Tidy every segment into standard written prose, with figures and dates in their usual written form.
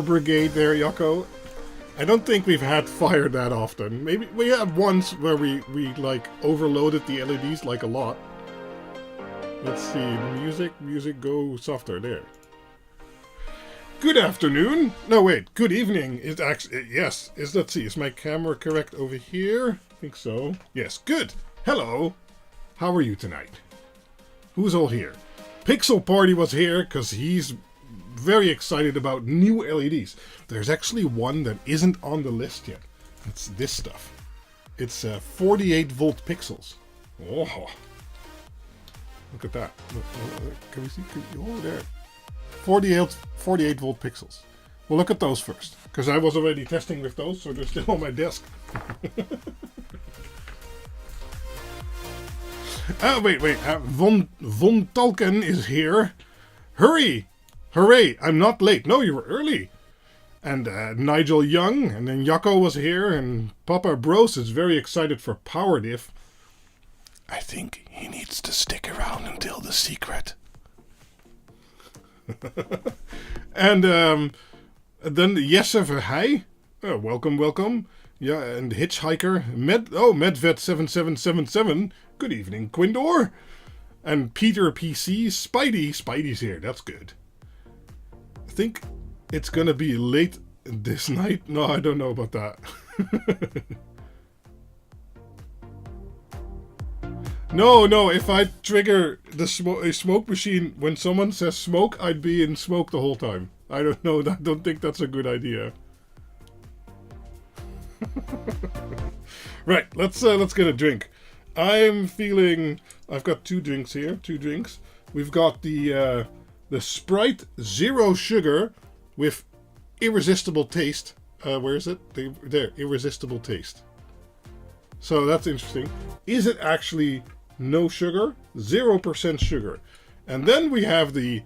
brigade there, Yoko. I don't think we've had fire that often. Maybe we had once where we like overloaded the LEDs like a lot. Let's see, music go softer there. Good afternoon. No wait, good evening. It actually yes. Let's see, is my camera correct over here? I think so. Yes, good. Hello. How are you tonight? Who's all here? Pixel Party was here because he's very excited about new LEDs. There's actually one that isn't on the list yet. It's this stuff. It's 48 volt pixels. Oh, look at that. Can we see? Oh, there. 48 volt pixels. Well, look at those first, because I was already testing with those, so they're still on my desk. Wait. Von Talken is here. Hurry! Hooray! I'm not late. No, you were early. And Nigel Young, and then Yako was here, and Papa Bros is very excited for Power Diff. I think he needs to stick around until the secret. And then Yesef, hi. Welcome. Yeah, and Hitchhiker, Medvet7777. Good evening, Quindor. And Peter PC, Spidey's here. That's good. I think it's gonna be late this night. No, I don't know about that. No, if I trigger the smoke machine when someone says smoke, I'd be in smoke the whole time. I don't know, I don't think that's a good idea. Right, let's get a drink. I've got two drinks here, We've got the Sprite Zero Sugar with Irresistible Taste. Where is it? There, Irresistible Taste. So that's interesting. Is it actually no sugar? 0% sugar. And then we have the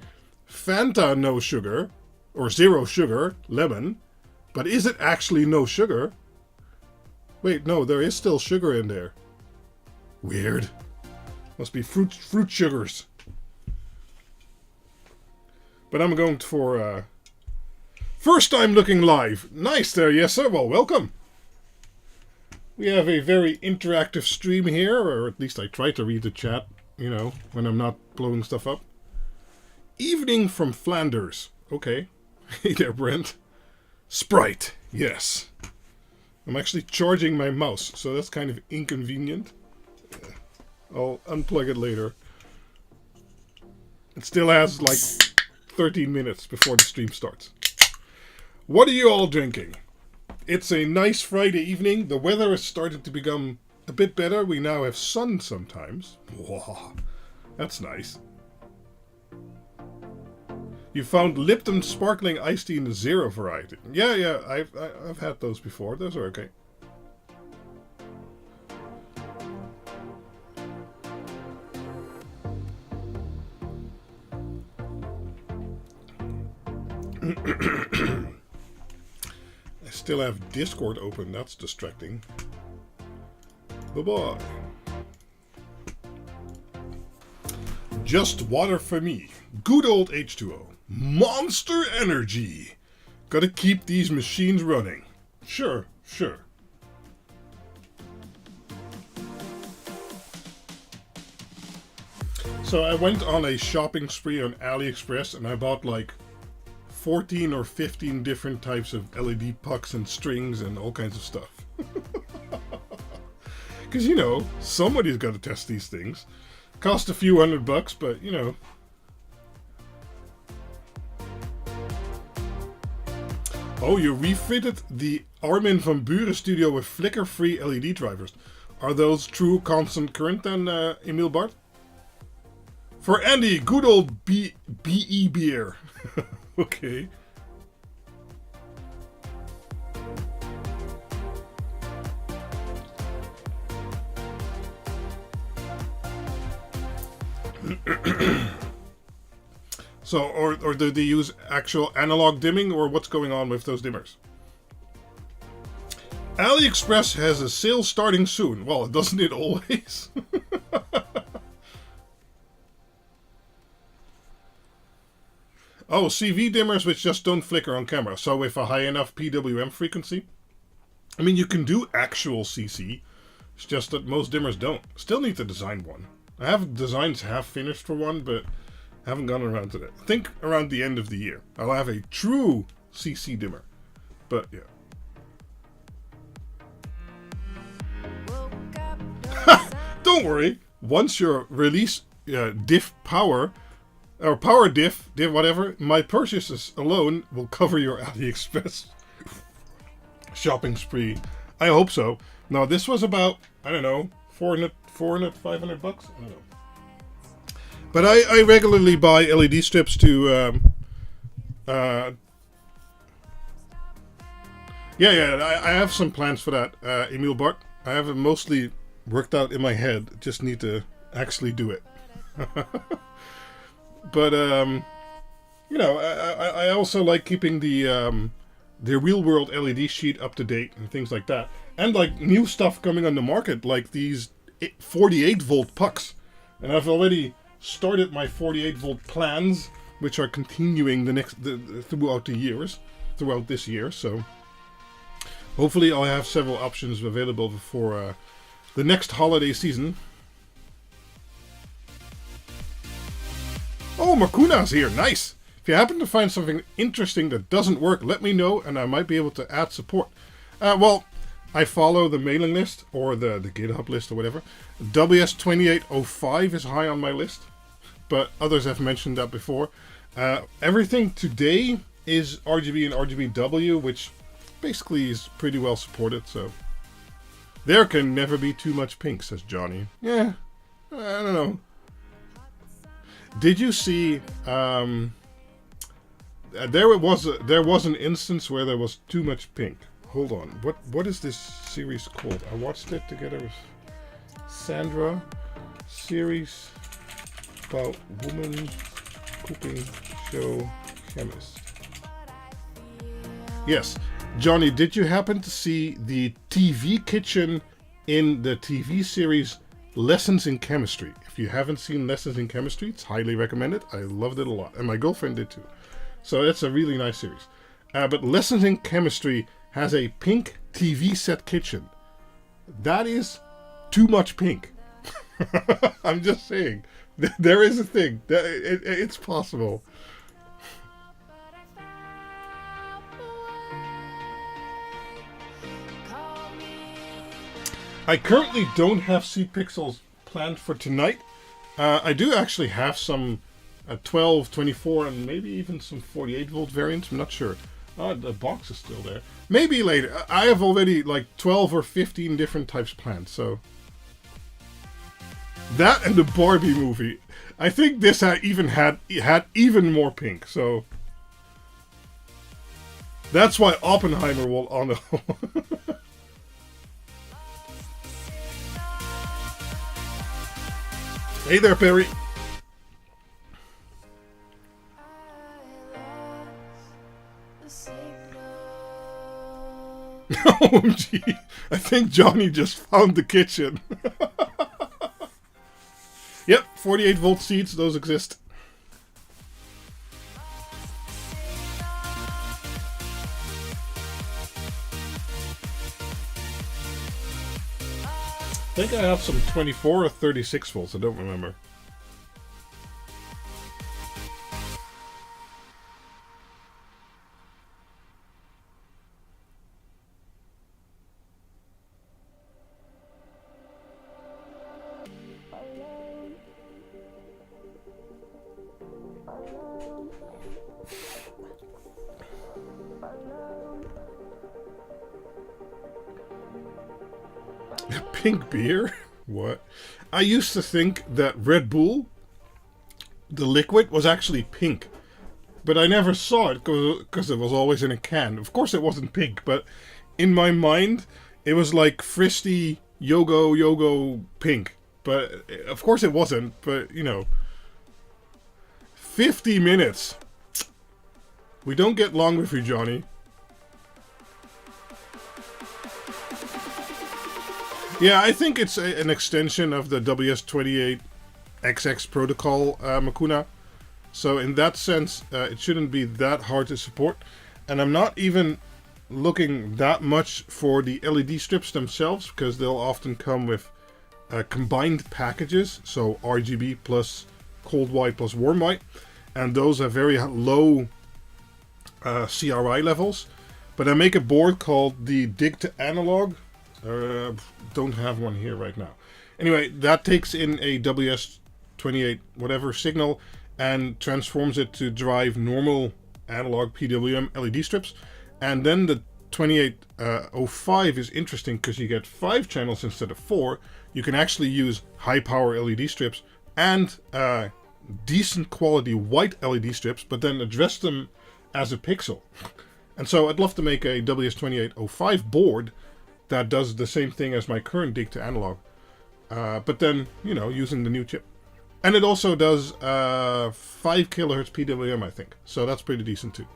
Fanta No Sugar, or Zero Sugar, lemon. But is it actually no sugar? Wait, no, there is still sugar in there. Weird. Must be fruit sugars. But I'm going for first time looking live. Nice there, yes sir. Well, welcome. We have a very interactive stream here, or at least I try to read the chat, you know, when I'm not blowing stuff up. Evening from Flanders. Okay. Hey there, Brent. Sprite. Yes. I'm actually charging my mouse, so that's kind of inconvenient. I'll unplug it later. It still has like 13 minutes before the stream starts. What are you all drinking? It's a nice Friday evening. The weather has started to become a bit better. We now have sun sometimes. Wow, that's nice. You found Lipton sparkling iced tea in the zero variety. Yeah, I've had those before. Those are okay. I still have Discord open. That's distracting. Bye-bye. Just water for me. Good old H2O. Monster Energy. Gotta keep these machines running. Sure. So I went on a shopping spree on AliExpress and I bought like 14 or 15 different types of LED pucks and strings and all kinds of stuff. Because, you know, somebody's got to test these things. Cost a few $100, but, you know. Oh, you refitted the Armin van Buren studio with flicker-free LED drivers. Are those true constant current then, Emil Bart? For Andy, good old BE beer. Okay. So, or do they use actual analog dimming, or what's going on with those dimmers? AliExpress has a sale starting soon. Well, doesn't it always? Oh, CV dimmers which just don't flicker on camera. So with a high enough PWM frequency. I mean, you can do actual CC. It's just that most dimmers don't. Still need to design one. I have designs half finished for one, but haven't gone around to that. I think around the end of the year, I'll have a true CC dimmer. But yeah. Don't worry. Once your release diff power, or power diff, whatever, my purchases alone will cover your AliExpress shopping spree. I hope so. Now this was about, I don't know, 400, 500 bucks? I don't know. But I regularly buy LED strips to, I have some plans for that, Emil Bart. I have it mostly worked out in my head. Just need to actually do it. But, you know, I also like keeping the real world LED sheet up to date and things like that. And like new stuff coming on the market, like these 48 volt pucks. And I've already started my 48 volt plans, which are continuing throughout this year. So hopefully I'll have several options available for the next holiday season. Oh, Makuna's here. Nice. If you happen to find something interesting that doesn't work, let me know and I might be able to add support. Well, I follow the mailing list or the GitHub list or whatever. WS2805 is high on my list, but others have mentioned that before. Everything today is RGB and RGBW, which basically is pretty well supported, so there can never be too much pink, says Johnny. Yeah, I don't know. Did you see there was an instance where there was too much pink. Hold on. What is this series called? I watched it together with Sandra. Series about woman cooking show chemist. Yes. Johnny, did you happen to see the TV kitchen in the TV series Lessons in Chemistry? If you haven't seen Lessons in Chemistry, it's highly recommended. I loved it a lot. And my girlfriend did too. So it's a really nice series. But Lessons in Chemistry has a pink TV set kitchen. That is too much pink. I'm just saying. There is a thing. It's possible. I currently don't have C-Pixels planned for tonight. I do actually have some 12, 24, and maybe even some 48 volt variants. I'm not sure. The box is still there. Maybe later. I have already like 12 or 15 different types planned, so. That and the Barbie movie. I think this had even more pink, so. That's why Oppenheimer will honor. Hey there, Perry. OMG, I think Johnny just found the kitchen. Yep, 48 volt seats, those exist. I think I have some 24 or 36 volts, I don't remember. Pink beer? What? I used to think that Red Bull, the liquid, was actually pink. But I never saw it because it was always in a can. Of course it wasn't pink, but in my mind, it was like Fristy Yogo pink. But of course it wasn't, but you know. 50 minutes. We don't get long with you, Johnny. Yeah, I think it's an extension of the WS28XX protocol, Makuna. So in that sense, it shouldn't be that hard to support. And I'm not even looking that much for the LED strips themselves, because they'll often come with combined packages, so RGB plus cold white plus warm white, and those have very low CRI levels. But I make a board called the Dig to Analog. Don't have one here right now. Anyway, that takes in a WS28 whatever signal and transforms it to drive normal analog PWM LED strips. And then the 2805 is interesting because you get 5 channels instead of 4. You can actually use high power LED strips and decent quality white LED strips, but then address them as a pixel. And so I'd love to make a WS2805 board that does the same thing as my current Dig to Analog, but then, you know, using the new chip. And it also does 5 kilohertz PWM, I think. So that's pretty decent too.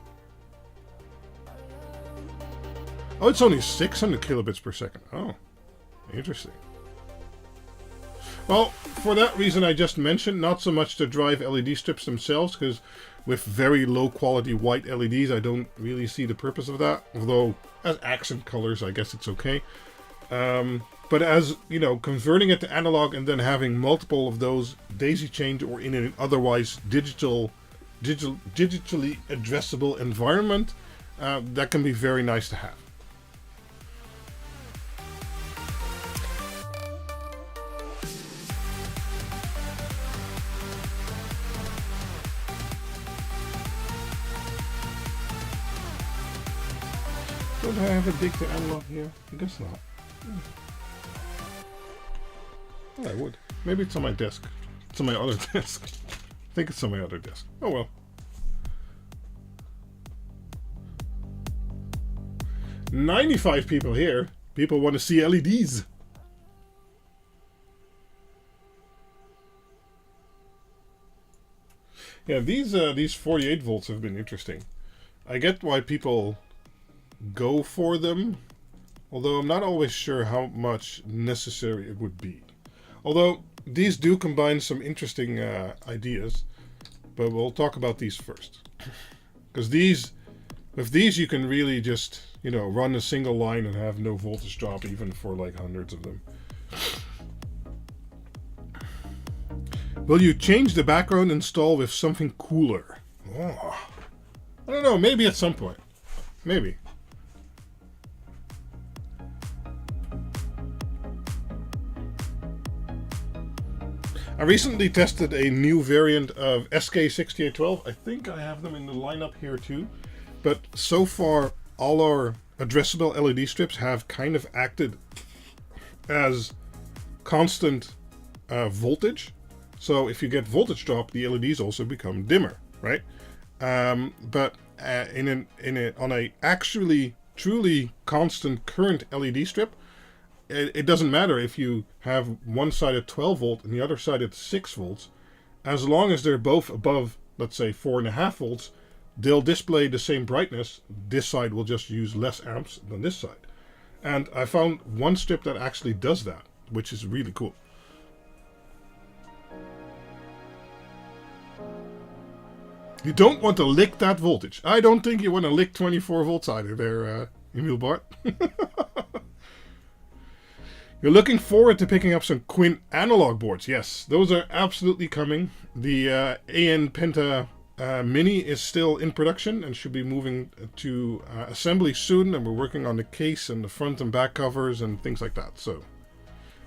Oh, it's only 600 kilobits per second. Oh, interesting. Well, for that reason I just mentioned, not so much to drive LED strips themselves, because with very low quality white LEDs I don't really see the purpose of that. Although, as accent colors, I guess it's okay. But as, you know, converting it to analog and then having multiple of those daisy-chained or in an otherwise digitally addressable environment, that can be very nice to have. Don't I have a Dig to Analog here? I guess not. Well, I would. Maybe it's on my desk. It's on my other desk. I think it's on my other desk. Oh well. 95 people here. People want to see LEDs. Yeah, these 48 volts have been interesting. I get why people go for them, although I'm not always sure how much necessary it would be. Although these do combine some interesting ideas, but we'll talk about these first. Because with these you can really just, you know, run a single line and have no voltage drop even for like hundreds of them. Will you change the background install with something cooler? Oh, I don't know, maybe at some point. Maybe. I recently tested a new variant of SK6812. I think I have them in the lineup here too. But so far, all our addressable LED strips have kind of acted as constant voltage. So if you get voltage drop, the LEDs also become dimmer, right? But on a actually truly constant current LED strip, it doesn't matter if you have one side at 12 volt and the other side at 6 volts. As long as they're both above, let's say 4.5 volts, they'll display the same brightness. This side will just use less amps than this side. And I found one strip that actually does that, which is really cool. You don't want to lick that voltage. I don't think you want to lick 24 volts either there, Emil Bart. You're looking forward to picking up some Quinled analog boards. Yes, those are absolutely coming. The AN Penta Mini is still in production and should be moving to assembly soon. And we're working on the case and the front and back covers and things like that. So,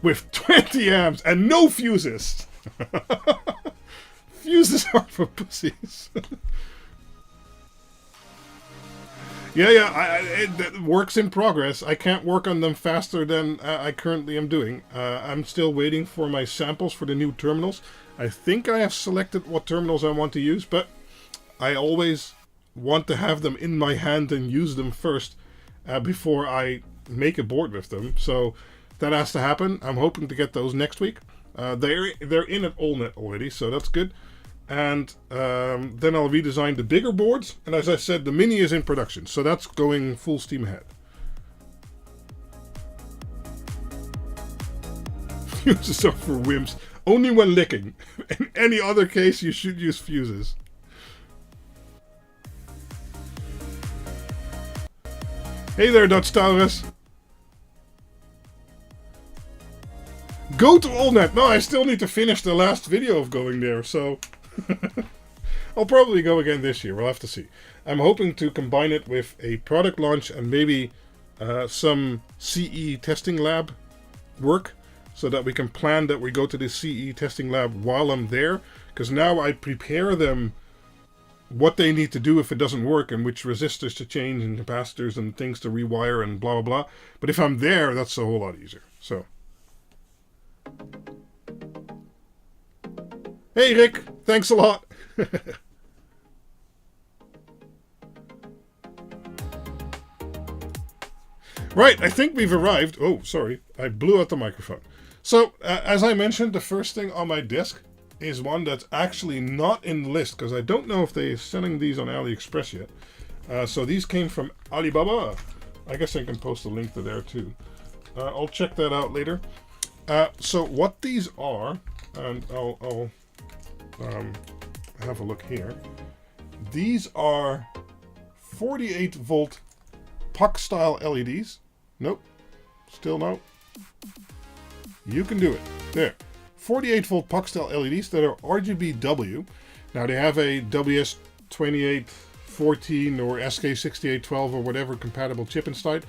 with 20 amps and no fuses. Fuses are for pussies. Yeah, works in progress. I can't work on them faster than I currently am doing. I'm still waiting for my samples for the new terminals. I think I have selected what terminals I want to use, but I always want to have them in my hand and use them first before I make a board with them. So that has to happen. I'm hoping to get those next week. They're in at AllNet already, so that's good. And then I'll redesign the bigger boards. And as I said, the Mini is in production, so that's going full steam ahead. Fuses are for wimps. Only when licking. In any other case, you should use fuses. Hey there, Dutch Taurus. Go to AllNet. No, I still need to finish the last video of going there, so... I'll probably go again this year. We'll have to see. I'm hoping to combine it with a product launch and maybe some CE testing lab work, so that we can plan that we go to the CE testing lab while I'm there, because now I prepare them what they need to do if it doesn't work, and which resistors to change and capacitors and things to rewire and blah blah blah. But if I'm there, that's a whole lot easier. So, hey Rick, thanks a lot. Right, I think we've arrived. Oh, sorry, I blew out the microphone. So, as I mentioned, the first thing on my desk is one that's actually not in the list, because I don't know if they're selling these on AliExpress yet. So these came from Alibaba. I guess I can post a link to there too. I'll check that out later. So what these are, and I'll have a look here. These are 48 volt puck style LEDs. Nope, still no. You can do it. There. 48 volt puck style LEDs that are RGBW. Now they have a WS2814 or SK6812 or whatever compatible chip inside.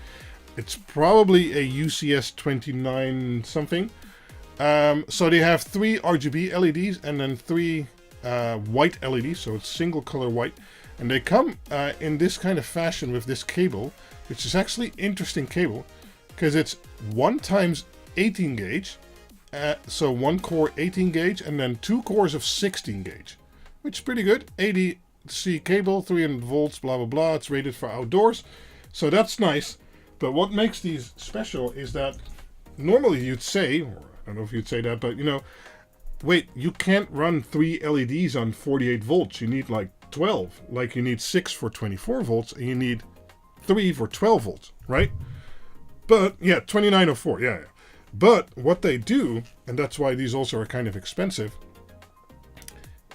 It's probably a UCS29 something. So they have 3 RGB LEDs and then 3 white LEDs, so it's single color white. And they come in this kind of fashion with this cable, which is actually interesting cable, because it's 1 times 18 gauge. So 1 core 18 gauge and then 2 cores of 16 gauge, which is pretty good. 80C cable, 300 volts, blah blah blah. It's rated for outdoors, so that's nice. But what makes these special is that normally you'd say, or I don't know if you'd say that, but you know, wait, you can't run 3 LEDs on 48 volts. You need like 12, like you need 6 for 24 volts and you need 3 for 12 volts, right? But yeah, 2904, yeah. But what they do, and that's why these also are kind of expensive,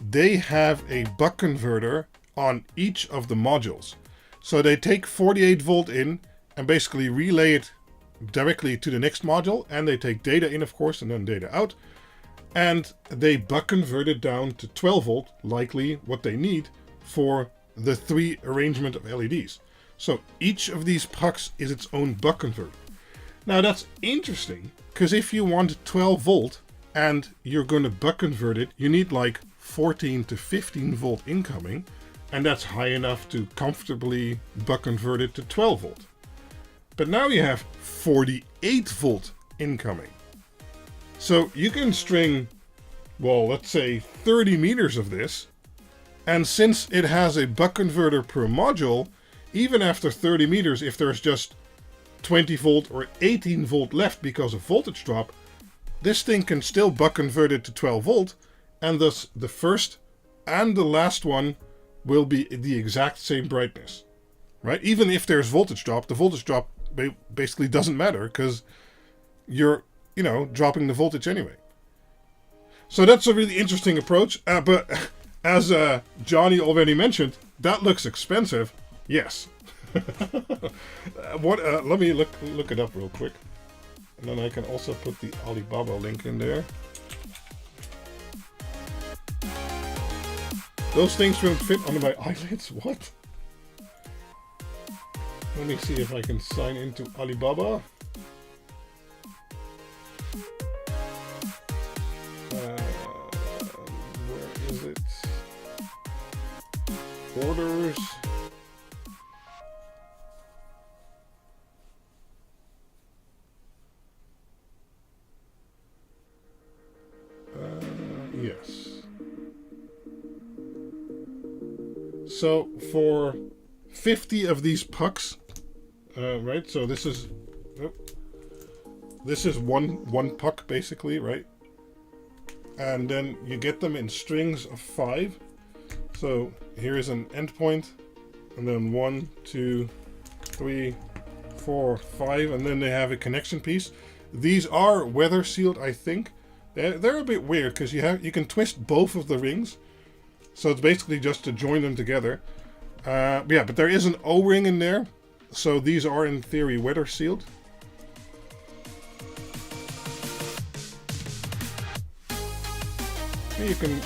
they have a buck converter on each of the modules. So they take 48 volt in and basically relay it directly to the next module, and they take data in, of course, and then data out, and they buck convert it down to 12 volt, likely what they need for the 3 arrangement of LEDs. So each of these pucks is its own buck converter. Now that's interesting, because if you want 12 volt and you're going to buck convert it, you need like 14 to 15 volt incoming, and that's high enough to comfortably buck convert it to 12 volt. But now you have 48 volt incoming. So you can string, well, let's say 30 meters of this, and since it has a buck converter per module, even after 30 meters, if there's just 20 volt or 18 volt left because of voltage drop, this thing can still buck convert it to 12 volt, and thus the first and the last one will be the exact same brightness, right? Even if there's voltage drop, the voltage drop basically doesn't matter, because you're, you know, dropping the voltage anyway. So that's a really interesting approach, but as Johnny already mentioned, that looks expensive. Yes. Let me look it up real quick, and then I can also put the Alibaba link in there. Those things won't fit under my eyelids. What? Let me see if I can sign into Alibaba. Where is it? Orders. Yes. So for 50 of these pucks, right? So this is one puck basically, right? And then you get them in strings of 5. So here is an endpoint, and then 1, 2, 3, 4, 5, and then they have a connection piece. These are weather sealed, I think. They're a bit weird because you can twist both of the rings, so it's basically just to join them together. Yeah, but there is an O-ring in there, So these are in theory weather sealed. You can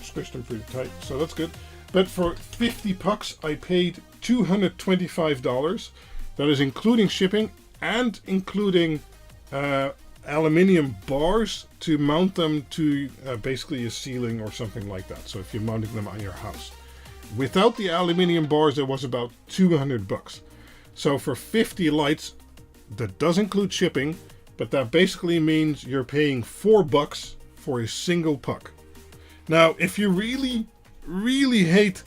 squish them pretty tight, so that's good. But for 50 pucks, I paid $225. That is including shipping and including aluminium bars to mount them to basically a ceiling or something like that. So if you're mounting them on your house. Without the aluminium bars, it was about $200. So for 50 lights, that does include shipping, but that basically means you're paying $4 for a single puck. Now, if you really, really hate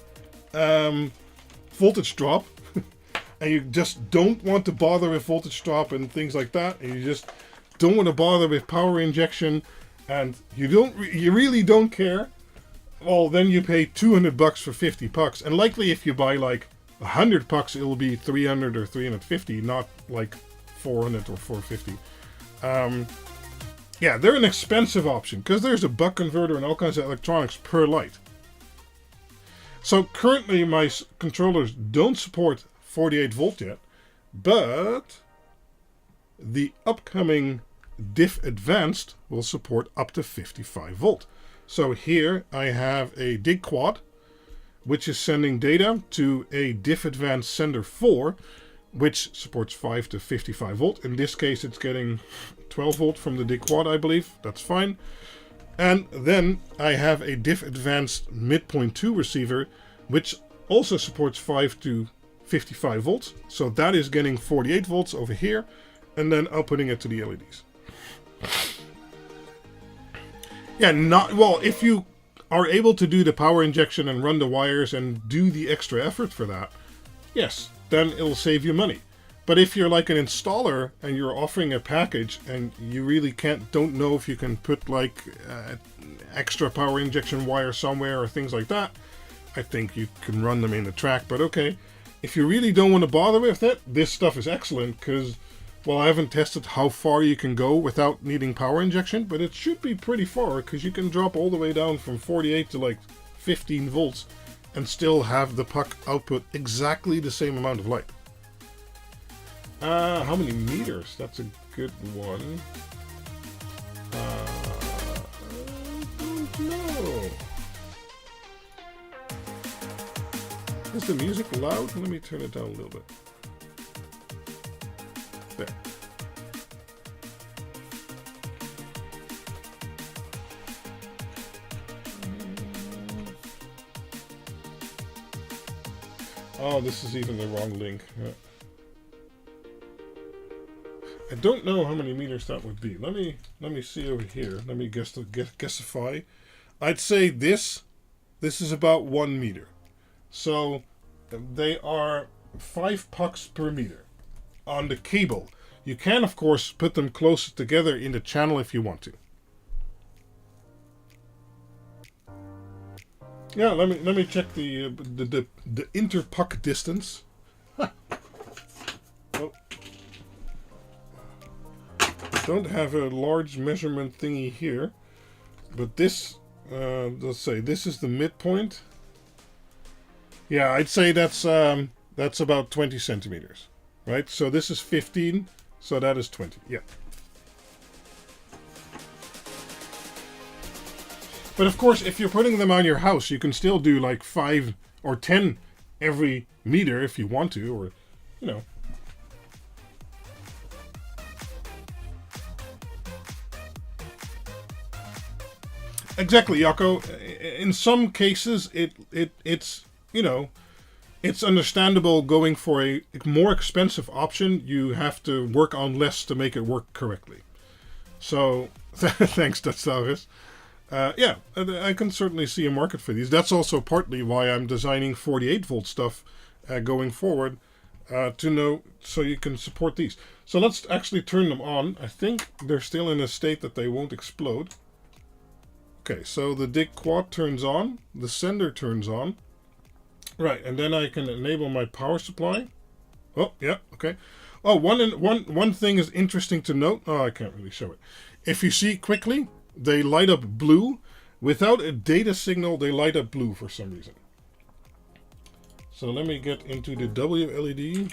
voltage drop, and you just don't want to bother with voltage drop and things like that, and you just don't want to bother with power injection, and you really don't care, well, then you pay $200 for 50 pucks. And likely if you buy like 100 pucks, it'll be 300 or 350, not like 400 or 450. Yeah, they're an expensive option because there's a buck converter and all kinds of electronics per light. So currently my controllers don't support 48 volt yet, but the upcoming Diff Advanced will support up to 55 volt. So here I have a DIG quad, which is sending data to a Diff Advanced Sender 4, which supports 5 to 55 volt. In this case, it's getting 12 volt from the DIG quad, I believe. That's fine. And then I have a Diff Advanced Midpoint 2 receiver, which also supports 5 to 55 volts. So that is getting 48 volts over here, and then outputting it to the LEDs. Yeah, well, if you are able to do the power injection and run the wires and do the extra effort for that, yes, then it'll save you money. But if you're like an installer and you're offering a package and you really don't know if you can put like extra power injection wire somewhere or things like that, I think you can run them in the track. But okay, if you really don't want to bother with it, this stuff is excellent because, well, I haven't tested how far you can go without needing power injection, but it should be pretty far because you can drop all the way down from 48 to like 15 volts and still have the puck output exactly the same amount of light. How many meters? That's a good one. I don't know. Is the music loud? Let me turn it down a little bit. There. Oh, this is even the wrong link. Yeah. I don't know how many meters that would be. Let me see over here. Let me guessify. I'd say this is about 1 meter. So they are 5 pucks per meter on the cable. You can of course put them closer together in the channel if you want to. Yeah, let me check the interpuck distance. Oh. Don't have a large measurement thingy here, but this, let's say this is the midpoint. Yeah, I'd say that's about 20 centimeters, right? So this is 15, so that is 20. Yeah. But of course, if you're putting them on your house, you can still do like 5 or 10 every meter if you want to, or, you know. Exactly, Yako. In some cases, it's you know, it's understandable going for a more expensive option. You have to work on less to make it work correctly. So, thanks, Datsaurus. Yeah, I can certainly see a market for these. That's also partly why I'm designing 48 volt stuff going forward to know so you can support these. So let's actually turn them on. I think they're still in a state that they won't explode. Okay, so the DIG quad turns on, the sender turns on. Right, and then I can enable my power supply. Oh, yeah, okay. Oh, one thing is interesting to note. Oh, I can't really show it. If you see quickly, they light up blue. Without a data signal, they light up blue for some reason. So let me get into the WLED.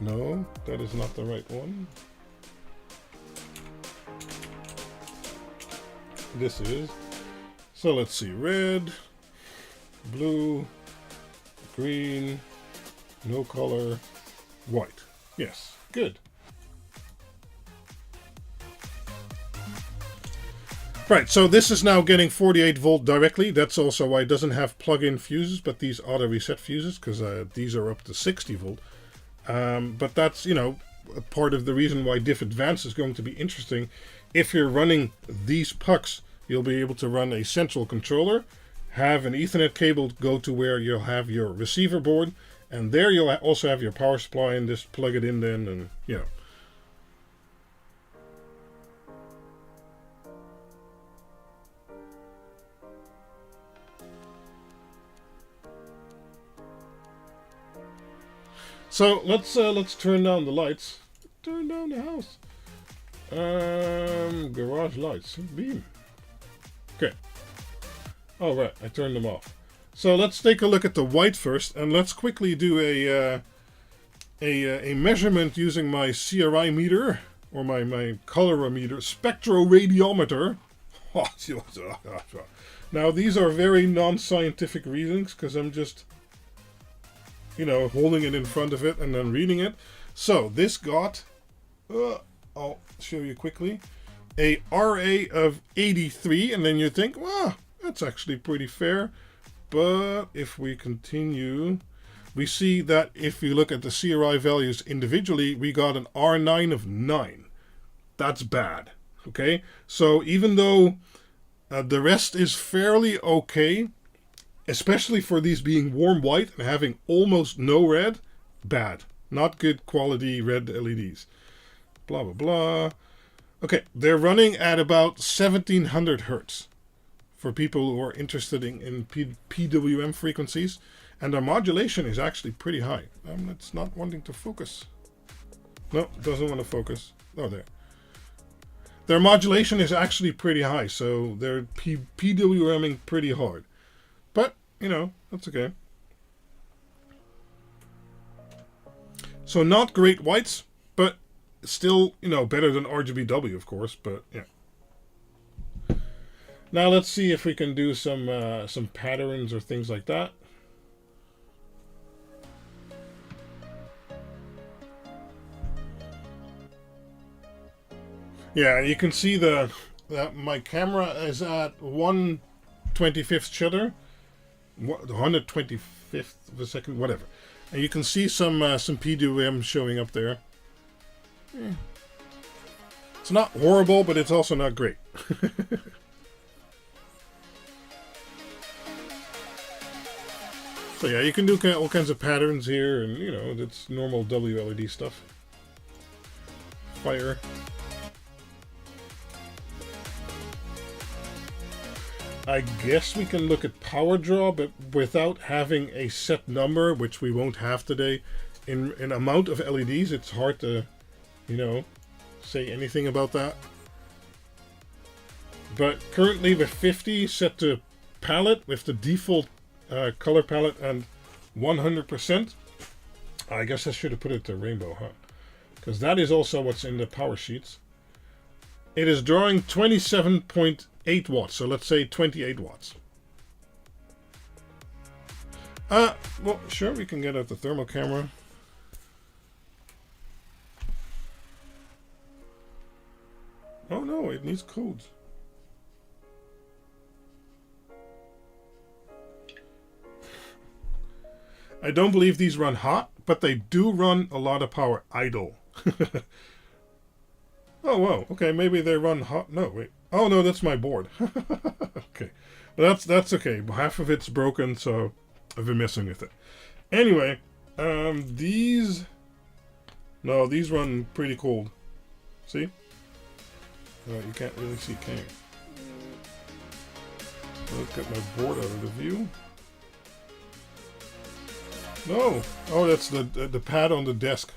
No, that is not the right one. This is. So let's see. Red, blue, green, no color, white. Yes, good. Right, so this is now getting 48 volt directly. That's also why it doesn't have plug-in fuses, but these auto reset fuses, because these are up to 60 volt. But that's, you know, a part of the reason why Diff Advanced is going to be interesting. If you're running these pucks, you'll be able to run a central controller, have an Ethernet cable go to where you'll have your receiver board, and there you'll also have your power supply, and just plug it in then, and, you know. So let's turn down the lights. Turn down the house. Garage lights. Beam. Okay. All right, I turned them off. So let's take a look at the white first, and let's quickly do a measurement using my CRI meter or my colorimeter, spectroradiometer. Now these are very non-scientific readings because I'm just, you know, holding it in front of it and then reading it. So this got, I'll show you quickly, a RA of 83, and then you think, wow, that's actually pretty fair. But if we continue, we see that if you look at the CRI values individually, we got an R9 of 9. That's bad. Okay, so even though the rest is fairly okay, especially for these being warm white and having almost no red, bad. Not good quality red LEDs. Blah, blah, blah. Okay, they're running at about 1700 hertz for people who are interested in PWM frequencies. And their modulation is actually pretty high. It's not wanting to focus. No, it doesn't want to focus. Oh, there. Their modulation is actually pretty high, so they're PWMing pretty hard. But, you know, that's okay. So not great whites, but still, you know, better than RGBW, of course, but yeah. Now let's see if we can do some patterns or things like that. Yeah, you can see that my camera is at 1/25th shutter, 125th of a second, whatever. And you can see some PWM showing up there. It's not horrible, but it's also not great. So yeah, you can do all kinds of patterns here, and you know, it's normal WLED stuff. Fire. I guess we can look at power draw, but without having a set number, which we won't have today. In amount of LEDs, it's hard to, you know, say anything about that. But currently with 50 set to palette, with the default color palette and 100%, I guess I should have put it to rainbow, huh? Because that is also what's in the power sheets. It is drawing 27.8 watts, so let's say 28 watts. Well, sure, we can get out the thermal camera. Oh no, it needs codes. I don't believe these run hot, but they do run a lot of power idle. Oh, wow. Okay, maybe they run hot. No, wait. Oh, no, that's my board. Okay. But that's okay. Half of it's broken, so I've been messing with it. Anyway, these... No, these run pretty cold. See? You can't really see, can you? Let's get my board out of the view. No! Oh, that's the pad on the desk.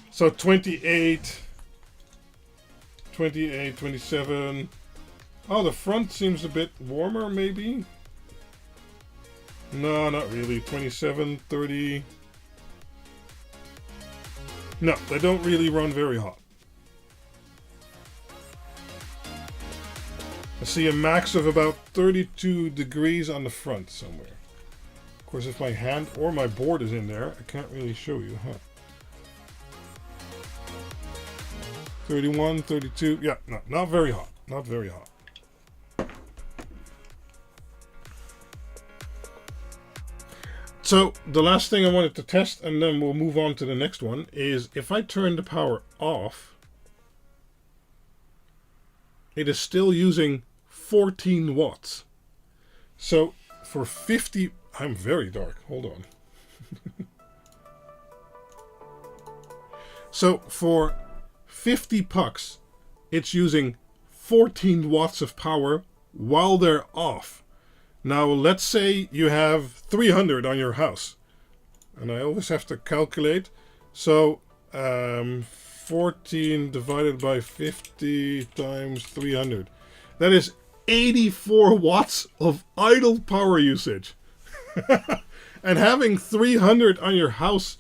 So 28, 27. Oh, the front seems a bit warmer, maybe. No, not really. 27, 30. No, they don't really run very hot. I see a max of about 32 degrees on the front somewhere. Of course, if my hand or my board is in there, I can't really show you, huh? 31, 32. Yeah, no, not very hot. Not very hot. So the last thing I wanted to test, and then we'll move on to the next one, is if I turn the power off, it is still using 14 watts. So for 50, I'm very dark, hold on. So for 50 pucks, it's using 14 watts of power while they're off. Now, let's say you have 300 on your house. And I always have to calculate. So, 14 divided by 50 times 300. That is 84 watts of idle power usage. And having 300 on your house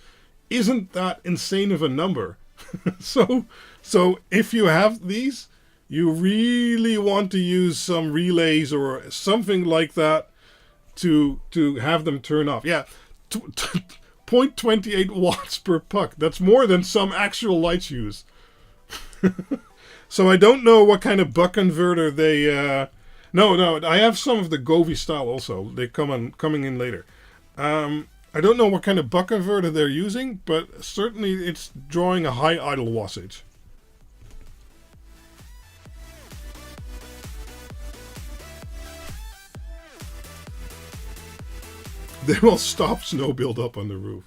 isn't that insane of a number. So if you have these, you really want to use some relays or something like that to have them turn off. Yeah, 0.28 watts per puck. That's more than some actual lights use. So I don't know what kind of buck converter they... No, I have some of the GoVee style also. They coming in later. I don't know what kind of buck converter they're using, but certainly it's drawing a high idle wattage. They will stop snow buildup on the roof.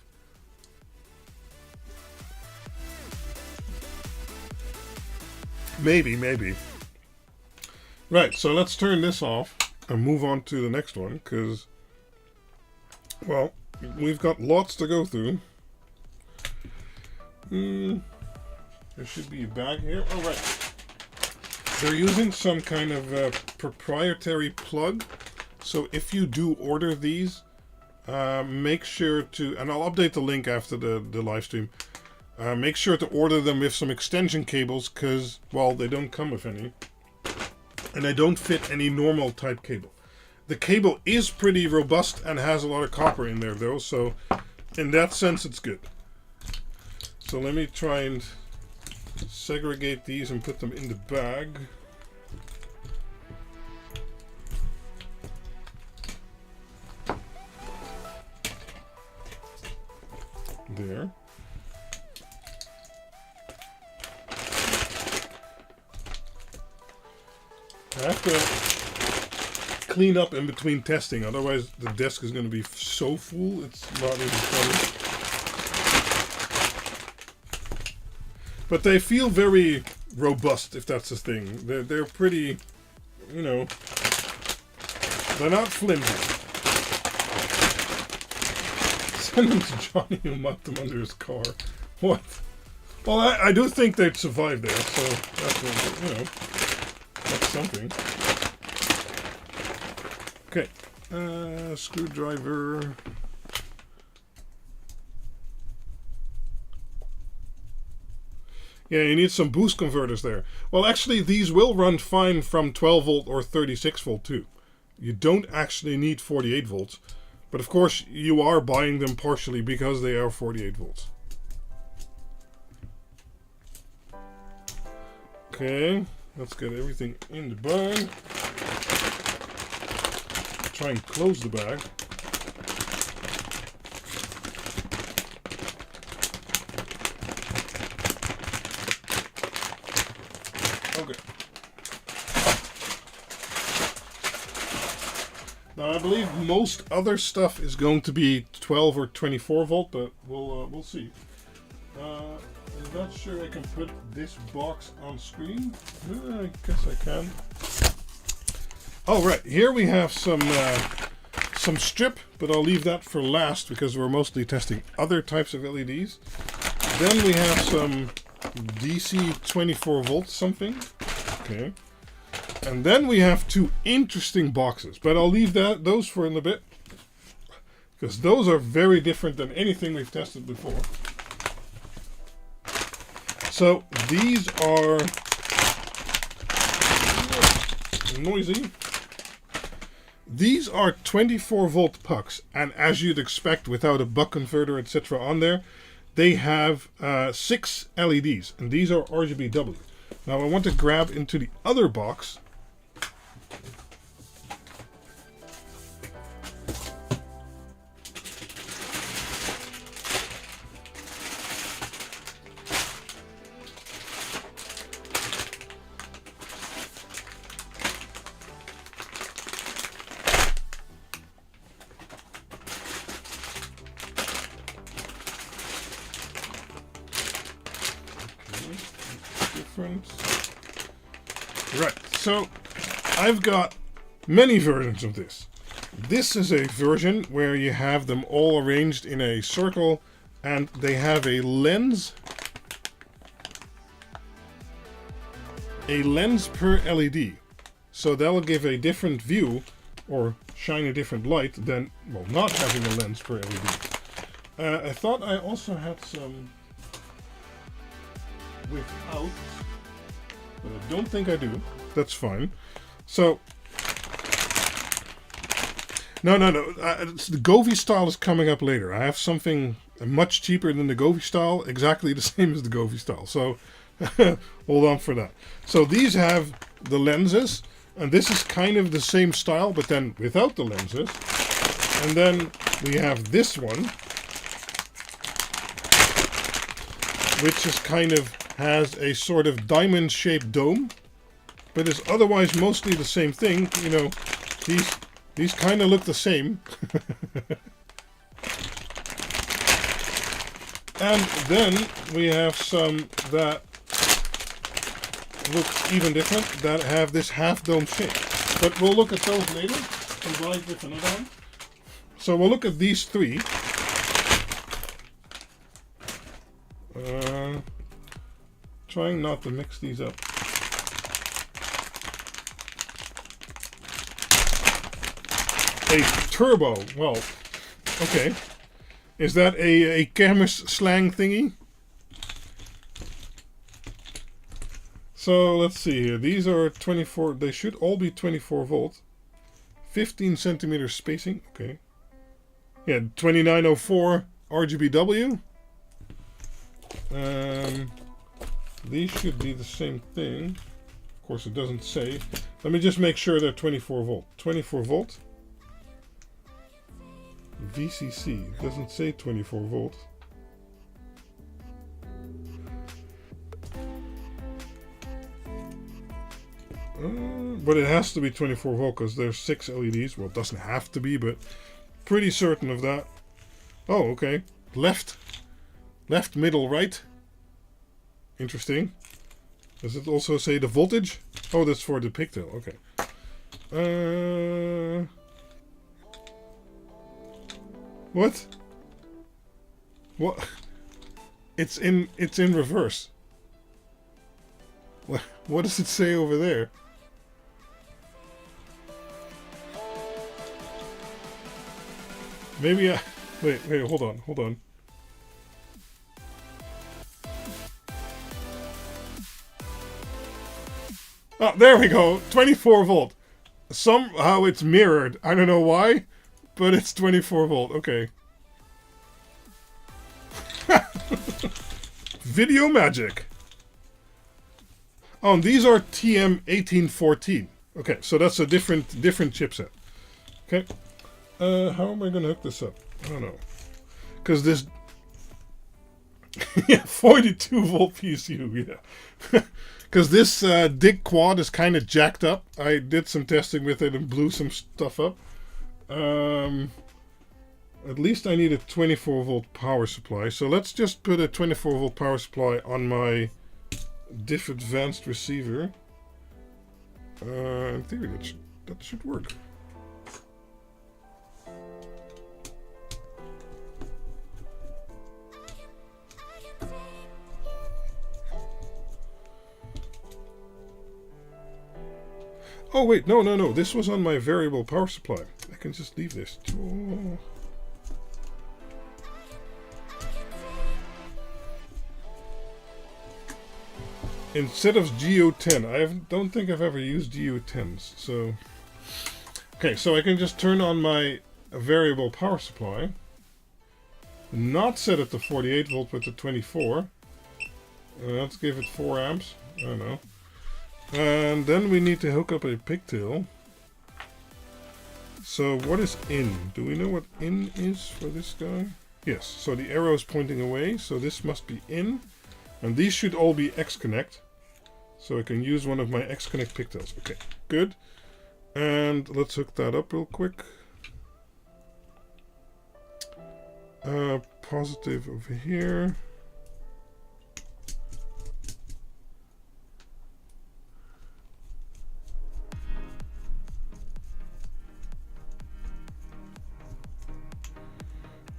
Maybe. Right, so let's turn this off and move on to the next one, because, well, we've got lots to go through. There should be a bag here. Oh, right. They're using some kind of proprietary plug. So if you do order these, make sure to, and I'll update the link after the live stream. Make sure to order them with some extension cables, because, well, they don't come with any. And they don't fit any normal type cable. The cable is pretty robust and has a lot of copper in there, though, so in that sense it's good. So let me try and segregate these and put them in the bag. There. I have to clean up in between testing, otherwise the desk is going to be so full it's not even funny. But they feel very robust, if that's the thing. They're pretty, you know, they're not flimsy. Send them to Johnny who mucked them under his car. What? Well, I do think they'd survive there, so that's what, you know. That's something. Okay. Screwdriver. Yeah, you need some boost converters there. Well, actually, these will run fine from 12 volt or 36 volt too. You don't actually need 48 volts. But of course, you are buying them partially because they are 48 volts. Okay. Let's get everything in the bag. Try and close the bag. Okay. Now I believe most other stuff is going to be 12 or 24 volt, but we'll see. I'm not sure I can put this box on screen. I guess I can. Oh, right. Here we have some strip, but I'll leave that for last because we're mostly testing other types of LEDs. Then we have some DC 24 volt something. Okay. And then we have two interesting boxes, but I'll leave those for in a bit. because those are very different than anything we've tested before. So these are noisy. These are 24-volt pucks, and as you'd expect, without a buck converter, etc. on there, they have 6 LEDs, and these are RGBW. Now I want to grab into the other box. Right, so I've got many versions of this. This is a version where you have them all arranged in a circle and they have a lens per LED. So that'll give a different view or shine a different light than, well, not having a lens per LED. I thought I also had some without, but I don't think I do. That's fine. So, no. The GoVee style is coming up later. I have something much cheaper than the GoVee style, exactly the same as the GoVee style. So, hold on for that. So these have the lenses, and this is kind of the same style, but then without the lenses. And then we have this one, which is kind of has a sort of diamond-shaped dome, but is otherwise mostly the same thing. You know, these kind of look the same. And then we have some that look even different, that have this half-dome shape. But we'll look at those later, combined with another one. So we'll look at these three. Trying not to mix these up. A turbo. Well, okay. Is that a chemist slang thingy? So let's see here. These are 24. They should all be 24 volt. 15 centimeter spacing. Okay. Yeah, 2904 RGBW. These should be the same thing. Of course, it doesn't say. Let me just make sure they're 24 volt. 24 volt. VCC. It doesn't say 24 volt. But it has to be 24 volt because there's 6 LEDs. Well, it doesn't have to be, but pretty certain of that. Oh, okay. Left, middle, right. Interesting. Does it also say the voltage? Oh, that's for the pigtail. Okay. What? What? It's in reverse. What does it say over there? Maybe I... Wait, hold on. Oh, there we go. 24 volt. Somehow it's mirrored. I don't know why, but it's 24 volt. Okay. Video magic. Oh, and these are TM1814. Okay, so that's a different chipset. Okay. How am I going to hook this up? I don't know. Because this... yeah, 42 volt PSU, yeah. Because this DIG quad is kind of jacked up. I did some testing with it and blew some stuff up. At least I need a 24 volt power supply. So let's just put a 24 volt power supply on my diff advanced receiver. In theory, that should work. Oh wait, no. This was on my variable power supply. I can just leave this. Oh. instead of GO10. Don't think I've ever used GO10s. So, okay, so I can just turn on my variable power supply. Not set it to 48 volt, but to 24. Let's give it 4 amps. I don't know. And then we need to hook up a pigtail. So what is in? Do we know what in is for this guy? Yes, so the arrow is pointing away, so this must be in. And these should all be X-Connect. So I can use one of my X-Connect pigtails. Okay, good. And let's hook that up real quick. Positive over here.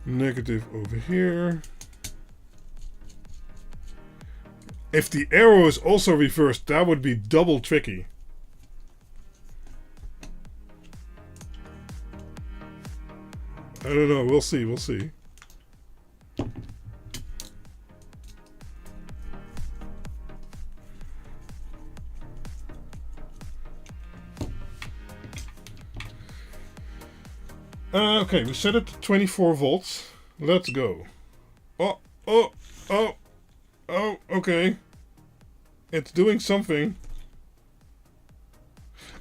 Negative over here. If the arrow is also reversed, that would be double tricky. I don't know, we'll see, we'll see. Okay, we set it to 24 volts. Let's go. Oh, okay. It's doing something.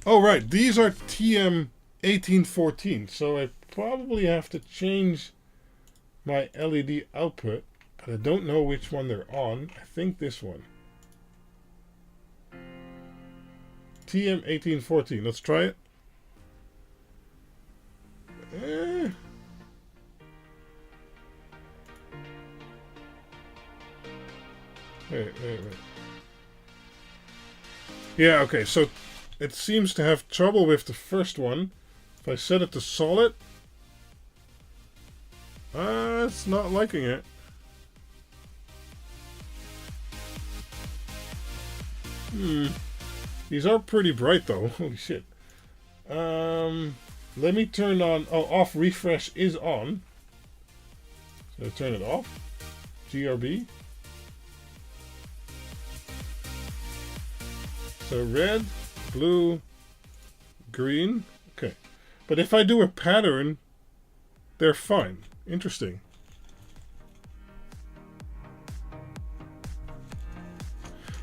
Oh, right. These are TM1814. So I probably have to change my LED output. But I don't know which one they're on. I think this one. TM1814. Let's try it. Wait. Yeah, okay, so it seems to have trouble with the first one. If I set it to solid, it's not liking it. These are pretty bright though. Holy shit. Let me turn on... Oh, off refresh is on. So turn it off. GRB. So red, blue, green. Okay. But if I do a pattern, they're fine. Interesting.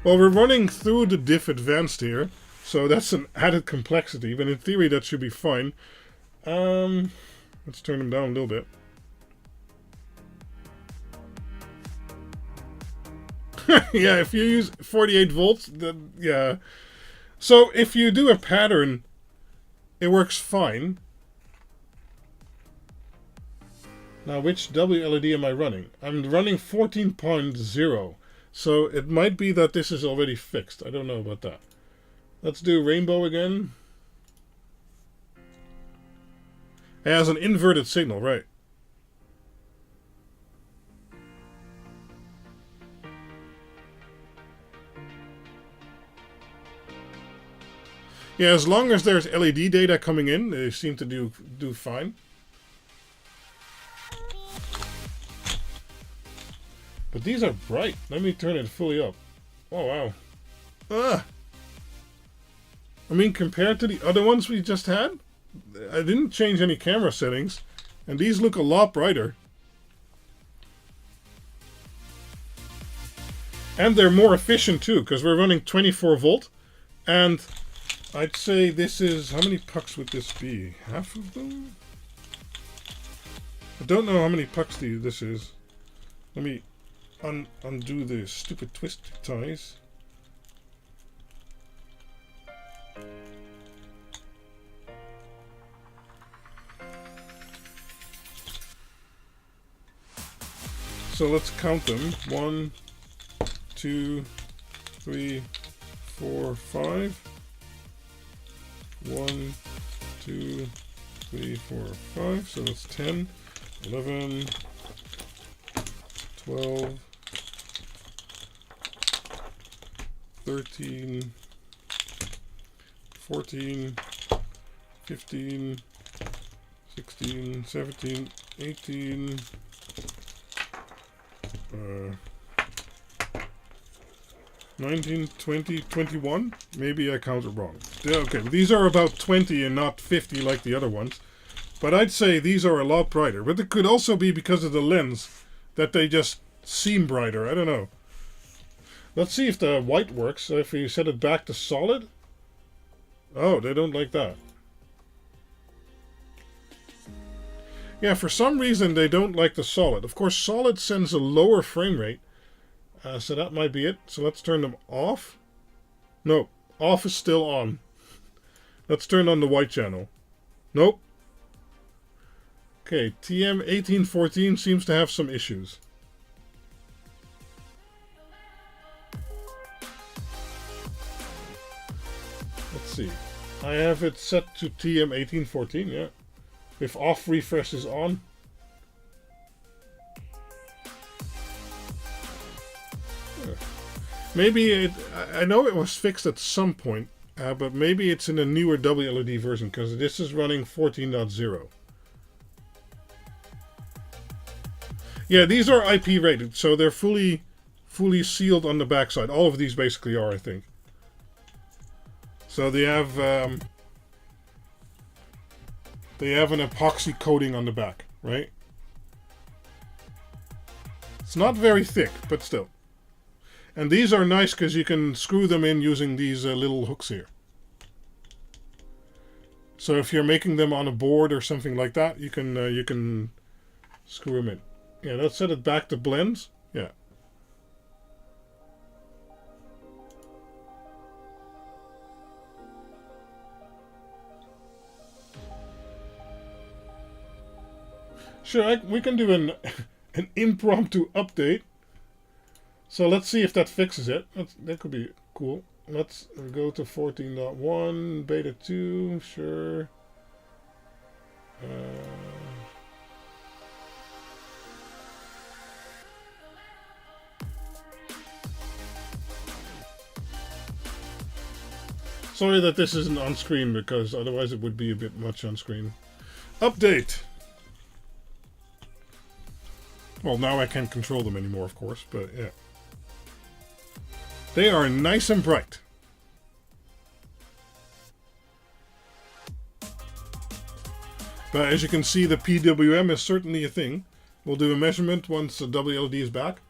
Well, we're running through the diff advanced here. So that's an added complexity. But in theory, that should be fine. Let's turn them down a little bit. Yeah, if you use 48 volts, then yeah. So if you do a pattern, it works fine. Now, which WLED am I running? I'm running 14.0. So it might be that this is already fixed. I don't know about that. Let's do rainbow again. It has an inverted signal, right? Yeah, as long as there's LED data coming in, they seem to do fine. But these are bright. Let me turn it fully up. Oh, wow. Ah! I mean, compared to the other ones we just had, I didn't change any camera settings, and these look a lot brighter. And they're more efficient too, because we're running 24 volt, and I'd say this is... How many pucks would this be? Half of them? I don't know how many pucks this is. Let me undo the stupid twist ties. So let's count them. 1, 2, 3, 4, 5. 1, 2, 3, 4, 5. So that's 10, 11, 12, 13, 14, 15, 16, 17, 18. 19, 20, 21? Maybe I counted wrong. Okay, these are about 20 and not 50 like the other ones. But I'd say these are a lot brighter. But it could also be because of the lens that they just seem brighter. I don't know. Let's see if the white works. So if you set it back to solid. Oh, they don't like that. Yeah, for some reason they don't like the solid. Of course, solid sends a lower frame rate. So that might be it. So let's turn them off. No, off is still on. Let's turn on the white channel. Nope. Okay, TM1814 seems to have some issues. Let's see. I have it set to TM1814, yeah. If off refresh is on. Maybe it, I know it was fixed at some point, but maybe it's in a newer WLED version, because this is running 14.0. Yeah, these are IP rated, so they're fully sealed on the backside. All of these basically are, I think. So they have an epoxy coating on the back, right? It's not very thick, but still. And these are nice because you can screw them in using these little hooks here. So if you're making them on a board or something like that, you can screw them in. Yeah, let's set it back to blends. Yeah. Sure, we can do an impromptu update. So let's see if that fixes it. That could be cool. Let's go to 14.1, beta 2, sure. Sorry that this isn't on screen, because otherwise it would be a bit much on screen. Update! Well, now I can't control them anymore, of course, but yeah. They are nice and bright. But as you can see, the PWM is certainly a thing. We'll do a measurement once the WLED is back.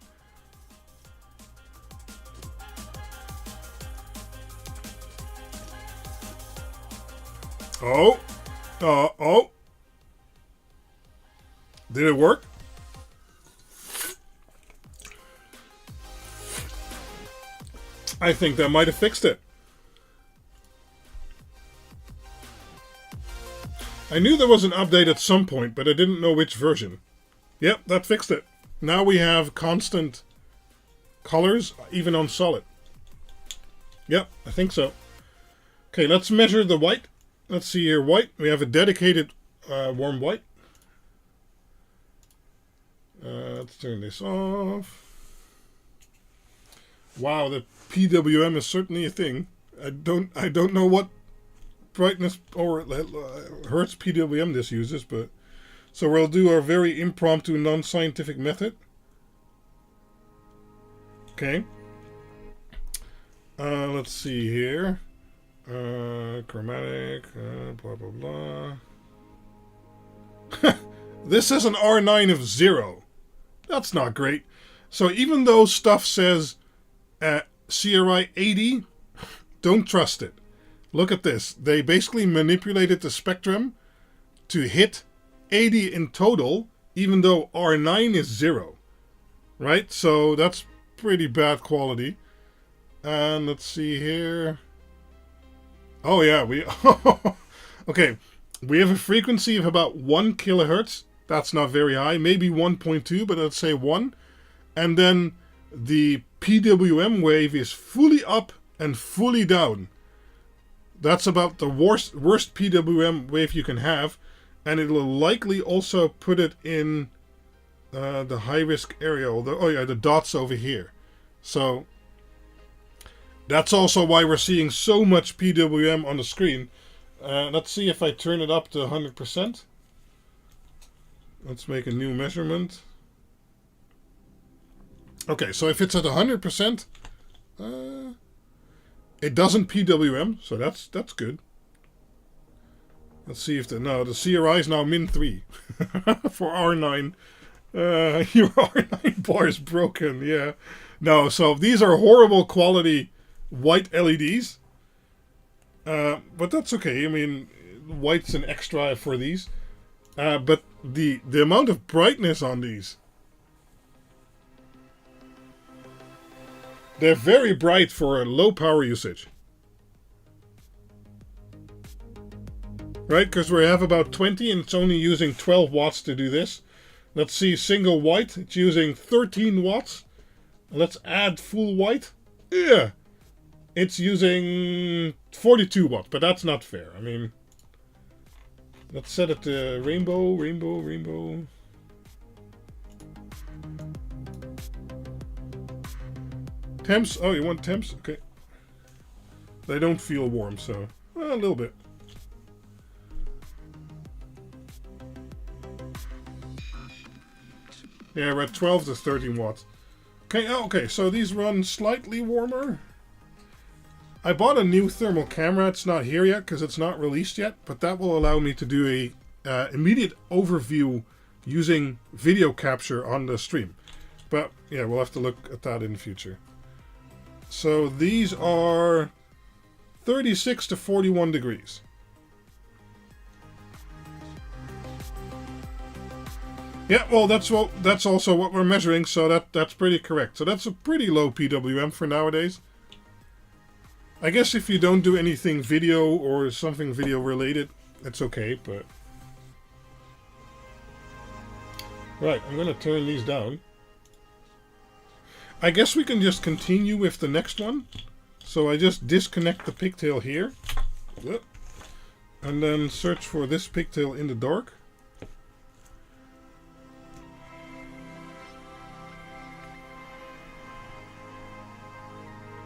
Oh! Oh! Did it work? I think that might have fixed it. I knew there was an update at some point, but I didn't know which version. Yep, that fixed it. Now we have constant colors, even on solid. Yep, I think so. Okay, let's measure the white. Let's see here, white. We have a dedicated warm white. Let's turn this off. Wow, the PWM is certainly a thing. I don't know what brightness or hertz PWM this uses, but so we'll do our very impromptu, non-scientific method. Okay. Let's see here. Chromatic, blah blah blah. This is an R9 of 0. That's not great. So even though stuff says CRI 80, don't trust it. Look at this. They basically manipulated the spectrum to hit 80 in total, even though R9 is 0. Right? So that's pretty bad quality. And let's see here. Oh yeah, okay. We have a frequency of about 1 kilohertz. That's not very high. Maybe 1.2, but let's say 1. And then the PWM wave is fully up and fully down. That's about the worst PWM wave you can have, and it will likely also put it in the high risk area. Although, oh yeah, the dots over here. So that's also why we're seeing so much PWM on the screen. Let's see if I turn it up to 100%. Let's make a new measurement. Okay, so if it's at 100%, It doesn't PWM, so that's good. Let's see if the CRI is now -3 for R9. Your R9 bar is broken. Yeah, no. So these are horrible quality white LEDs, but that's okay. I mean, white's an extra for these, but the amount of brightness on these. They're very bright for a low power usage. Right, because we have about 20 and it's only using 12 watts to do this. Let's see, single white, it's using 13 watts. Let's add full white. Yeah, it's using 42 watts, but that's not fair. I mean, let's set it to rainbow. Temps? Oh, you want temps? Okay. They don't feel warm, so well, a little bit. Yeah, we're at 12 to 13 watts. Okay, okay, so these run slightly warmer. I bought a new thermal camera. It's not here yet because it's not released yet, but that will allow me to do a immediate overview using video capture on the stream. But yeah, we'll have to look at that in the future. So these are 36 to 41 degrees. Yeah, well, that's also what we're measuring, so that's pretty correct. So that's a pretty low PWM for nowadays. I guess if you don't do anything video or something video related, it's okay, but... Right, I'm going to turn these down. I guess we can just continue with the next one. So I just disconnect the pigtail here. And then search for this pigtail in the dark.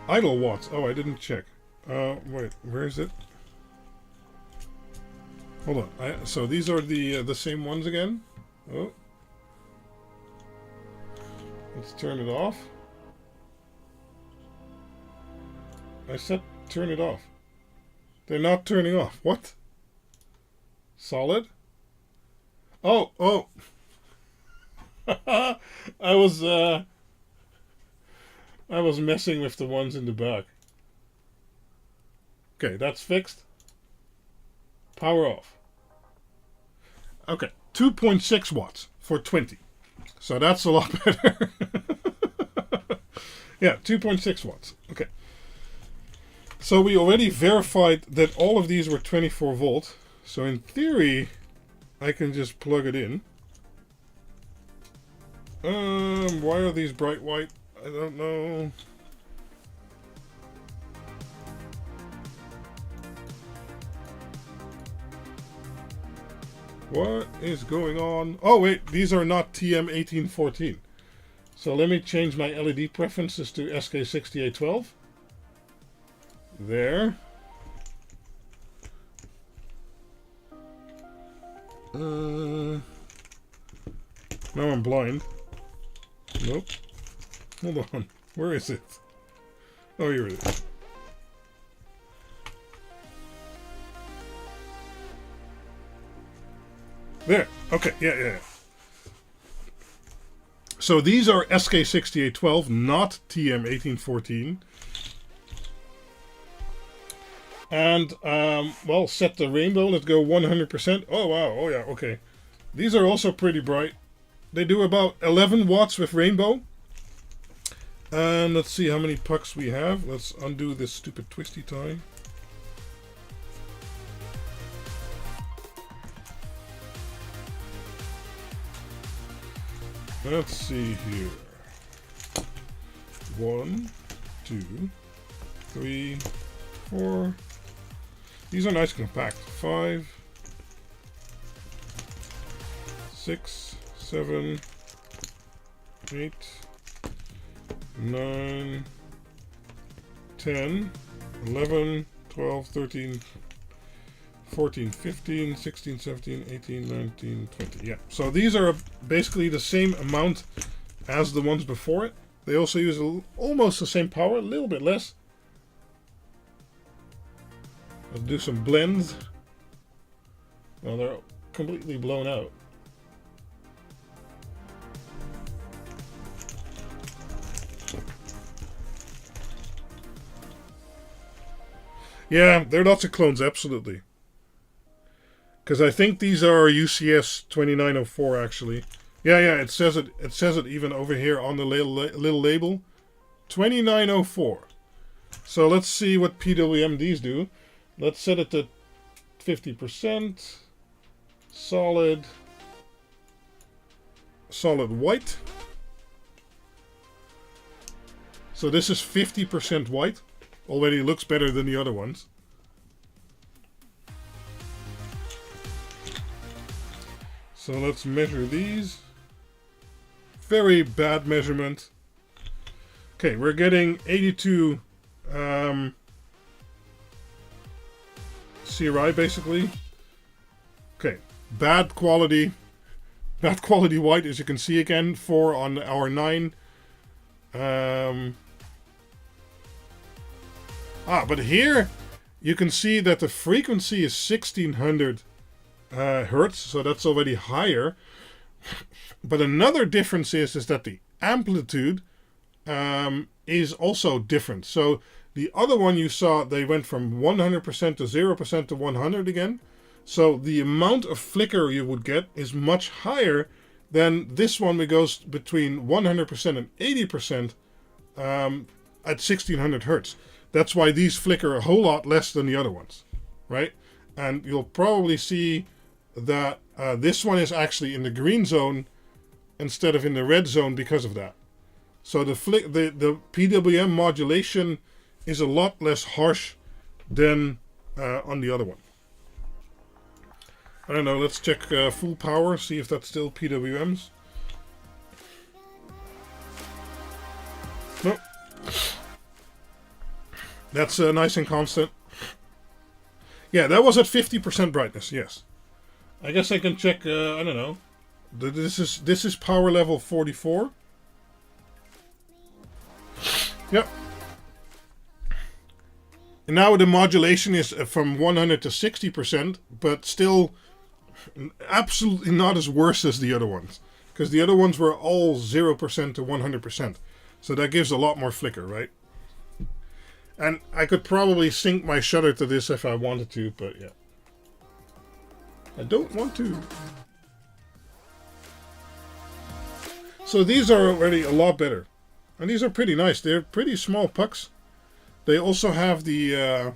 Idle watts. Oh, I didn't check. Wait, where is it? Hold on. So these are the same ones again. Oh. Let's turn it off. I said turn it off. They're not turning off. What? Solid? Oh, oh. I was messing with the ones in the back. Okay, that's fixed. Power off. Okay, 2.6 watts for 20. So that's a lot better. Yeah, 2.6 watts. Okay. So we already verified that all of these were 24 volt. So in theory, I can just plug it in. Why are these bright white? I don't know. What is going on? Oh wait, these are not TM1814. So let me change my LED preferences to SK6812. There. Now I'm blind. Nope. Hold on. Where is it? Oh, here it is. There. Okay. Yeah. So these are SK6812, not TM1814. And, well, set the rainbow. Let's go 100%. Oh, wow. Oh, yeah. Okay. These are also pretty bright. They do about 11 watts with rainbow. And let's see how many pucks we have. Let's undo this stupid twisty tie. Let's see here. 1, 2, 3, 4. These are nice and compact. 5, 6, 7, 8, 9, 10, 11, 12, 13, 14, 15, 16, 17, 18, 19, 20. Yeah, so these are basically the same amount as the ones before it. They also use almost the same power, a little bit less. Let's do some blends. Well, they're completely blown out. Yeah, there are lots of clones, absolutely. Because I think these are UCS 2904 actually. Yeah, it says it. It says it even over here on the little label, 2904. So let's see what PWM these do. Let's set it to 50%. Solid white. So this is 50% white. Already looks better than the other ones. So let's measure these. Very bad measurement. Okay, we're getting 82 CRI basically. Okay, bad quality white, as you can see again. 4 on our 9. But here you can see that the frequency is 1600 hertz, so that's already higher. But another difference is that the amplitude is also different. So the other one you saw, they went from 100% to 0% to 100 again. So the amount of flicker you would get is much higher than this one, which goes between 100% and 80% at 1600 hertz. That's why these flicker a whole lot less than the other ones, right? And you'll probably see that this one is actually in the green zone instead of in the red zone because of that. So the PWM modulation is a lot less harsh than on the other one. I don't know, let's check full power, see if that's still PWMs. Nope. That's nice and constant. Yeah, that was at 50% brightness, yes. I guess I can check, I don't know. This is power level 44. Yep. And now the modulation is from 100 to 60%, but still absolutely not as worse as the other ones. Because the other ones were all 0% to 100%. So that gives a lot more flicker, right? And I could probably sync my shutter to this if I wanted to, but yeah. I don't want to. So these are already a lot better. And these are pretty nice. They're pretty small pucks. They also have the...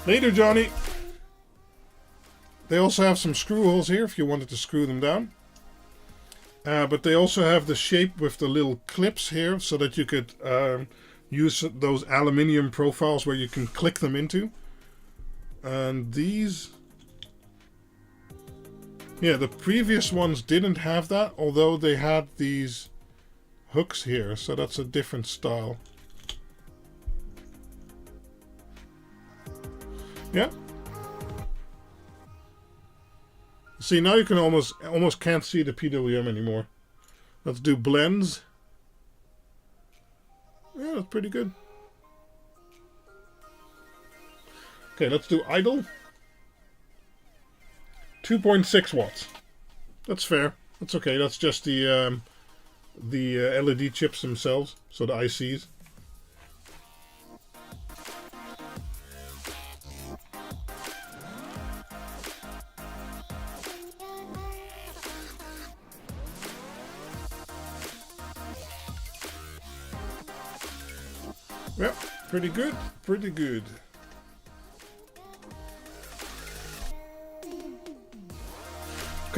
Later, Johnny! They also have some screw holes here if you wanted to screw them down. But they also have the shape with the little clips here so that you could use those aluminium profiles where you can click them into. And these... Yeah, the previous ones didn't have that, although they had these hooks here, so that's a different style. Yeah. See, now you can almost can't see the PWM anymore. Let's do blends. Yeah, that's pretty good. Okay, let's do idle. 2.6 watts. That's fair. That's okay. That's just the LED chips themselves, so the ICs. Yep, pretty good. Pretty good.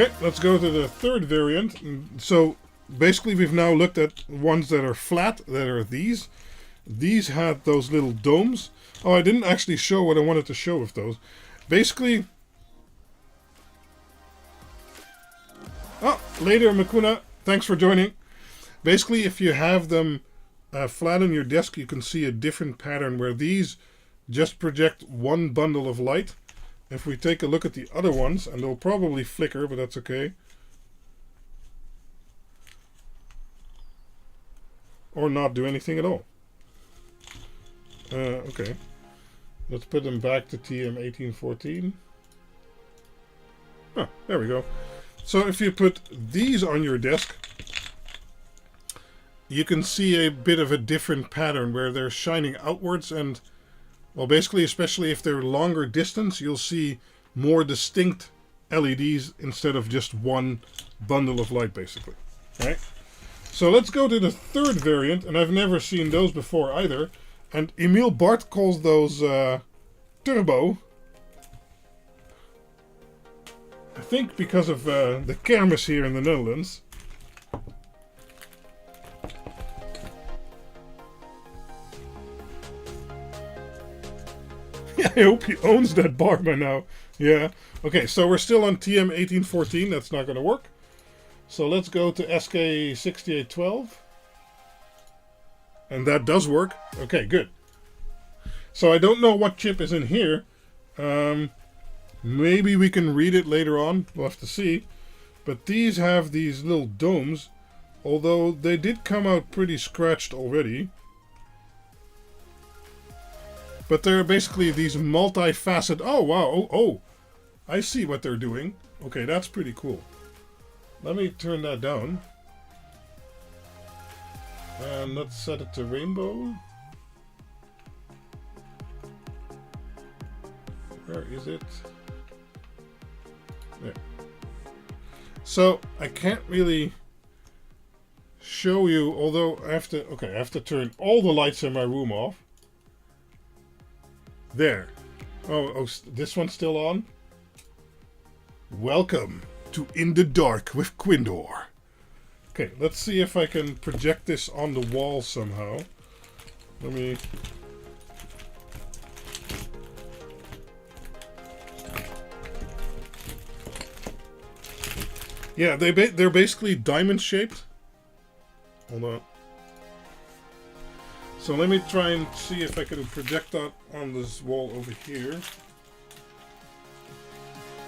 Okay, let's go to the third variant. So basically we've now looked at ones that are flat, that are these. These had those little domes. Oh, I didn't actually show what I wanted to show with those. Basically... Oh, later, Makuna. Thanks for joining. Basically, if you have them flat on your desk, you can see a different pattern where these just project one bundle of light. If we take a look at the other ones, and they'll probably flicker, but that's okay. or not do anything at all. Okay. Let's put them back to TM1814. Oh, there we go. So if you put these on your desk, you can see a bit of a different pattern where they're shining outwards, and, well, basically, especially if they're longer distance, you'll see more distinct LEDs instead of just one bundle of light, basically. Right? So let's go to the third variant, and I've never seen those before either. And Emil Bart calls those turbo. I think because of the kermis here in the Netherlands. Yeah, I hope he owns that bar by now. Yeah. Okay, so we're still on TM1814. That's not going to work. So let's go to SK6812. And that does work. Okay, good. So I don't know what chip is in here. Maybe we can read it later on. We'll have to see. But these have these little domes. Although they did come out pretty scratched already. But they're basically these multi-faceted... Oh, wow. Oh, I see what they're doing. Okay, that's pretty cool. Let me turn that down. And let's set it to rainbow. Where is it? There. So I can't really show you, although I have to turn all the lights in my room off. There. Oh, this one's still on? Welcome to In the Dark with Quindor. Okay, let's see if I can project this on the wall somehow. Let me... Yeah, they're basically diamond shaped. Hold on. So let me try and see if I can project that on this wall over here.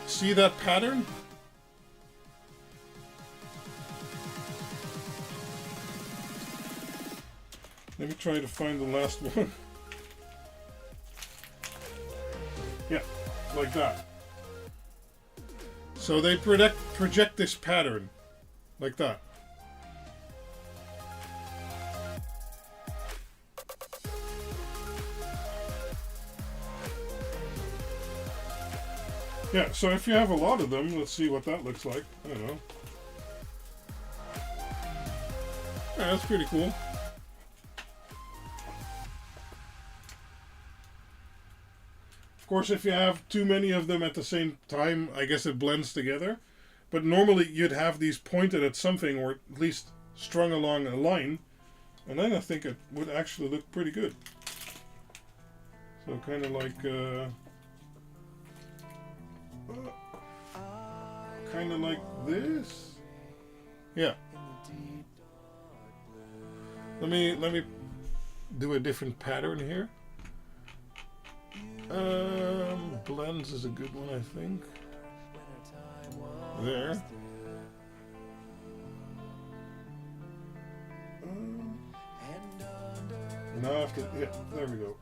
See that pattern? Let me try to find the last one. Yeah, like that. So they project this pattern, like that. Yeah, so if you have a lot of them, let's see what that looks like. I don't know. Yeah, that's pretty cool. Of course, if you have too many of them at the same time, I guess it blends together. But normally you'd have these pointed at something, or at least strung along a line. And then I think it would actually look pretty good. So kind of like... kind of like this. Yeah. Let me do a different pattern here. Blends is a good one, I think. There. Now I have to, yeah, there we go.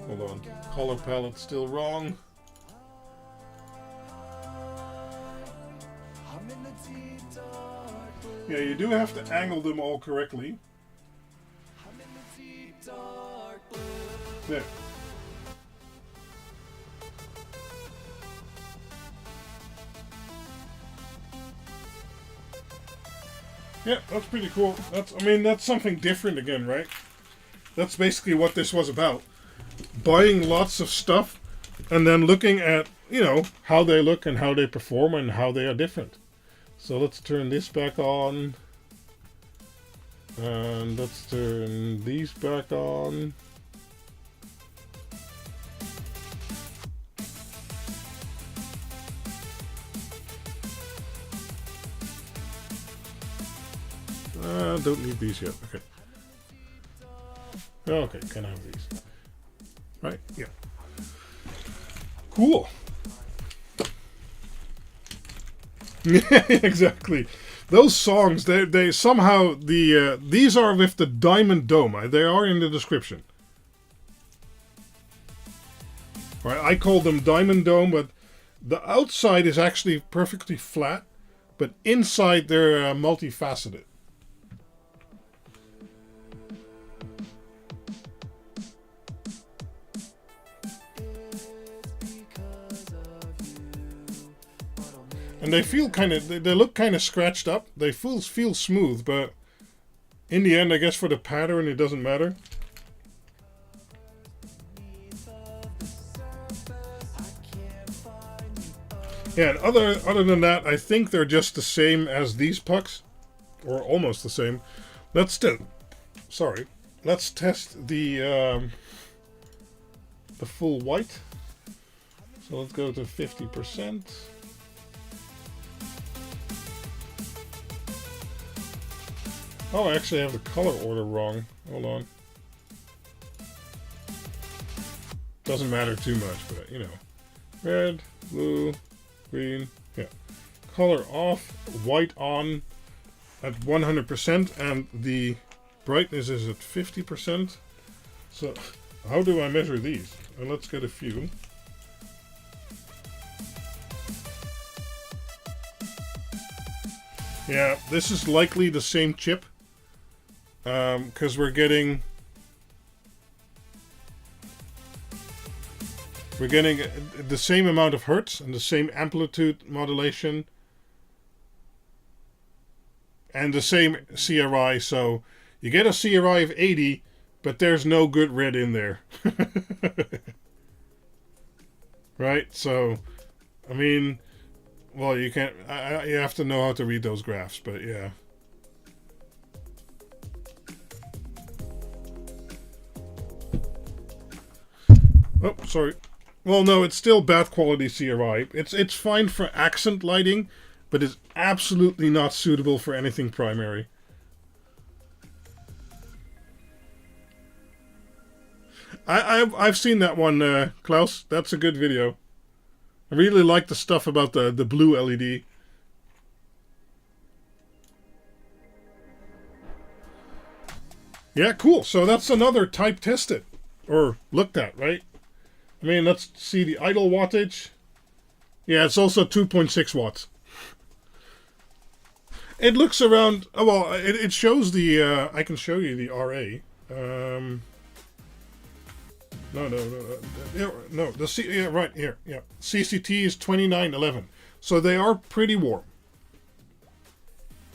Hold on, color palette still wrong. Yeah, you do have to angle them all correctly. There. Yeah, that's pretty cool. That's something different again, right? That's basically what this was about. Buying lots of stuff and then looking at, how they look and how they perform and how they are different. So let's turn this back on. And let's turn these back on. Don't need these yet. Okay. Okay, can I have these? Right? Yeah. Cool. Yeah, exactly. Those songs, they somehow these are with the Diamond Dome. They are in the description. Right, I call them Diamond Dome, but the outside is actually perfectly flat, but inside they're multifaceted. And they feel kind of, they look kind of scratched up. They feel smooth, but in the end, I guess for the pattern, it doesn't matter. Yeah, and other than that, I think they're just the same as these pucks, or almost the same. Let's test the full white. So let's go to 50%. Oh, I actually have the color order wrong. Hold on. Doesn't matter too much, but you know. Red, blue, green, yeah. Color off, white on at 100%, and the brightness is at 50%. So, how do I measure these? Well, let's get a few. Yeah, this is likely the same chip. Because we're getting the same amount of hertz and the same amplitude modulation and the same CRI. So you get a CRI of 80, but there's no good red in there. Right? So, I mean, well, you can't. You have to know how to read those graphs, but yeah. Oh, sorry. Well, no, it's still bad quality CRI. It's fine for accent lighting, but it's absolutely not suitable for anything primary. I've seen that one, Klaus. That's a good video. I really like the stuff about the blue LED. Yeah, cool. So that's another type tested or looked at, right? I mean, let's see the idle wattage. Yeah, it's also 2.6 watts. It looks around. Oh, well, it shows the. I can show you the RA. No. The C. Yeah, right here. Yeah, CCT is 2911. So they are pretty warm.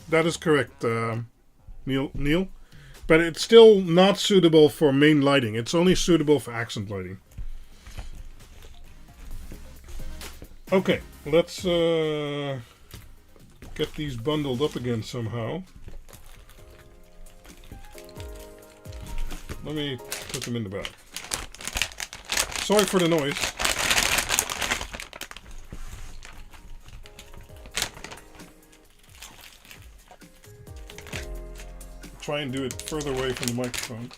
That is correct, Neil. But it's still not suitable for main lighting. It's only suitable for accent lighting. Okay, let's get these bundled up again somehow. Let me put them in the bag. Sorry for the noise. Try and do it further away from the microphone.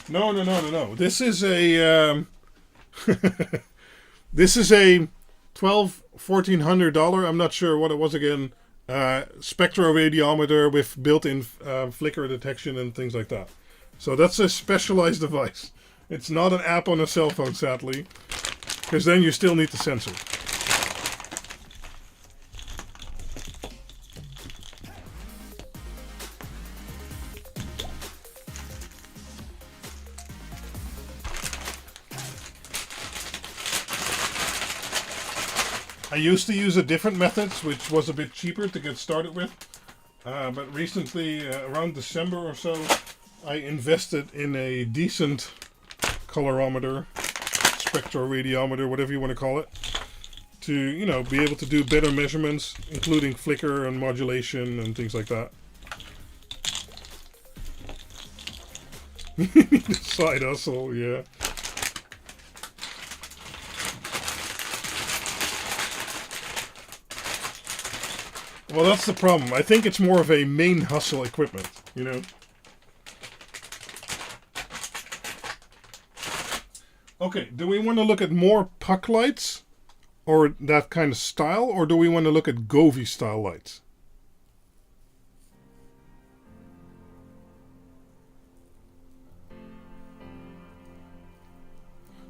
No. This is a this is a $1,400. I'm not sure what it was again. Spectroradiometer with built-in flicker detection and things like that. So that's a specialized device. It's not an app on a cell phone, sadly, because then you still need the sensor. I used to use a different method, which was a bit cheaper to get started with. But recently, around December or so, I invested in a decent colorometer, spectroradiometer, whatever you want to call it, to, you know, be able to do better measurements, including flicker and modulation and things like that. Side hustle, yeah. Well, that's the problem. I think it's more of a main hustle equipment, you know. Okay, do we want to look at more puck lights or that kind of style, or do we want to look at GoVee style lights?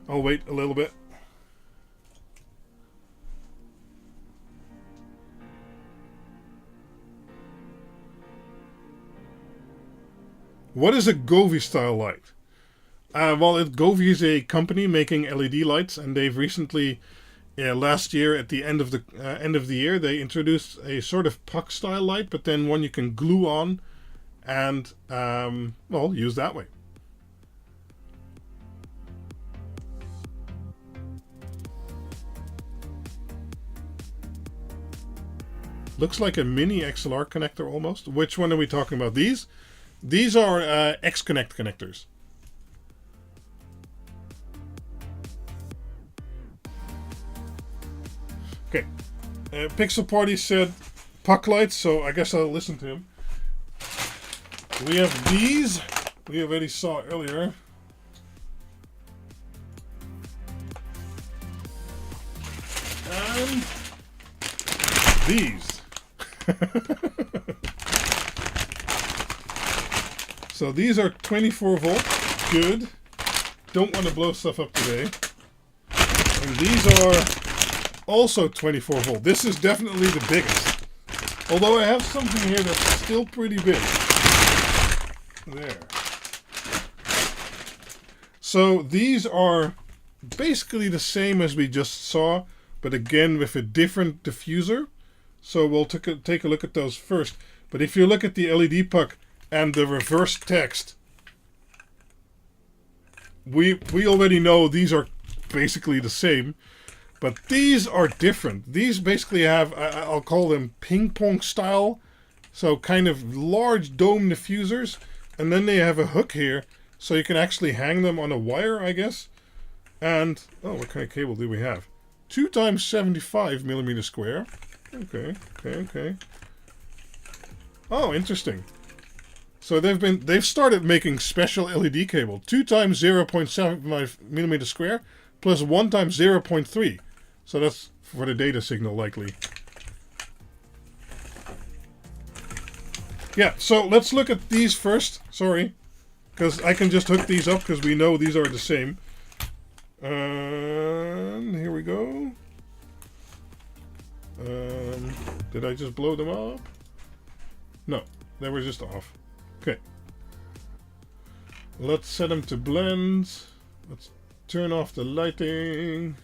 I'll wait a little bit. What is a GoVee style light? Well, GoVee is a company making LED lights, and they've recently, last year at the end of the year, they introduced a sort of puck style light, but then one you can glue on and well, use that way. Looks like a mini XLR connector almost. Which one are we talking about? These? These are X-Connect connectors. Okay. Pixel Party said puck lights, so I guess I'll listen to him. We have these. We already saw earlier. And these. So these are 24 volt. Good. Don't want to blow stuff up today. And these are also 24 volt. This is definitely the biggest. Although I have something here that's still pretty big. There. So these are basically the same as we just saw, but again with a different diffuser. So we'll take a look at those first. But if you look at the LED puck and the reverse text, we already know these are basically the same. But these are different. These basically have, I'll call them ping pong style. So kind of large dome diffusers. And then they have a hook here. So you can actually hang them on a wire, I guess. And, oh, what kind of cable do we have? 2 times 75 millimeter square. Okay. Oh, interesting. So they've started making special LED cable. 2 times 0.75 millimeter square plus 1 times 0.3. So that's for the data signal, likely. Yeah, so let's look at these first. Sorry. Because I can just hook these up because we know these are the same. And here we go. Did I just blow them up? No, they were just off. Okay. Let's set them to blend. Let's turn off the lighting.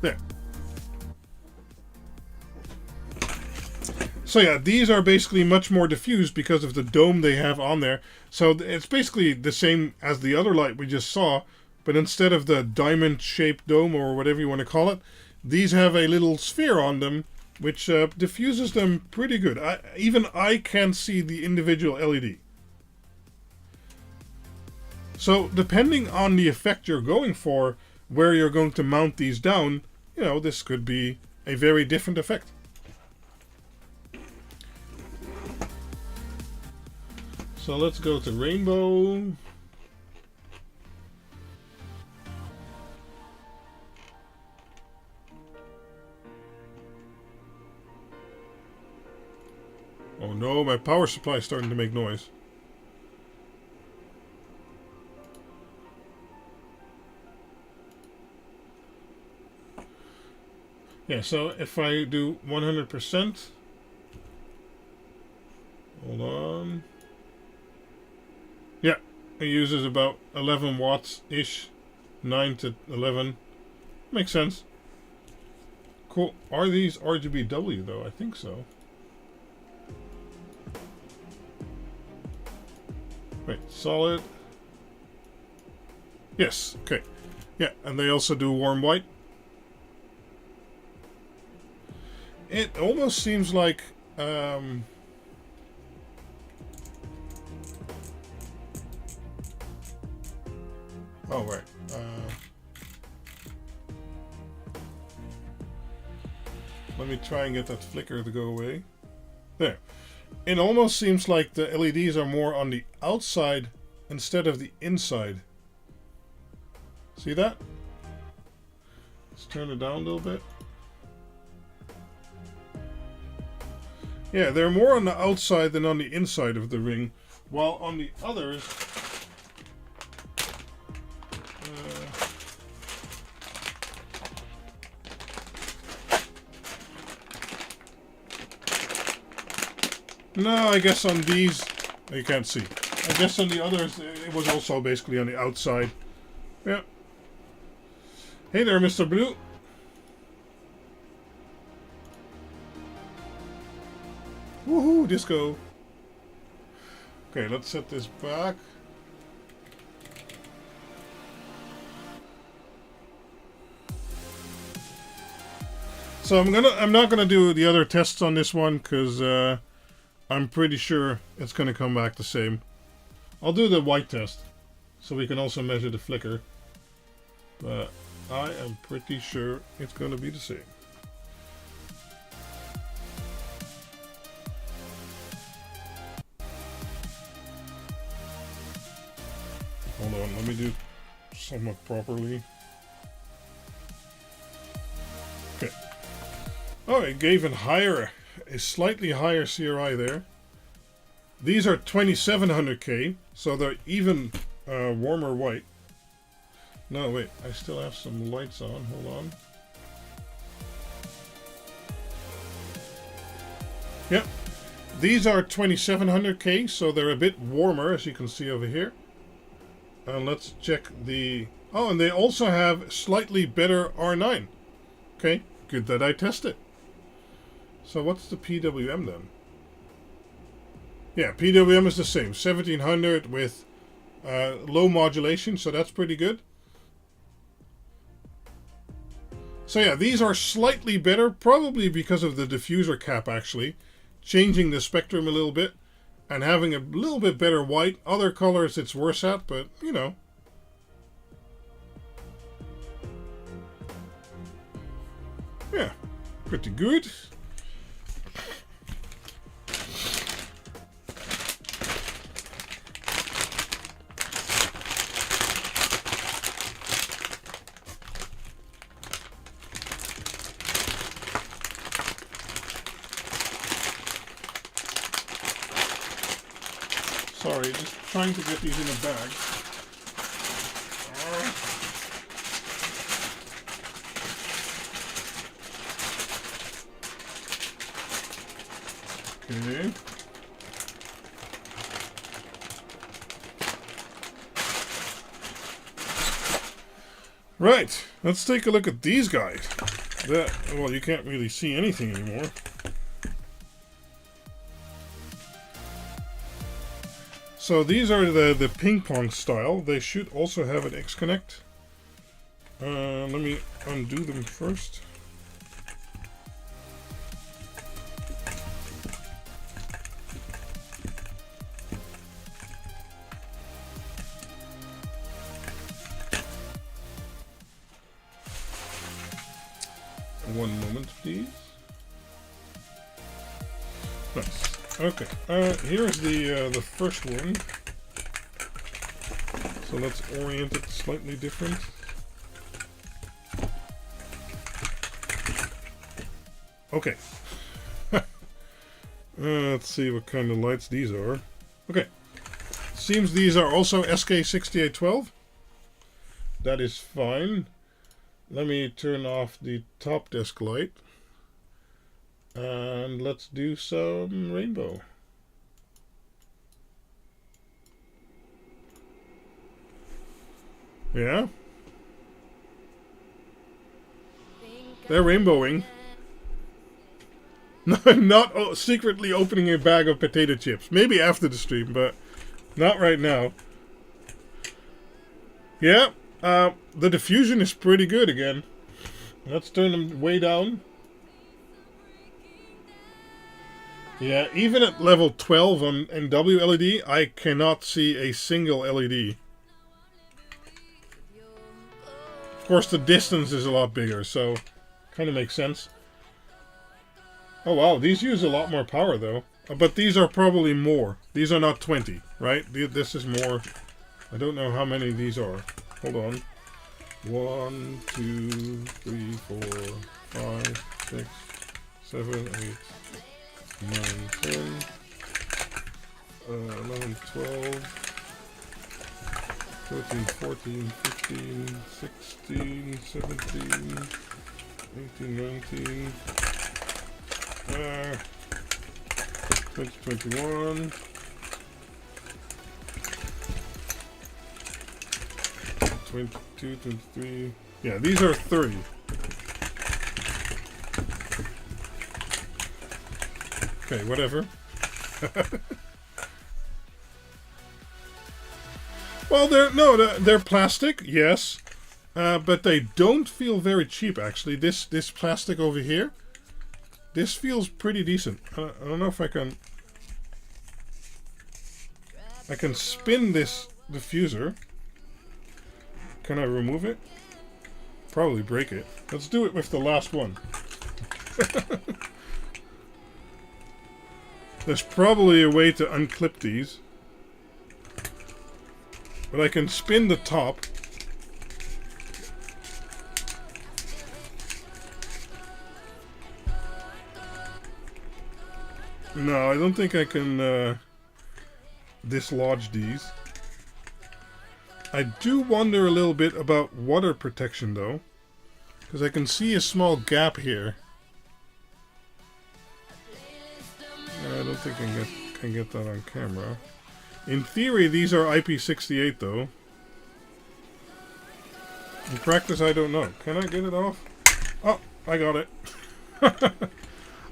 There. So yeah, these are basically much more diffused because of the dome they have on there. So it's basically the same as the other light we just saw, but instead of the diamond-shaped dome or whatever you want to call it, these have a little sphere on them, which diffuses them pretty good. Even I can't see the individual LED. So depending on the effect you're going for, where you're going to mount these down, you know, this could be a very different effect. So let's go to rainbow. Oh no, my power supply is starting to make noise. Yeah, so if I do 100%, hold on. Yeah, it uses about 11 watts-ish, 9 to 11. Makes sense. Cool. Are these RGBW though? I think so. Wait, solid. Yes, okay. Yeah, and they also do warm white. It almost seems like oh right. Let Let me try and get that flicker to go away. There. It almost seems like the LEDs are more on the outside instead of the inside. See that? Let's turn it down a little bit. Yeah, they're more on the outside than on the inside of the ring, while on the others... no, I guess on these... you can't see. I guess on the others it was also basically on the outside. Yeah. Hey there, Mr. Blue. Woohoo, disco. Okay, let's set this back. So I'm not gonna do the other tests on this one because I'm pretty sure it's gonna come back the same. I'll do the white test so we can also measure the flicker, but I am pretty sure it's gonna be the same. Hold on, let me do it somewhat properly. Okay. Oh, it gave a slightly higher CRI there. These are 2700K, so they're even warmer white. No, wait, I still have some lights on. Hold on. Yep. These are 2700K, so they're a bit warmer, as you can see over here. And let's check the... oh, and they also have slightly better R9. Okay, good that I tested. So what's the PWM then? Yeah, PWM is the same. 1700 with low modulation, so that's pretty good. So yeah, these are slightly better, probably because of the diffuser cap actually. Changing the spectrum a little bit. And having a little bit better white. Other colors it's worse at, but you know. Yeah, pretty good. Sorry, just trying to get these in a bag. Okay. Right, let's take a look at these guys. Well, you can't really see anything anymore. So these are the ping pong style. They should also have an X-Connect. Let me undo them first. One moment, please. Nice. Okay, here's the first one. So let's orient it slightly different. Okay. Let's see what kind of lights these are. Okay. Seems these are also SK6812. That is fine. Let me turn off the top desk light. And let's do some rainbow. Yeah? They're rainbowing. No, I'm not secretly opening a bag of potato chips. Maybe after the stream, but not right now. Yeah, the diffusion is pretty good again. Let's turn them way down. Yeah, even at level 12 on NW LED, I cannot see a single LED. Of course, the distance is a lot bigger, so kind of makes sense. Oh wow, these use a lot more power though. But these are probably more. These are not 20, right? This is more. I don't know how many these are. Hold on. 1, 2, 3, 4, 5, 6, 7, 8, 9, 10, 11, 12, 13, 14, 15, 16, 17, 18, 19, 20, 21, 22, 23. Yeah, these are 30. Okay, whatever. Well, they're plastic, yes, but they don't feel very cheap. Actually, this plastic over here, this feels pretty decent. I don't know if I can spin this diffuser. Can I remove it? Probably break it. Let's do it with the last one. There's probably a way to unclip these. But I can spin the top. No, I don't think I can dislodge these. I do wonder a little bit about water protection though. Because I can see a small gap here. I don't think I can get that on camera. In theory, these are IP68 though. In practice, I don't know. Can I get it off? Oh, I got it.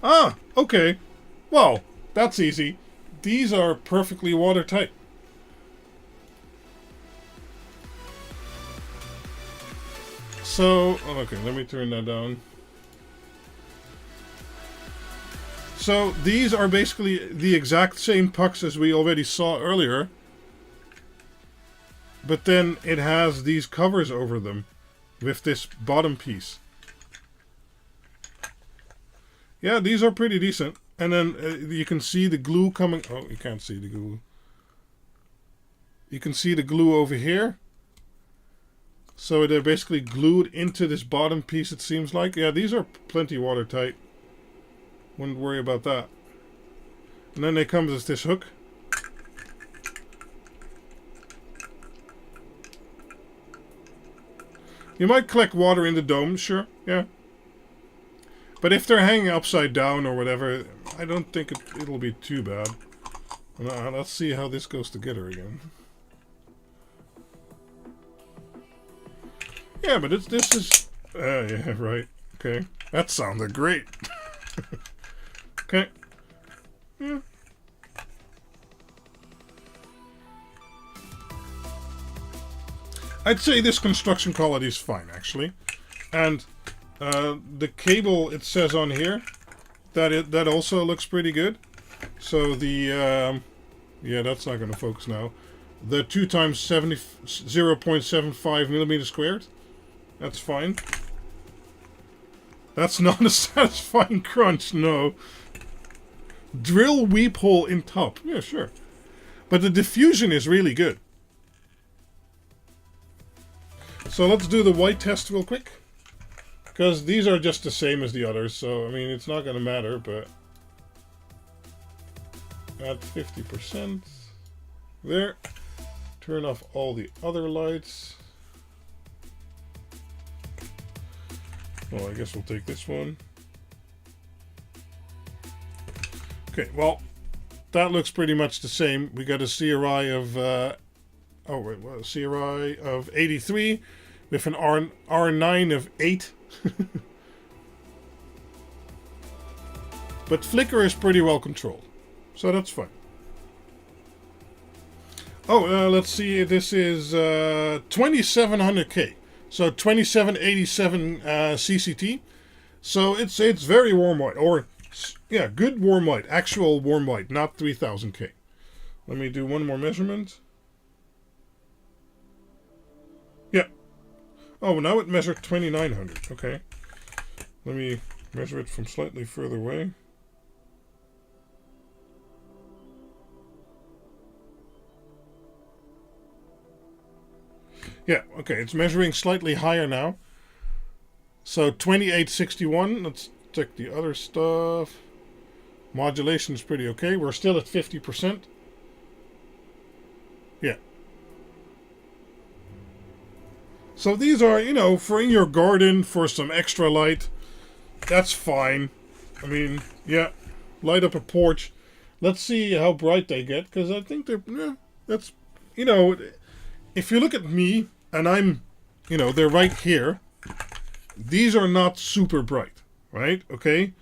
Ah, okay. Well, that's easy. These are perfectly watertight. So, okay, let me turn that down. So these are basically the exact same pucks as we already saw earlier. But then it has these covers over them with this bottom piece. Yeah, these are pretty decent. And then you can see the glue coming. Oh, you can't see the glue. You can see the glue over here. So they're basically glued into this bottom piece, it seems like. Yeah, these are plenty watertight. Wouldn't worry about that. And then they come with this hook. You might collect water in the dome, sure, yeah. But if they're hanging upside down or whatever, I don't think it'll be too bad. Let's see how this goes together again. Yeah, but this is... yeah, right. Okay. That sounded great. Okay. Yeah. I'd say this construction quality is fine, actually. And the cable, it says on here, that also looks pretty good. So the... yeah, that's not going to focus now. The 2 times 0.75 millimeters squared. That's fine. That's not a satisfying crunch, no. Drill weep hole in top. Yeah, sure. But the diffusion is really good. So let's do the white test real quick. Because these are just the same as the others, so I mean it's not going to matter, but... At 50%. There. Turn off all the other lights. Well, I guess we'll take this one. Okay, well, that looks pretty much the same. We got a CRI of, CRI of 83 with an R9 of 8. But flicker is pretty well controlled, so that's fine. Oh, let's see. This is 2700K, so 2787 CCT. So it's very warm white, or yeah, good warm white, actual warm white, not 3000K. Let me do one more measurement. Yeah. Oh, now it measured 2900. Okay. Let me measure it from slightly further away. Yeah, okay, it's measuring slightly higher now. So 2861. Let's check the other stuff. Modulation is pretty okay. We're still at 50%. Yeah. So these are, you know, for in your garden, for some extra light. That's fine. I mean, yeah. Light up a porch. Let's see how bright they get, because I think they're, that's, you know, if you look at me, and I'm, you know, they're right here. These are not super bright, right? Okay?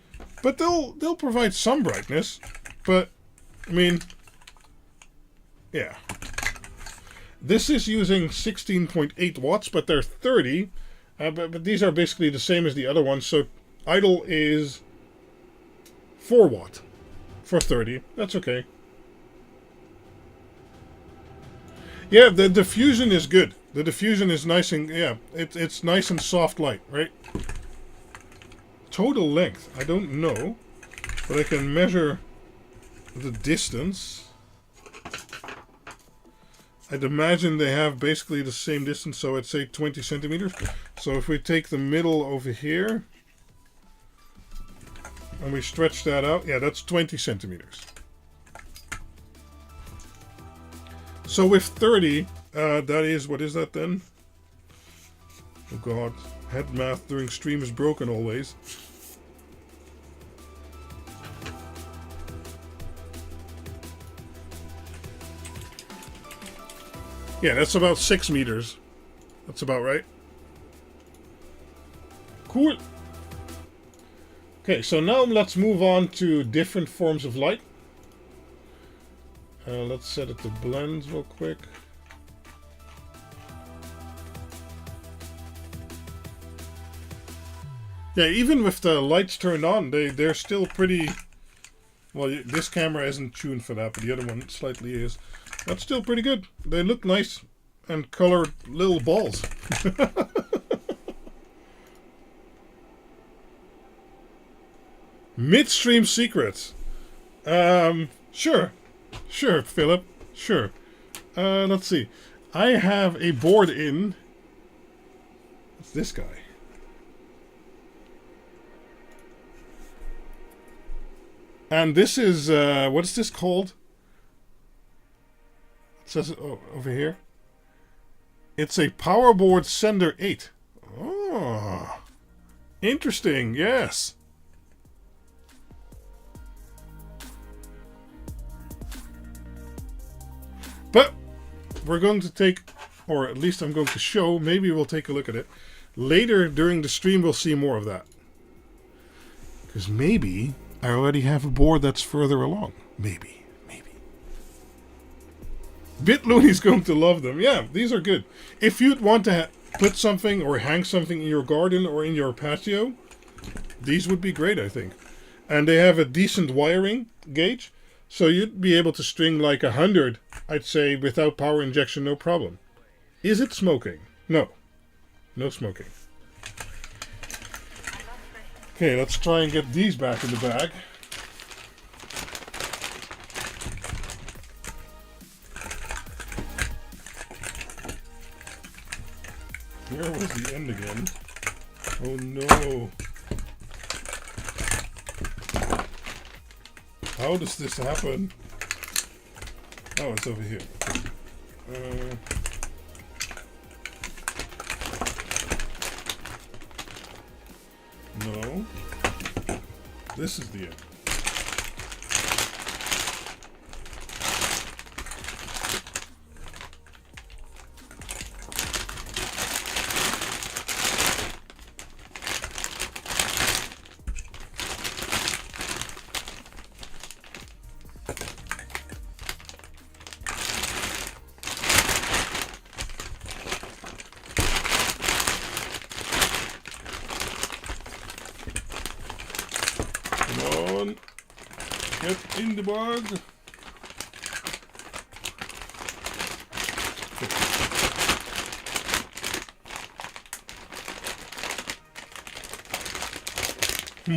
But they'll provide some brightness. But, I mean, yeah. This is using 16.8 watts, but they're 30. But these are basically the same as the other ones. So idle is 4 watt for 30. That's okay. Yeah, the diffusion is good. The diffusion is nice and, yeah, it's nice and soft light, right? Total length, I don't know. But I can measure the distance. I'd imagine they have basically the same distance, so I'd say 20 centimeters. So if we take the middle over here, and we stretch that out, yeah, that's 20 centimeters. So with 30, that is, what is that then? Oh god, head math during stream is broken always. Yeah, that's about 6 meters. That's about right. Cool. Okay, so now let's move on to different forms of light. Let's set it to blends real quick. Yeah, even with the lights turned on, they're still pretty... Well, this camera isn't tuned for that, but the other one slightly is. That's still pretty good. They look nice and colored little balls. Midstream secrets. Sure. Sure, Philip. Sure. Let's see. I have a board in... What's this guy? And this is, what is this called? It says it over here. It's a Powerboard Sender 8. Oh, interesting, yes. But we're going to take, or at least I'm going to show, maybe we'll take a look at it. Later during the stream we'll see more of that. Because maybe I already have a board that's further along. Maybe. BitLooney's going to love them. Yeah, these are good. If you'd want to put something or hang something in your garden or in your patio, these would be great, I think. And they have a decent wiring gauge, so you'd be able to string like 100, I'd say, without power injection, no problem. Is it smoking? No. No smoking. Okay, let's try and get these back in the bag. Where was the end again? Oh no. How does this happen? Oh, it's over here. No. This is the end. Get in the bag.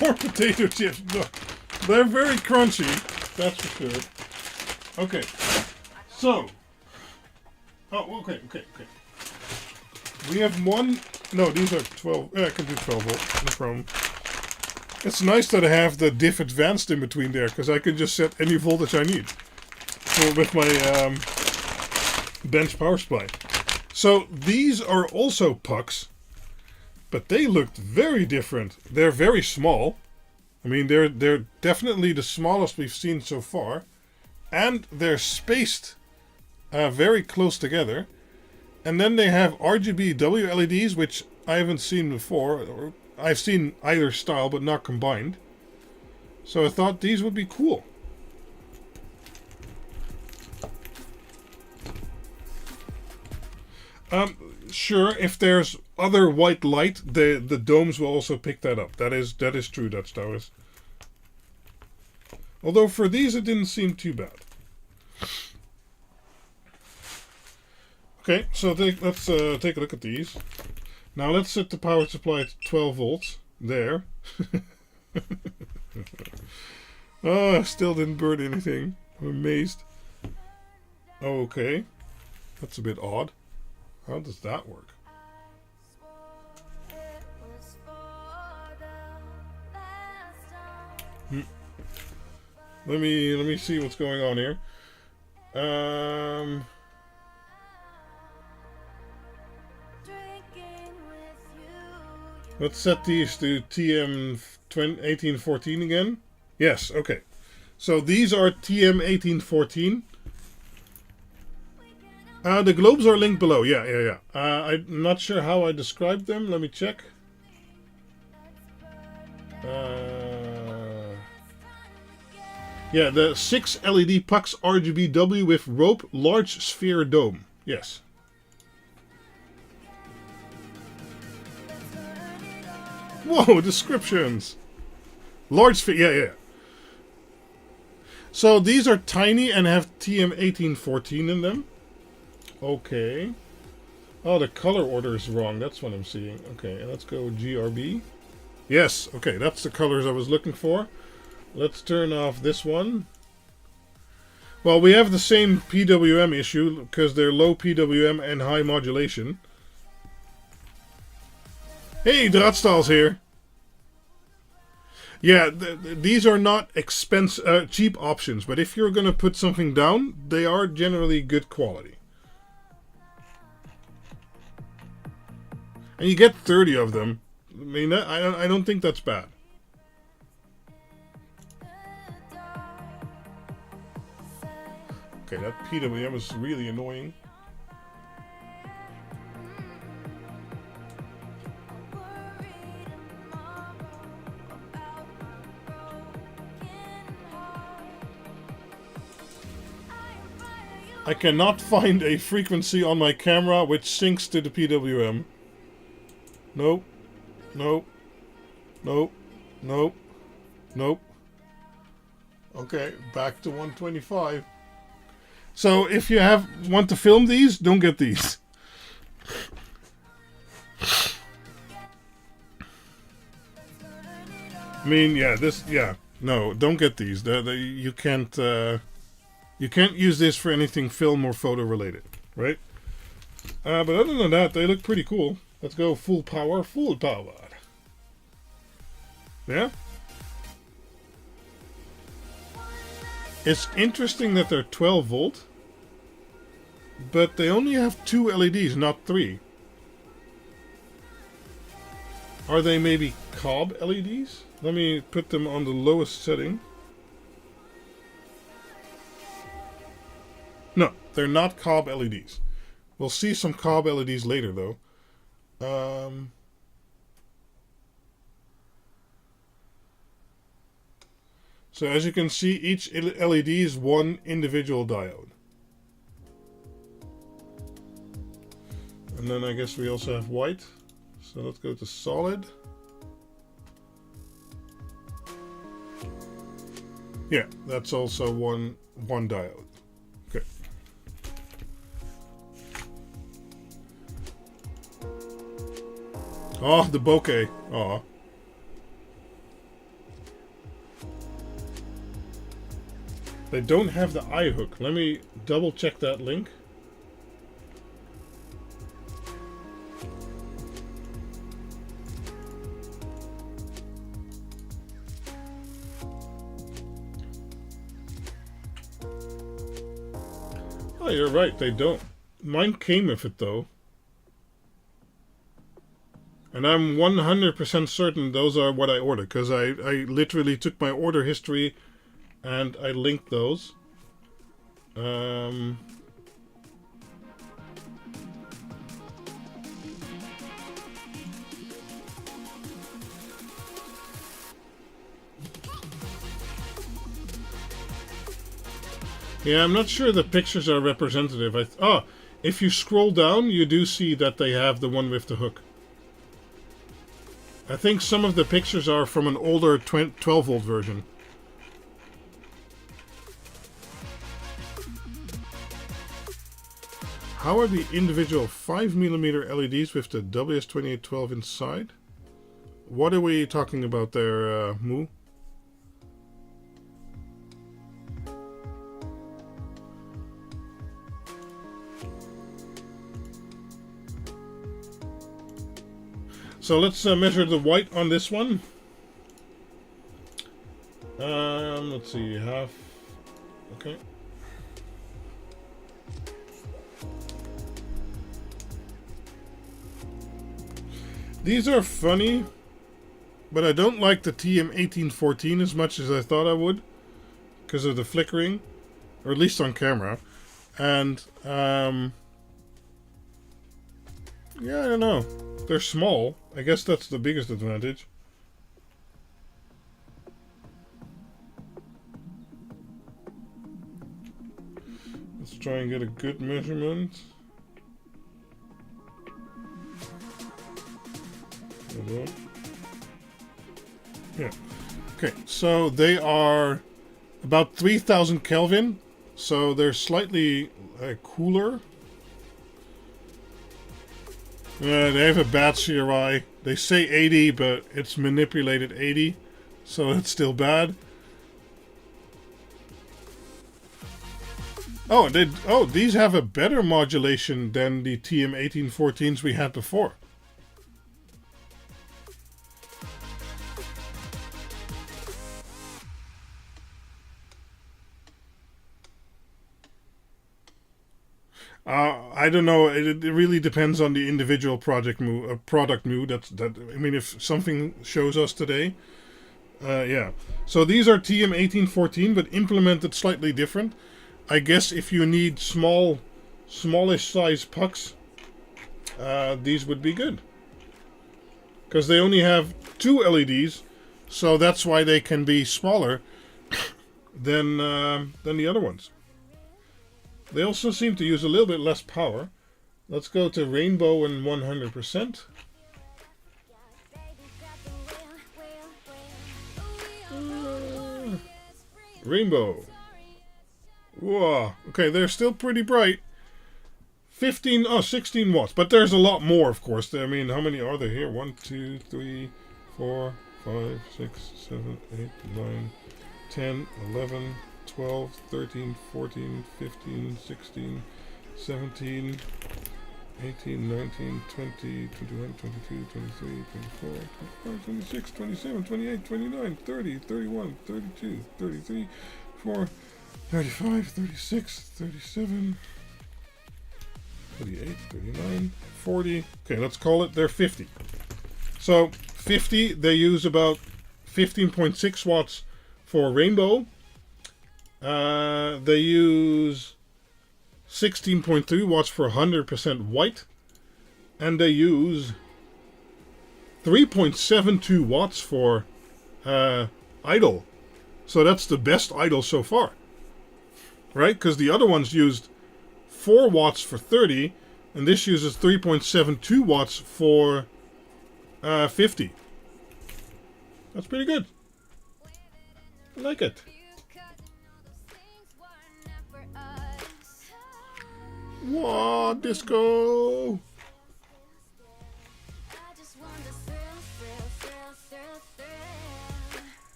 More potato chips. Look, they're very crunchy. That's for sure. Okay. So. Oh, okay. We have one. No, these are 12. Yeah, I can do 12 volt. No problem. It's nice that I have the diff advanced in between there, because I can just set any voltage I need with my bench power supply. So these are also pucks, but they looked very different. They're very small. I mean, they're definitely the smallest we've seen so far, and they're spaced very close together. And then they have RGBW LEDs, which I haven't seen before. Or I've seen either style, but not combined. So I thought these would be cool. Sure, if there's other white light, the domes will also pick that up. That is true, Dutch Towers. Although for these it didn't seem too bad. Okay, so let's take a look at these. Now let's set the power supply to 12 volts. There. Oh, I still didn't burn anything. I'm amazed. Okay. That's a bit odd. How does that work? Let me see what's going on here. Let's set these to TM1814 again. Yes, okay. So these are TM1814. The globes are linked below. Yeah. I'm not sure how I described them. Let me check. Yeah, the 6 LED pucks RGBW with rope large sphere dome. Yes. Whoa, descriptions. Large sphere, yeah. So these are tiny and have TM1814 in them. Okay. Oh, the color order is wrong. That's what I'm seeing. Okay, let's go GRB. Yes, okay, that's the colors I was looking for. Let's turn off this one. Well, we have the same PWM issue because they're low PWM and high modulation. Hey, Draadstaal's here. Yeah, these are not cheap options, but if you're going to put something down, they are generally good quality. And you get 30 of them. I mean, I don't think that's bad. Okay, that PWM is really annoying. I cannot find a frequency on my camera which syncs to the PWM. Nope. Nope. Nope. Nope. Nope. Okay, back to 125. So if you want to film these, don't get these. I mean, no, don't get these. You can't use this for anything film or photo related, right? But other than that, they look pretty cool. Let's go full power, full power. Yeah? It's interesting that they're 12 volt, but they only have 2 LEDs, not 3. Are they maybe cob LEDs? Let me put them on the lowest setting. No, they're not cob LEDs. We'll see some cob LEDs later, though. So as you can see, each LED is one individual diode. And then I guess we also have white. So let's go to solid. Yeah, that's also one diode. Okay. Oh, the bokeh. Oh. They don't have the eye hook. Let me double check that link. Oh, you're right, they don't. Mine came with it though. And I'm 100% certain those are what I ordered, because I literally took my order history and I linked those. Yeah, I'm not sure the pictures are representative. If you scroll down, you do see that they have the one with the hook. I think some of the pictures are from an older 12-volt version. How are the individual 5mm LEDs with the WS2812 inside? What are we talking about there, Moo? So let's measure the white on this one. Let's see, half. Okay. These are funny, but I don't like the TM1814 as much as I thought I would because of the flickering, or at least on camera. And yeah, I don't know. They're small. I guess that's the biggest advantage. Let's try and get a good measurement. Yeah. Okay, so they are about 3000 Kelvin. So they're slightly cooler. Yeah, they have a bad CRI. They say 80, but it's manipulated 80, so it's still bad. Oh, these have a better modulation than the TM1814s we had before. I don't know. It really depends on the individual product mood. I mean, if something shows us today, yeah. So these are TM1814, but implemented slightly different. I guess if you need smallish size pucks, these would be good. Because they only have 2 LEDs, so that's why they can be smaller than the other ones. They also seem to use a little bit less power. Let's go to rainbow and 100%. Rainbow. Whoa. Okay, they're still pretty bright. 16 watts. But there's a lot more, of course. I mean, how many are there here? 1, 2, 3, 4, 5, 6, 7, 8, 9, 10, 11... 12, 13, 14, 15, 16, 17, 18, 19, 20, 21, 22, 23, 24, 25, 26, 27, 28, 29, 30, 31, 32, 33, 34, 35, 36, 37, 38, 39, 40. Okay, let's call it, they're 50. So 50, they use about 15.6 watts for rainbow. They use 16.3 watts for 100% white, and they use 3.72 watts for idle. So that's the best idle so far, right? Because the other ones used 4 watts for 30, and this uses 3.72 watts for 50. That's pretty good. I like it. Whoa, disco!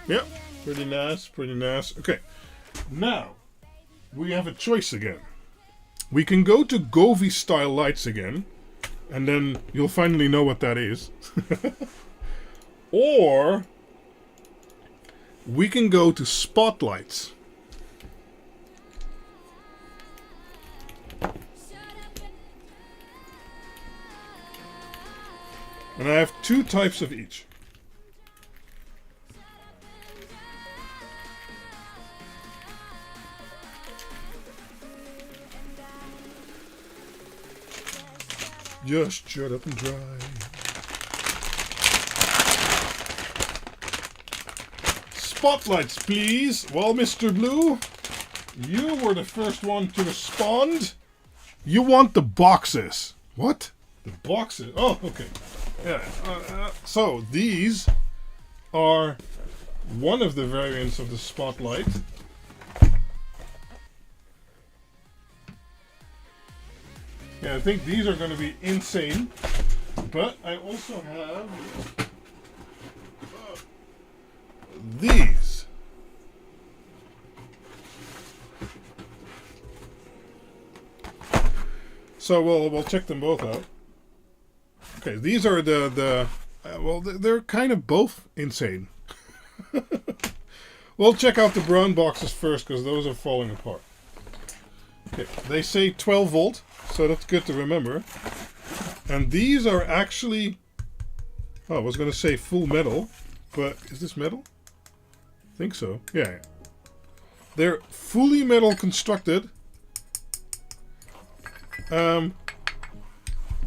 Yep, pretty nice, pretty nice. Okay, now we have a choice again. We can go to GoVee style lights again, and then you'll finally know what that is. Or we can go to spotlights. And I have 2 types of each. Just shut up and drive. Spotlights, please. Well, Mr. Blue, you were the first one to respond. You want the boxes. What? The boxes? Oh, okay. Yeah. So these are one of the variants of the Spotlight. Yeah, I think these are going to be insane. But I also have these. So we'll check them both out. Okay, these are well, they're kind of both insane. We'll check out the brown boxes first because those are falling apart. Okay, they say 12 volt, so that's good to remember. And these are actually, oh, I was going to say full metal, but is this metal? I think so. Yeah. They're fully metal constructed.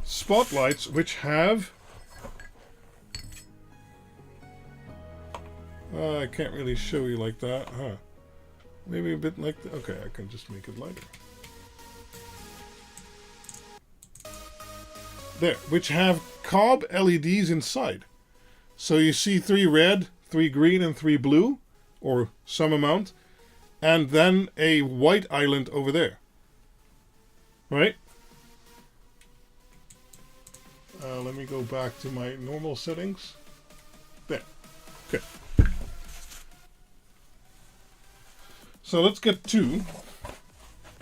Spotlights which have I can't really show you like that, huh? Maybe a bit like that. Okay, I can just make it lighter. There, which have cob LEDs inside. So you see 3 red, 3 green, and 3 blue, or some amount, and then a white island over there. Right? Let me go back to my normal settings. There. Okay. So let's get 2,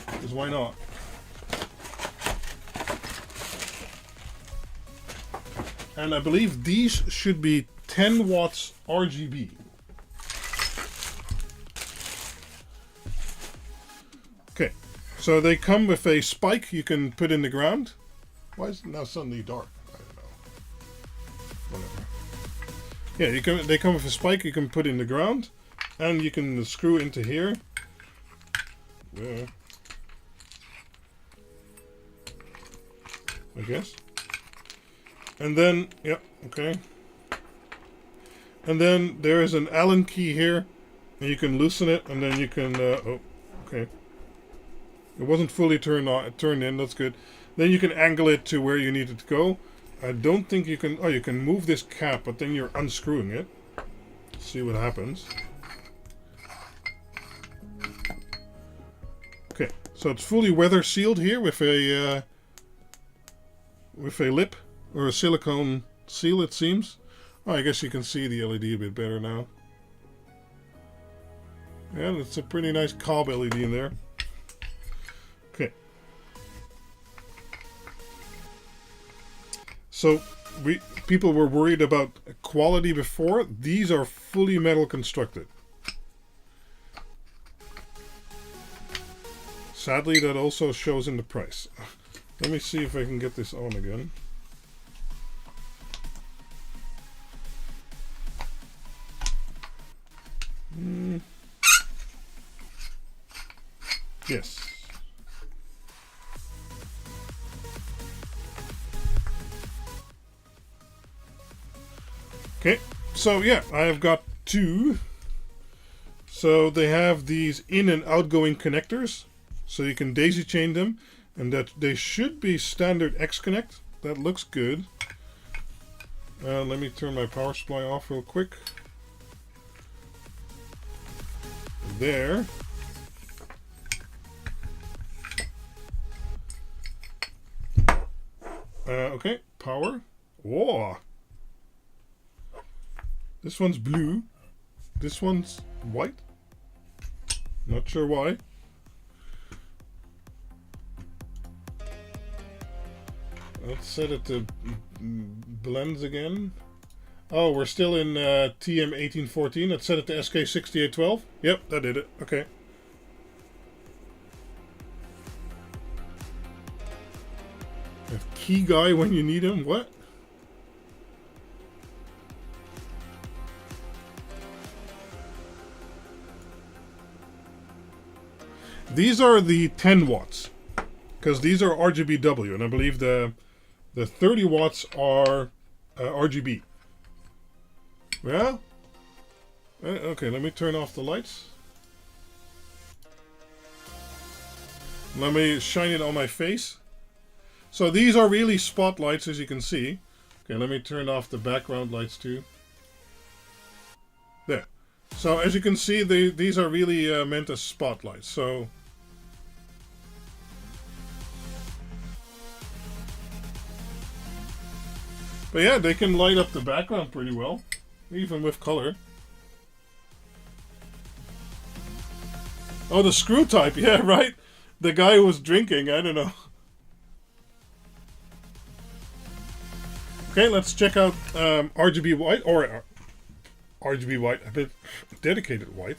because why not? And I believe these should be 10 watts RGB. Okay, so they come with a spike you can put in the ground. Why is it now suddenly dark? I don't know. Whatever. Yeah, they come with a spike you can put in the ground, and you can screw into here. Yeah. I guess. And then, yeah, okay. And then there is an Allen key here, and you can loosen it, and then you can, oh, okay. It wasn't fully turned in, that's good. Then you can angle it to where you need it to go. I don't think you can, oh, you can move this cap, but then you're unscrewing it. See what happens. Okay, so it's fully weather sealed here with a lip. Or a silicone seal, it seems. Oh, I guess you can see the LED a bit better now. And it's a pretty nice cob LED in there. Okay. So, people were worried about quality before. These are fully metal constructed. Sadly, that also shows in the price. Let me see if I can get this on again. Yes. Okay, so yeah, I have got 2. So they have these in and outgoing connectors, so you can daisy chain them, and that they should be standard X connect. That looks good. Let me turn my power supply off real quick. There. Okay, power. Whoa. This one's blue. This one's white. Not sure why. Let's set it to blends again. Oh, we're still in TM1814. Let's set it to SK6812. Yep, that did it. Okay. Key guy when you need him. What? These are the 10 watts. Because these are RGBW, and I believe the 30 watts are RGB. Well, okay, let me turn off the lights. Let me shine it on my face. So these are really spotlights, as you can see. Okay, let me turn off the background lights too. There. So as you can see, these are really meant as spotlights. So but yeah, they can light up the background pretty well, even with color. Oh, the screw type, yeah, right? The guy who was drinking, I don't know. Okay, let's check out RGB white, or RGB white, a bit dedicated white.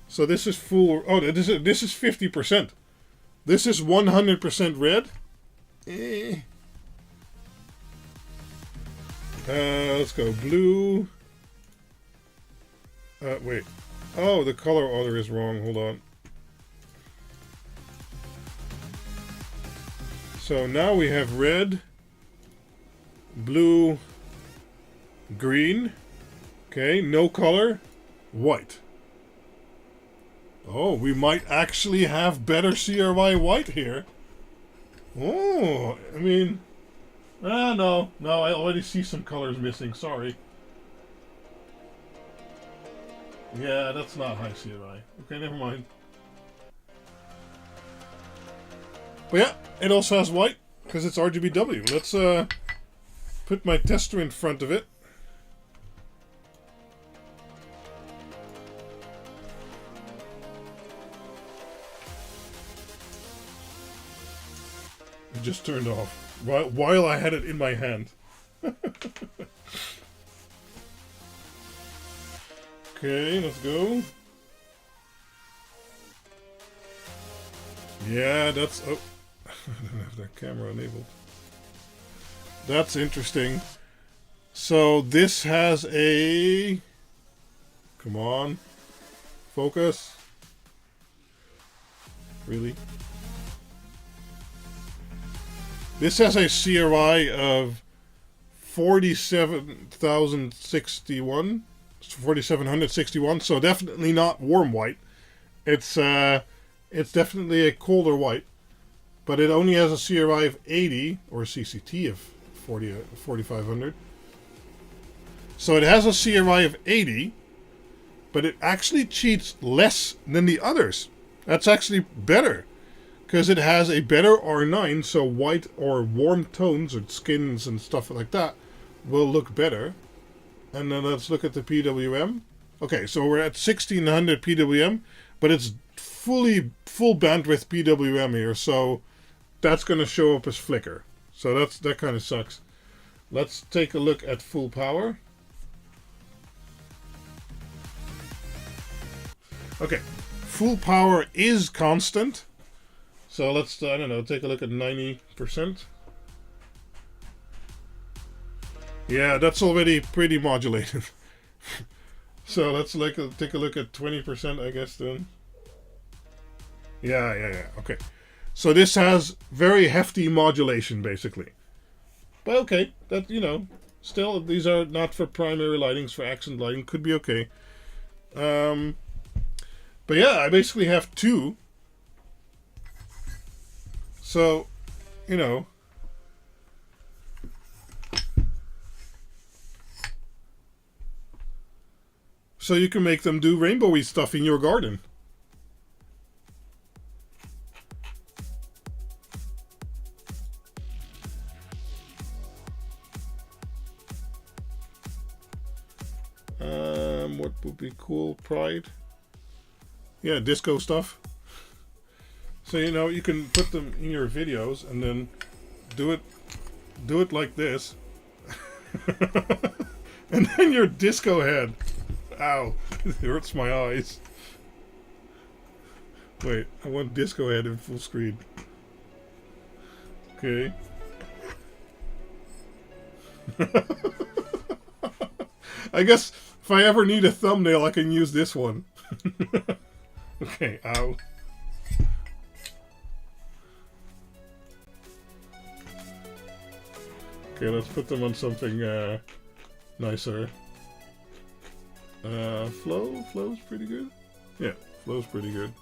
So this is full, oh, this is 50%. This is 100% red. Let's go blue. Wait. Oh, the color order is wrong. Hold on. So now we have red, blue, green. Okay, no color, white. Oh, we might actually have better CRY white here. Oh, I mean... no, I already see some colors missing, sorry. Yeah, that's not high CRI. Okay, never mind. But yeah, it also has white, because it's RGBW. Let's put my tester in front of it. It just turned off. While I had it in my hand. Okay, let's go. Yeah, that's... Oh, I don't have that camera enabled. That's interesting. So this has a... Come on. Focus. Really? This has a CRI of 47,061, so definitely not warm white. It's definitely a colder white, but it only has a CRI of 80 or CCT of 4,500. So it has a CRI of 80, but it actually cheats less than the others. That's actually better. Because it has a better R9, so white or warm tones or skins and stuff like that will look better. And then let's look at the PWM. Okay, so we're at 1600 PWM, but it's full bandwidth PWM here, so that's going to show up as flicker. So that kind of sucks. Let's take a look at full power. Okay, full power is constant. So let's, I don't know, take a look at 90%. Yeah, that's already pretty modulated. So let's take a look at 20%, I guess, then. Yeah, okay. So this has very hefty modulation, basically. But okay, that, you know, still, these are not for primary lightings, for accent lighting, could be okay. But yeah, I basically have two. So, you know, so you can make them do rainbowy stuff in your garden. What would be cool? Pride. Yeah, disco stuff. So, you know, you can put them in your videos and then do it like this. And then your disco head. Ow, it hurts my eyes. Wait, I want disco head in full screen. Okay. I guess if I ever need a thumbnail, I can use this one. Okay, ow. Okay, let's put them on something nicer. Flow's pretty good. Yeah, flow's pretty good.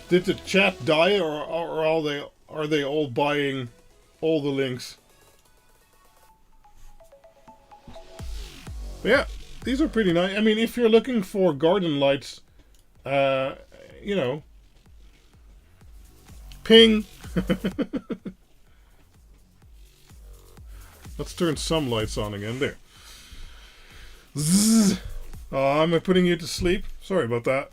Did the chat die, or are they all buying all the links? But yeah, these are pretty nice. I mean, if you're looking for garden lights, you know, ping. Let's turn some lights on again. There. Zzz. Oh, am I putting you to sleep? Sorry about that.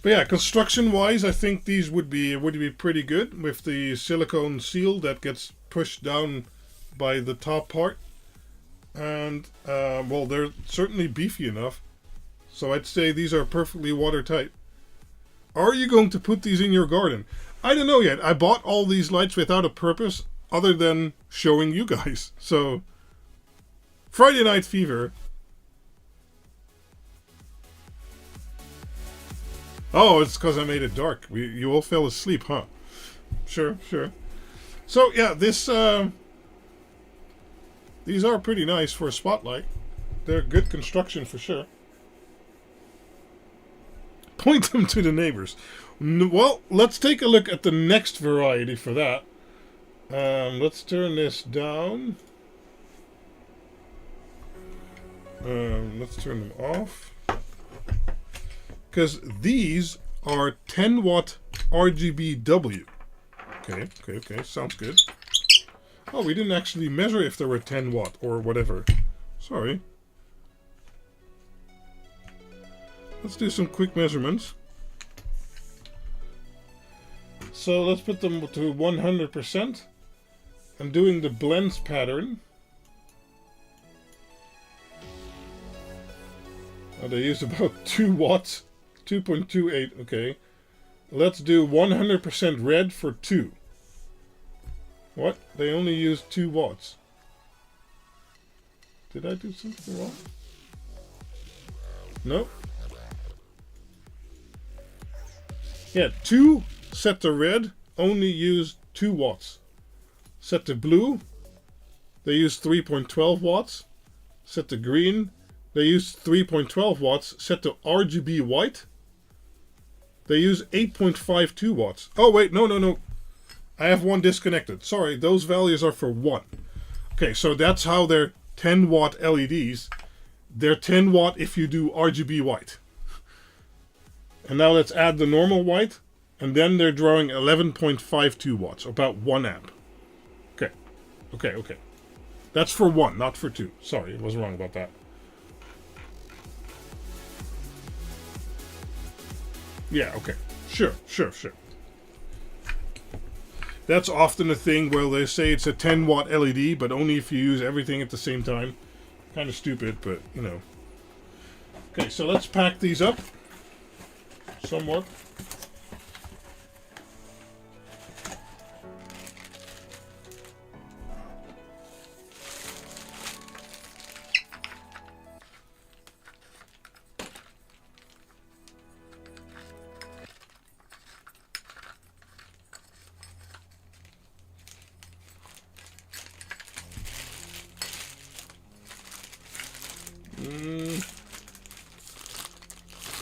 But yeah, construction-wise, I think these would be pretty good with the silicone seal that gets pushed down by the top part. And, well, they're certainly beefy enough. So I'd say these are perfectly watertight. Are you going to put these in your garden? I don't know yet. I bought all these lights without a purpose other than showing you guys. So, Friday Night Fever. Oh, it's because I made it dark. You all fell asleep, huh? Sure. So, yeah, these are pretty nice for a spotlight. They're good construction for sure. Point them to the neighbors. Well, let's take a look at the next variety for that. Let's turn this down. Let's turn them off. Because these are 10 watt RGBW. Okay, sounds good. Oh, we didn't actually measure if they were 10 watt or whatever. Sorry. Let's do some quick measurements. So let's put them to 100%. I'm doing the blends pattern. Oh, they use about 2 watts. 2.28, okay. Let's do 100% red for 2. What? They only use 2 watts. Did I do something wrong? Nope. Yeah, 2 set to red only use 2 watts. Set to blue, they use 3.12 watts. Set to green, they use 3.12 watts. Set to RGB white, they use 8.52 watts. Oh wait, no. I have one disconnected. Sorry, those values are for 1. Okay, so that's how they're 10 watt LEDs. They're 10 watt if you do RGB white. And now let's add the normal white. And then they're drawing 11.52 watts, about 1 amp. Okay. That's for 1, not for 2. Sorry, I was wrong about that. Yeah, okay. Sure. That's often a thing where they say it's a 10 watt LED, but only if you use everything at the same time. Kind of stupid, but, you know. Okay, so let's pack these up. Somewhat.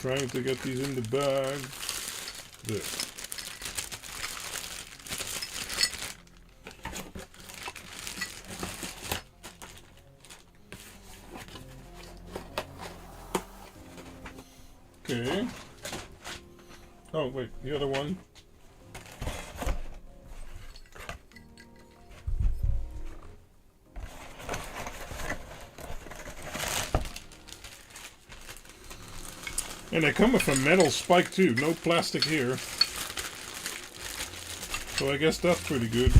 Trying to get these in the bag. There. Okay. Oh, wait, the other one. And they come with a metal spike too, no plastic here. So I guess that's pretty good.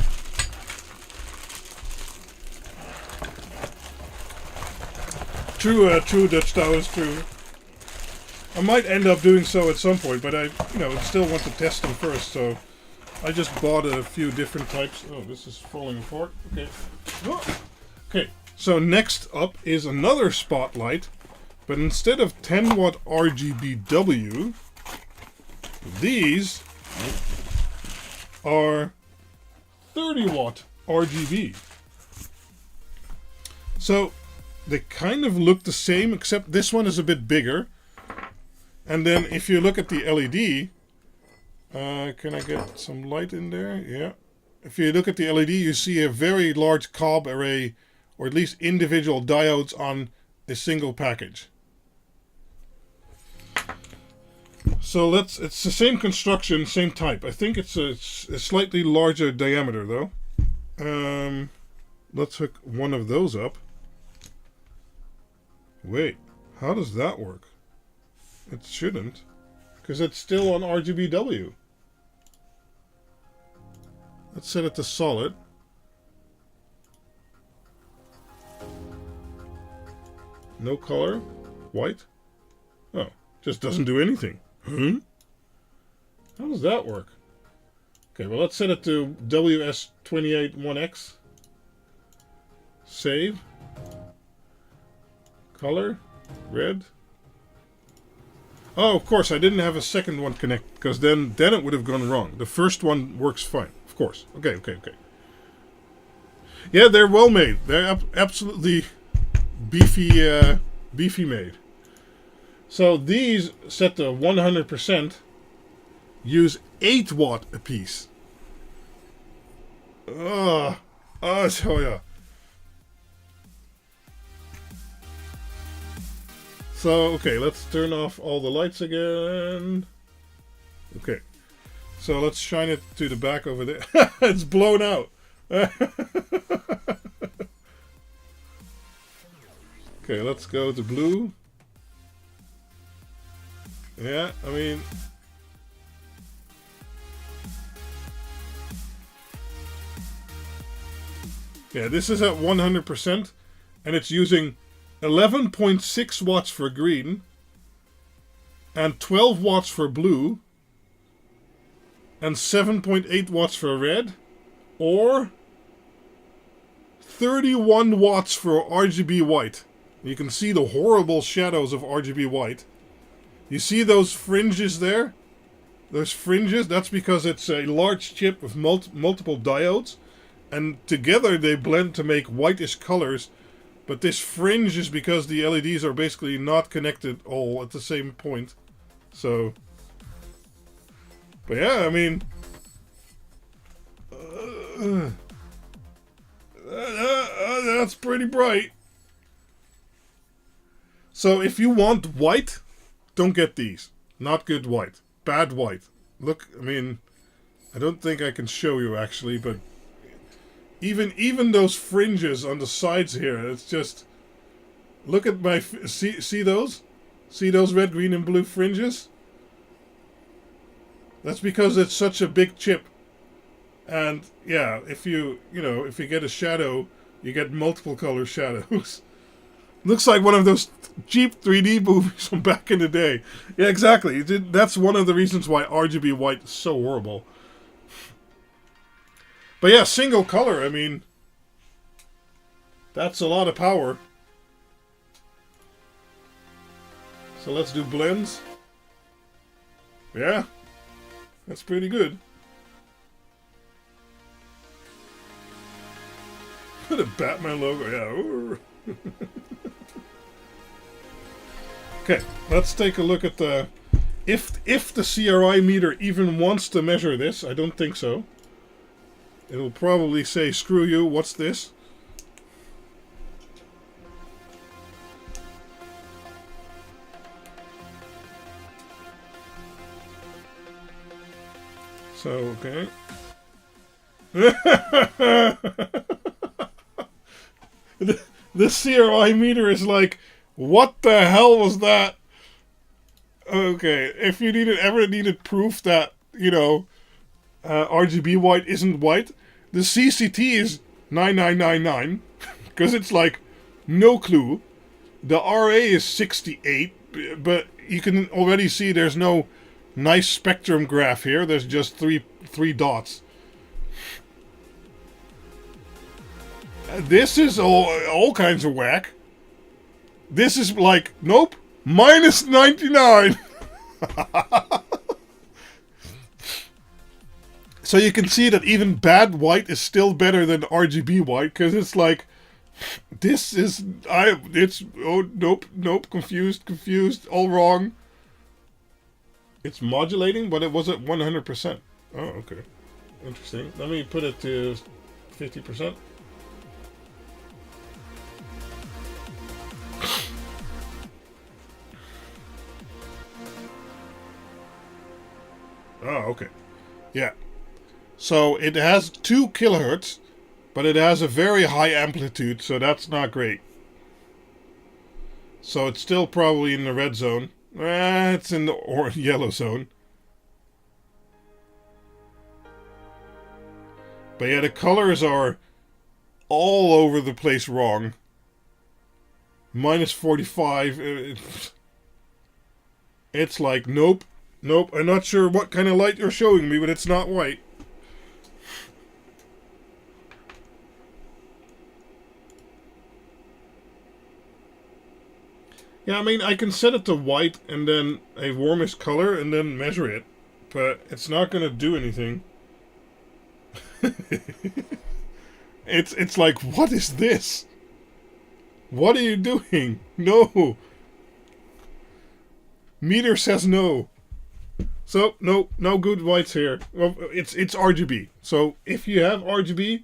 True Dutch Towers, true. I might end up doing so at some point, but I still want to test them first, so I just bought a few different types. Oh, this is falling apart. Okay. Oh. Okay, so next up is another spotlight But instead of 10 watt RGBW, these are 30 watt RGB. So they kind of look the same, except this one is a bit bigger. And then if you look at the LED, can I get some light in there? Yeah. If you look at the LED, you see a very large cob array, or at least individual diodes on a single package. So it's the same construction, same type. I think it's a slightly larger diameter though. Let's hook one of those up. Wait, how does that work? It shouldn't, because it's still on RGBW. Let's set it to solid. No color, white. Oh, just doesn't do anything. Huh? How does that work? Okay, well let's set it to WS281X. Save. Color, red. Oh, of course, I didn't have a second one connect, because then it would have gone wrong. The first one works fine, of course. Okay. Yeah, they're well made. They're absolutely beefy made. So these set to 100% use 8 watt apiece. Oh yeah. So, okay, let's turn off all the lights again. Okay. So let's shine it to the back over there. It's blown out. Okay, let's go to blue. Yeah, I mean... yeah, this is at 100%, and it's using 11.6 watts for green, and 12 watts for blue, and 7.8 watts for red, or 31 watts for RGB white. You can see the horrible shadows of RGB white. You see those fringes there? Those fringes, that's because it's a large chip with multiple diodes, and together they blend to make whitish colors. But this fringe is because the LEDs are basically not connected all at the same point. So, but yeah, I mean, that's pretty bright. So if you want white, don't get these. Not good white. Bad white. Look, I mean, I don't think I can show you actually, but even those fringes on the sides here, it's just... look at my... see those? See those red, green, and blue fringes? That's because it's such a big chip. And, yeah, if you get a shadow, you get multiple color shadows. Looks like one of those cheap 3D movies from back in the day. Yeah, exactly. That's one of the reasons why RGB white is so horrible. But yeah, single color, I mean, that's a lot of power. So let's do blends. Yeah, that's pretty good. The Batman logo, yeah. Okay, let's take a look at the... If the CRI meter even wants to measure this, I don't think so. It'll probably say, screw you, what's this? So, okay. The CRI meter is like, what the hell was that? Okay, if you ever needed proof that, RGB white isn't white, the CCT is 9999, because it's like, no clue. The RA is 68, but you can already see there's no nice spectrum graph here. There's just three dots. This is all kinds of whack. This is like, nope, minus 99. So you can see that even bad white is still better than RGB white, because it's like, this is, oh, nope, confused, all wrong. It's modulating, but it was at 100%. Oh, okay. Interesting. Let me put it to 50%. Oh, okay. Yeah. So it has 2 kilohertz, but it has a very high amplitude, so that's not great. So it's still probably in the red zone. It's in the yellow zone. But yeah, the colors are all over the place wrong. Minus 45. It's like, nope, I'm not sure what kind of light you're showing me, but it's not white. Yeah, I mean, I can set it to white and then a warmish color and then measure it, but it's not going to do anything. It's like, what is this? What are you doing? No. Meter says no. So, no good whites here. Well, it's RGB. So, if you have RGB,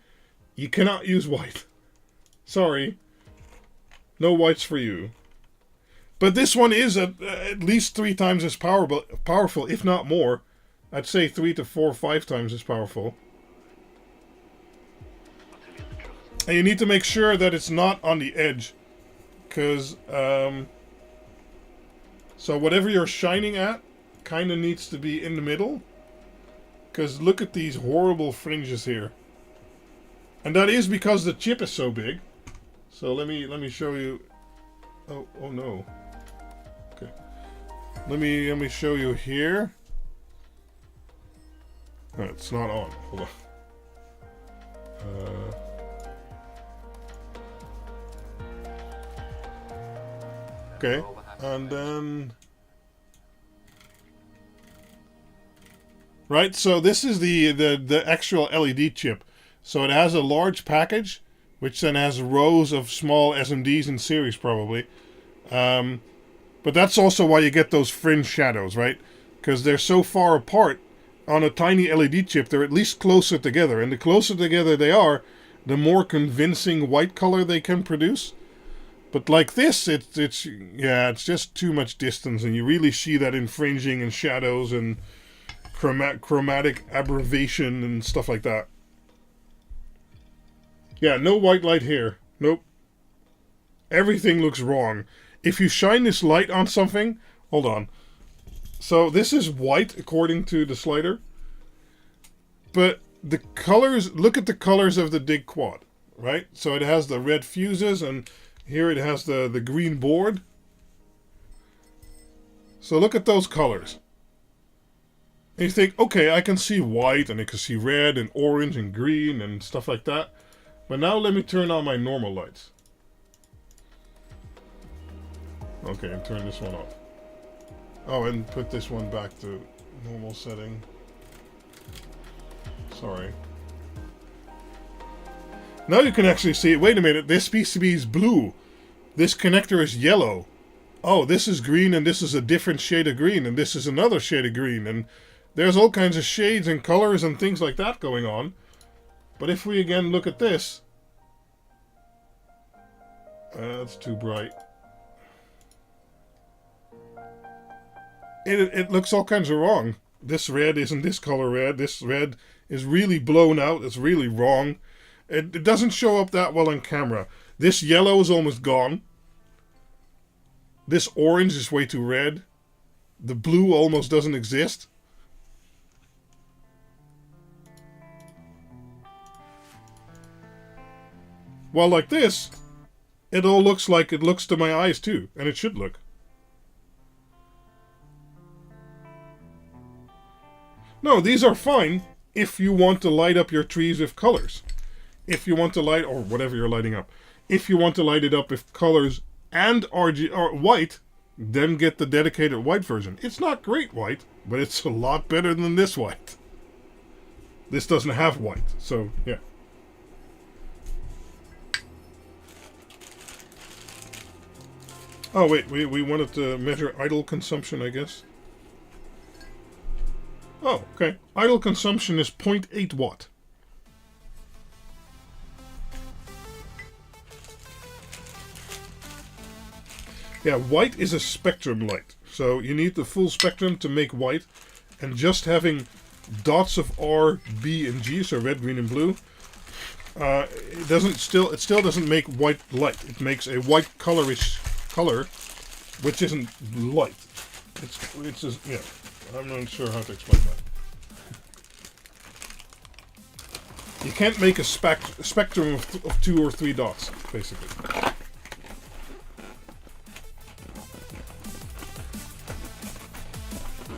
you cannot use white. Sorry. No whites for you. But this one is at least 3 times as powerful, if not more. I'd say 3 to 4 or 5 times as powerful. And you need to make sure that it's not on the edge. Because, so whatever you're shining at kind of needs to be in the middle. Because look at these horrible fringes here. And that is because the chip is so big. So let me show you. Oh no. Okay. Let me show you here. Oh, it's not on. Hold on. Okay, and then right. So this is the actual LED chip. So it has a large package, which then has rows of small SMDs in series, probably. But that's also why you get those fringe shadows, right? Because they're so far apart on a tiny LED chip, they're at least closer together. And the closer together they are, the more convincing white color they can produce. But like this, it's just too much distance, and you really see that infringing and shadows and chromatic aberration and stuff like that. Yeah, no white light here. Nope. Everything looks wrong. If you shine this light on something, hold on. So this is white according to the slider. But the colors, look at the colors of the Dig Quad, right? So it has the red fuses, and here it has the green board. So look at those colors. And you think, okay, I can see white, and I can see red, and orange, and green, and stuff like that. But now let me turn on my normal lights. Okay, and turn this one off. Oh, and put this one back to normal setting. Sorry. Now you can actually see, wait a minute, this PCB is blue. This connector is yellow. Oh, this is green, and this is a different shade of green, and this is another shade of green, and there's all kinds of shades and colors and things like that going on. But if we again look at this, that's too bright. It looks all kinds of wrong. This red isn't this color red. This red is really blown out. It's really wrong. It doesn't show up that well on camera. This yellow is almost gone. This orange is way too red. The blue almost doesn't exist. While like this, it all looks like it looks to my eyes too, and it should look. No, these are fine if you want to light up your trees with colors. If you want to light, or whatever you're lighting up. If you want to light it up with colors and RG or white, then get the dedicated white version. It's not great white, but it's a lot better than this white. This doesn't have white, so yeah. Oh wait, we wanted to measure idle consumption, I guess. Oh, okay. Idle consumption is 0.8 watt. Yeah, white is a spectrum light. So you need the full spectrum to make white. And just having dots of R, B, and G, so red, green, and blue, it still doesn't make white light. It makes a white colorish color, which isn't light. It's just, yeah. I'm not sure how to explain that. You can't make a spectrum of 2 or 3 dots, basically.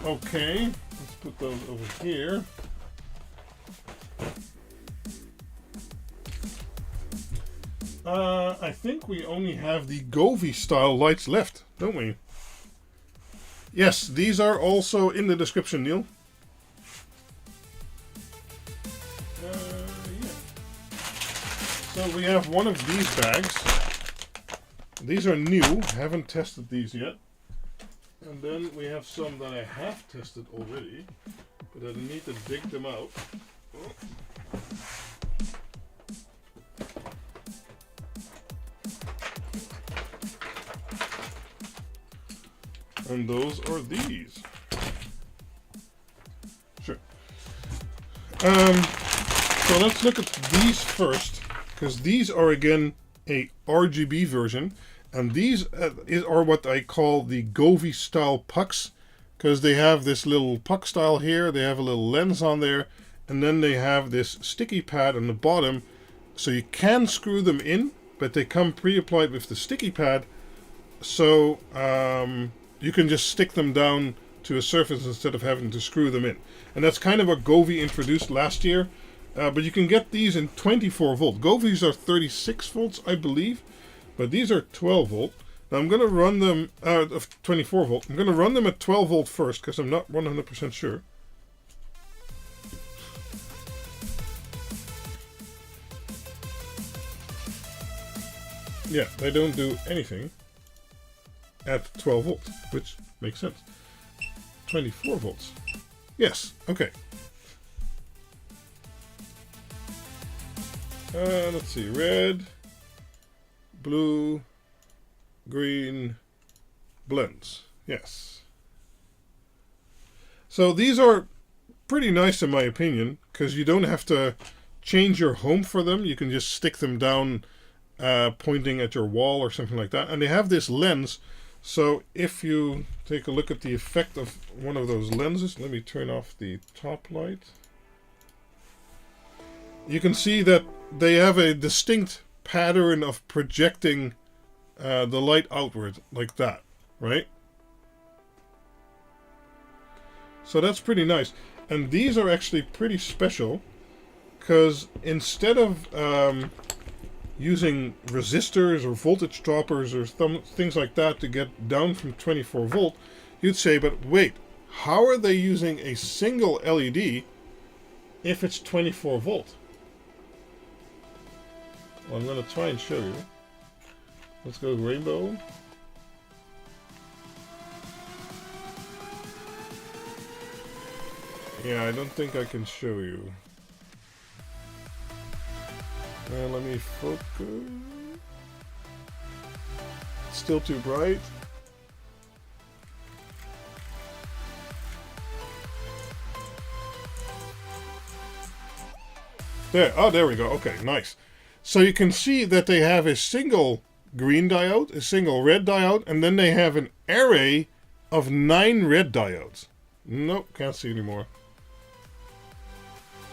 Okay, let's put those over here. I think we only have the GoVee style lights left, don't we? Yes, these are also in the description, Neil. Yeah. So we have one of these bags. These are new, haven't tested these yet. And then we have some that I have tested already, but I need to dig them out. Oh. And those are these. Sure. So let's look at these first, because these are again a RGB version. And these are what I call the GoVee style pucks, because they have this little puck style here, they have a little lens on there, and then they have this sticky pad on the bottom, so you can screw them in, but they come pre-applied with the sticky pad, so you can just stick them down to a surface instead of having to screw them in. And that's kind of what GoVee introduced last year, but you can get these in 24 volt. GoVees are 36 volts, I believe. But these are 12 volt. Now I'm going to run them out of 24 volt. I'm going to run them at 12 volt first because I'm not 100% sure. Yeah, they don't do anything at 12 volts, which makes sense. 24 volts. Yes, okay. Let's see, red, blue, green, blends. Yes. So these are pretty nice in my opinion, because you don't have to change your home for them. You can just stick them down pointing at your wall or something like that. And they have this lens. So if you take a look at the effect of one of those lenses, let me turn off the top light. You can see that they have a distinct pattern of projecting the light outward like that, right? So that's pretty nice. And these are actually pretty special because instead of using resistors or voltage droppers or things like that to get down from 24 volt, you'd say, but wait, how are they using a single LED if it's 24 volt? Well, I'm going to try and show you. Let's go rainbow. Yeah, I don't think I can show you. Let me focus. It's still too bright. There, oh, there we go. Okay, nice. So you can see that they have a single green diode, a single red diode, and then they have an array of 9 red diodes. Nope, can't see anymore.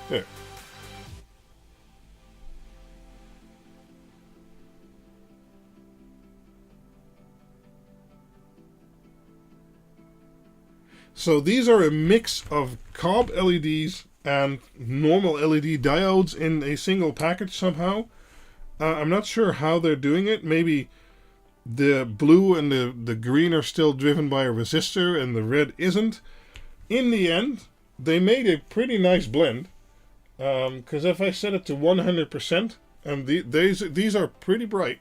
There. So these are a mix of cob LEDs and normal LED diodes in a single package somehow. I'm not sure how they're doing it. Maybe the blue and the green are still driven by a resistor and the red isn't. In the end, they made a pretty nice blend. Because if I set it to 100%, and these are pretty bright.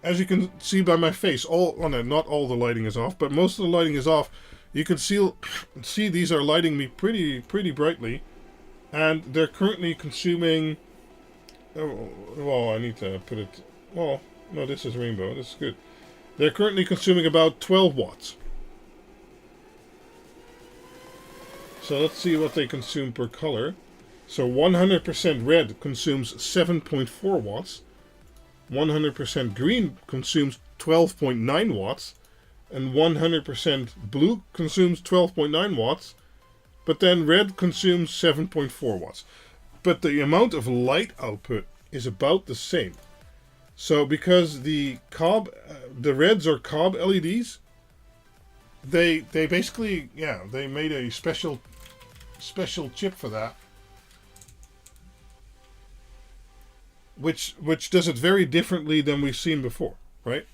As you can see by my face, not all the lighting is off, but most of the lighting is off. You can see these are lighting me pretty brightly, and they're currently consuming. Well, I need to put it. Well, no, this is rainbow. This is good. They're currently consuming about 12 watts. So let's see what they consume per color. So 100% red consumes 7.4 watts. 100% green consumes 12.9 watts. And 100% blue consumes 12.9 watts. But then red consumes 7.4 watts. But the amount of light output is about the same. So because the reds are cob LEDs, they basically, they made a special chip for that, which does it very differently than we've seen before, right?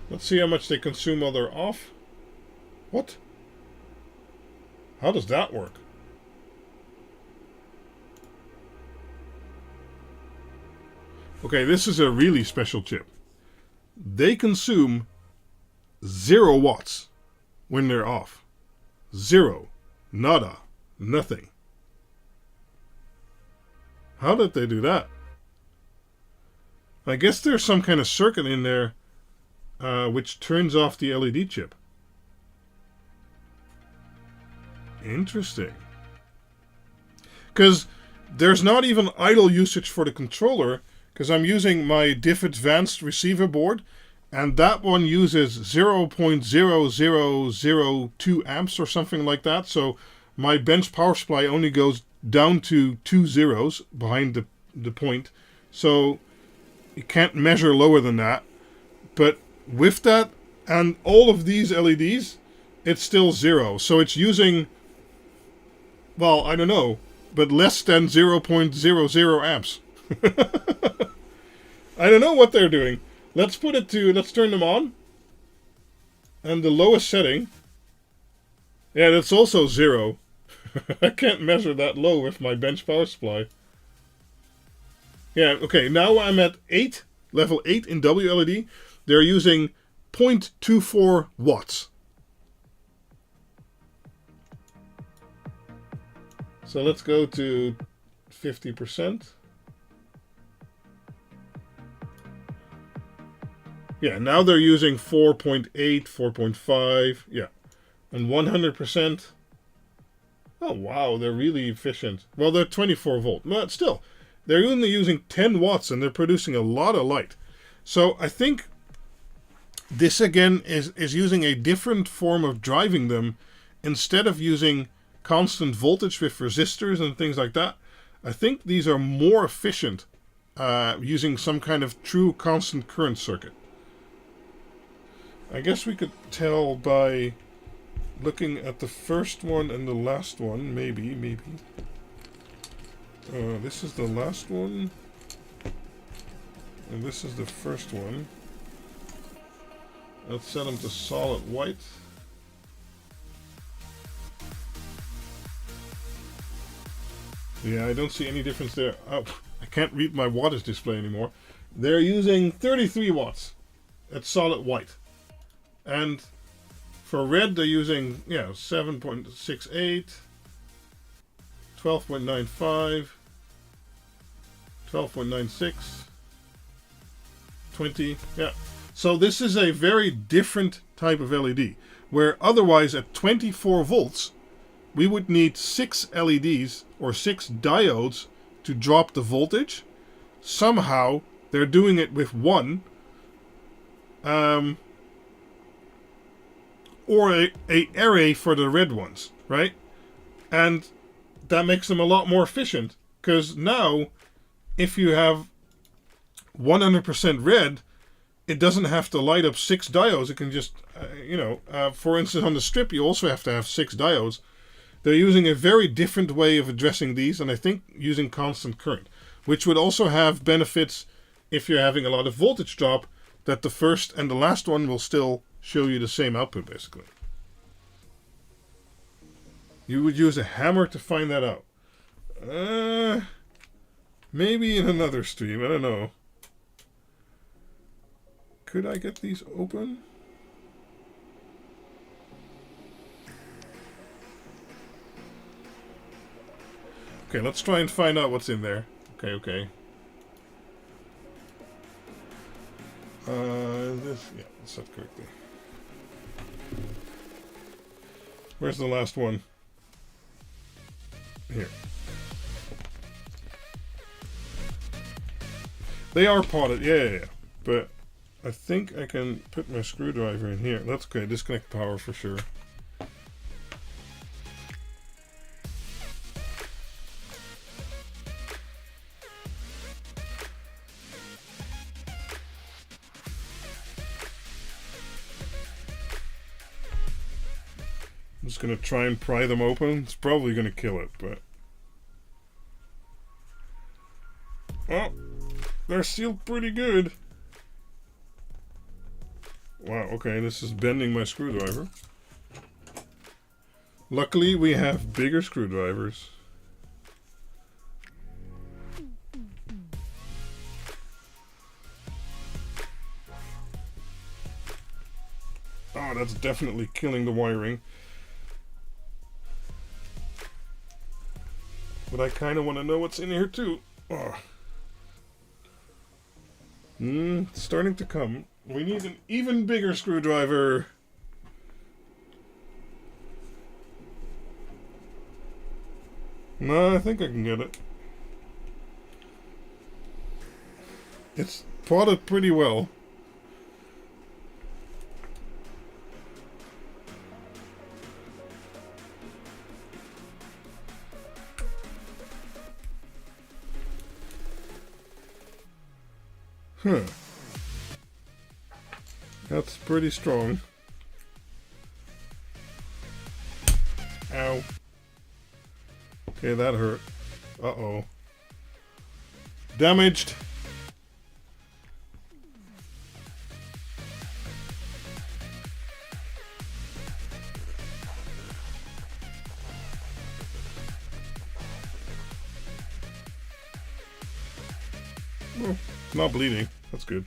Let's see how much they consume while they're off. What? How does that work? Okay, this is a really special chip. They consume 0 watts when they're off. 0. Nada. Nothing. How did they do that? I guess there's some kind of circuit in there which turns off the LED chip. Interesting. Because there's not even idle usage for the controller, because I'm using my diff advanced receiver board, and that one uses 0.0002 amps or something like that. So my bench power supply only goes down to 2 zeros behind the point. So you can't measure lower than that. But with that and all of these LEDs, it's still 0. So it's using, well, I don't know, but less than 0.00 amps. I don't know what they're doing. Let's turn them on. And the lowest setting, yeah, that's also 0. I can't measure that low with my bench power supply. Yeah, okay, now I'm at 8, level 8 in WLED. They're using 0.24 watts. So let's go to 50%. Yeah, now they're using 4.8, 4.5, yeah. And 100%. Oh, wow, they're really efficient. Well, they're 24 volt, but still, they're only using 10 watts and they're producing a lot of light. So I think this, again, is using a different form of driving them. Instead of using constant voltage with resistors and things like that, I think these are more efficient using some kind of true constant current circuit. I guess we could tell by looking at the first one and the last one, maybe. This is the last one, and this is the first one. Let's set them to solid white. Yeah, I don't see any difference there. Oh, I can't read my wattage display anymore. They're using 33 watts at solid white. And for red, they're using, 7.68, 12.95, 12.96, 20, yeah. So this is a very different type of LED, where otherwise at 24 volts, we would need 6 LEDs or 6 diodes to drop the voltage. Somehow, they're doing it with 1. Or a array for the red ones, right? And that makes them a lot more efficient, because now if you have 100% red, it doesn't have to light up 6 diodes. It can just, for instance, on the strip, you also have to have 6 diodes. they're using a very different way of addressing these, and I think using constant current, which would also have benefits if you're having a lot of voltage drop, that the first and the last one will still show you the same output, basically. You would use a hammer to find that out. Maybe in another stream, I don't know. Could I get these open? Okay, let's try and find out what's in there. Okay. Yeah, set correctly. Where's the last one? Here. They are potted, yeah. But I think I can put my screwdriver in here. That's okay, disconnect power for sure. I'm just gonna try and pry them open. It's probably gonna kill it, but... Oh! They're sealed pretty good. Wow, okay, this is bending my screwdriver. Luckily, we have bigger screwdrivers. Oh, that's definitely killing the wiring. But I kind of want to know what's in here too. Oh. It's starting to come. We need an even bigger screwdriver. No, I think I can get it. It's potted pretty well. Huh. That's pretty strong. Ow. Okay, that hurt. Uh-oh. Damaged. Oh, it's not bleeding. That's good.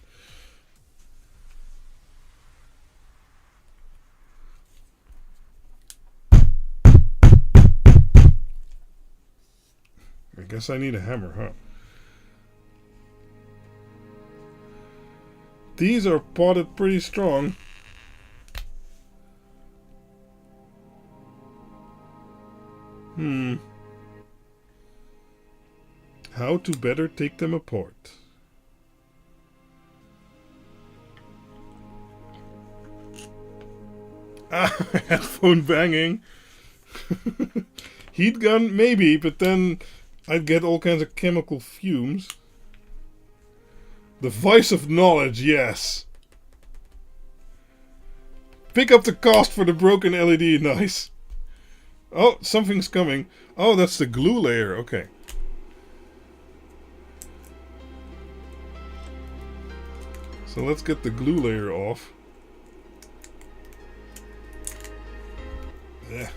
I guess I need a hammer, huh? These are potted pretty strong. How to better take them apart. Ah, headphone banging. Heat gun, maybe, but then I'd get all kinds of chemical fumes. The vice of knowledge, yes. Pick up the cost for the broken LED, nice. Oh, something's coming. Oh, that's the glue layer, okay. So let's get the glue layer off. Yeah.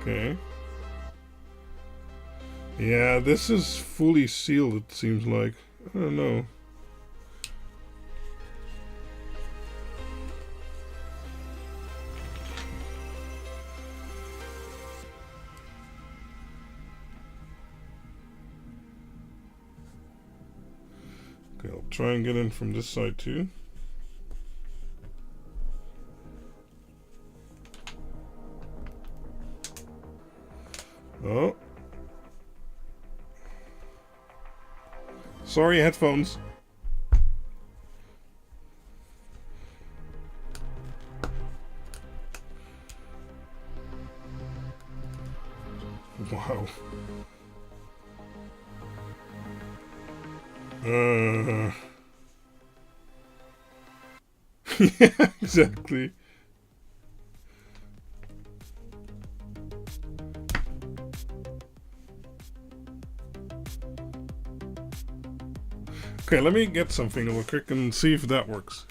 Okay. Yeah, this is fully sealed, it seems like. I don't know. Okay, I'll try and get in from this side too. Oh. Sorry, headphones. Wow. Yeah, exactly. Okay, let me get something real quick and see if that works.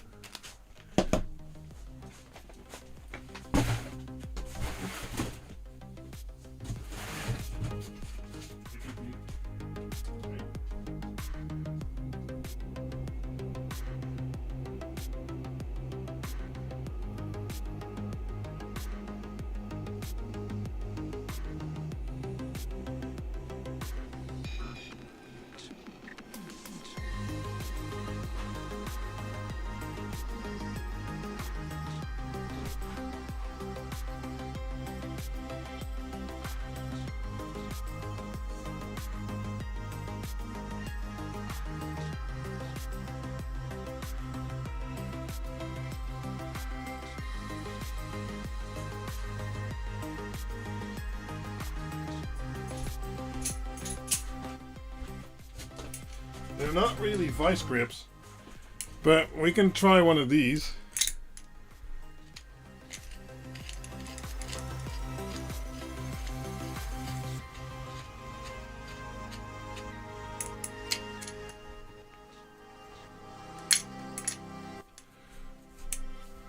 They're not really vice grips, but we can try one of these.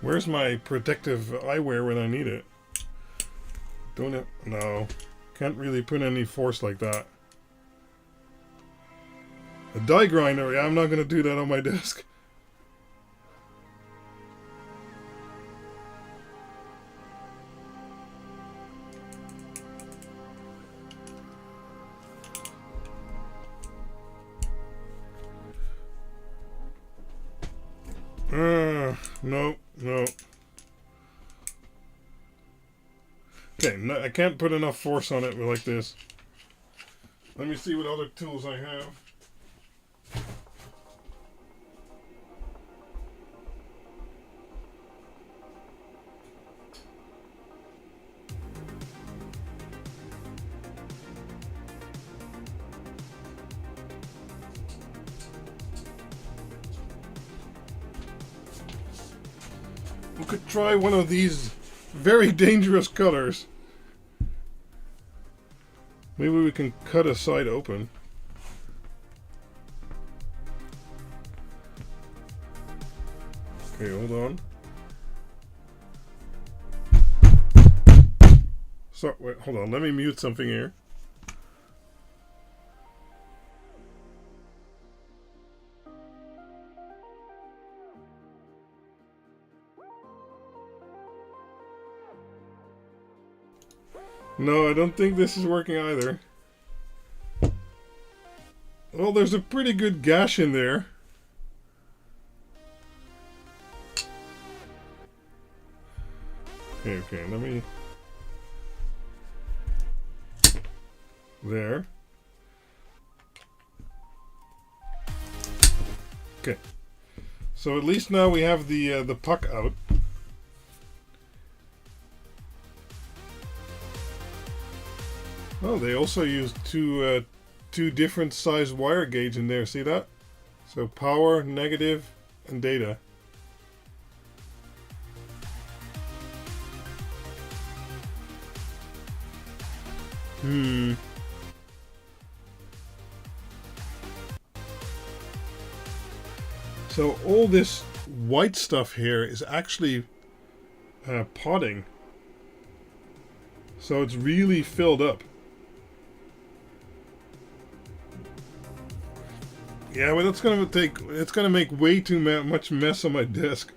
Where's my protective eyewear when I need it? Don't it? No. Can't really put any force like that. A die grinder? Yeah, I'm not going to do that on my desk. No. Okay, no, I can't put enough force on it like this. Let me see what other tools I have. We could try one of these very dangerous colors. Maybe we can cut a side open. Okay, hold on. So, wait, hold on. Let me mute something here. No, I don't think this is working either. Well, there's a pretty good gash in there. Okay, let me... There. Okay. So at least now we have the puck out. Oh, they also used two different size wire gauge in there. See that? So power, negative, and data. So all this white stuff here is actually potting. So it's really filled up. Yeah, but it's gonna make way too much mess on my desk.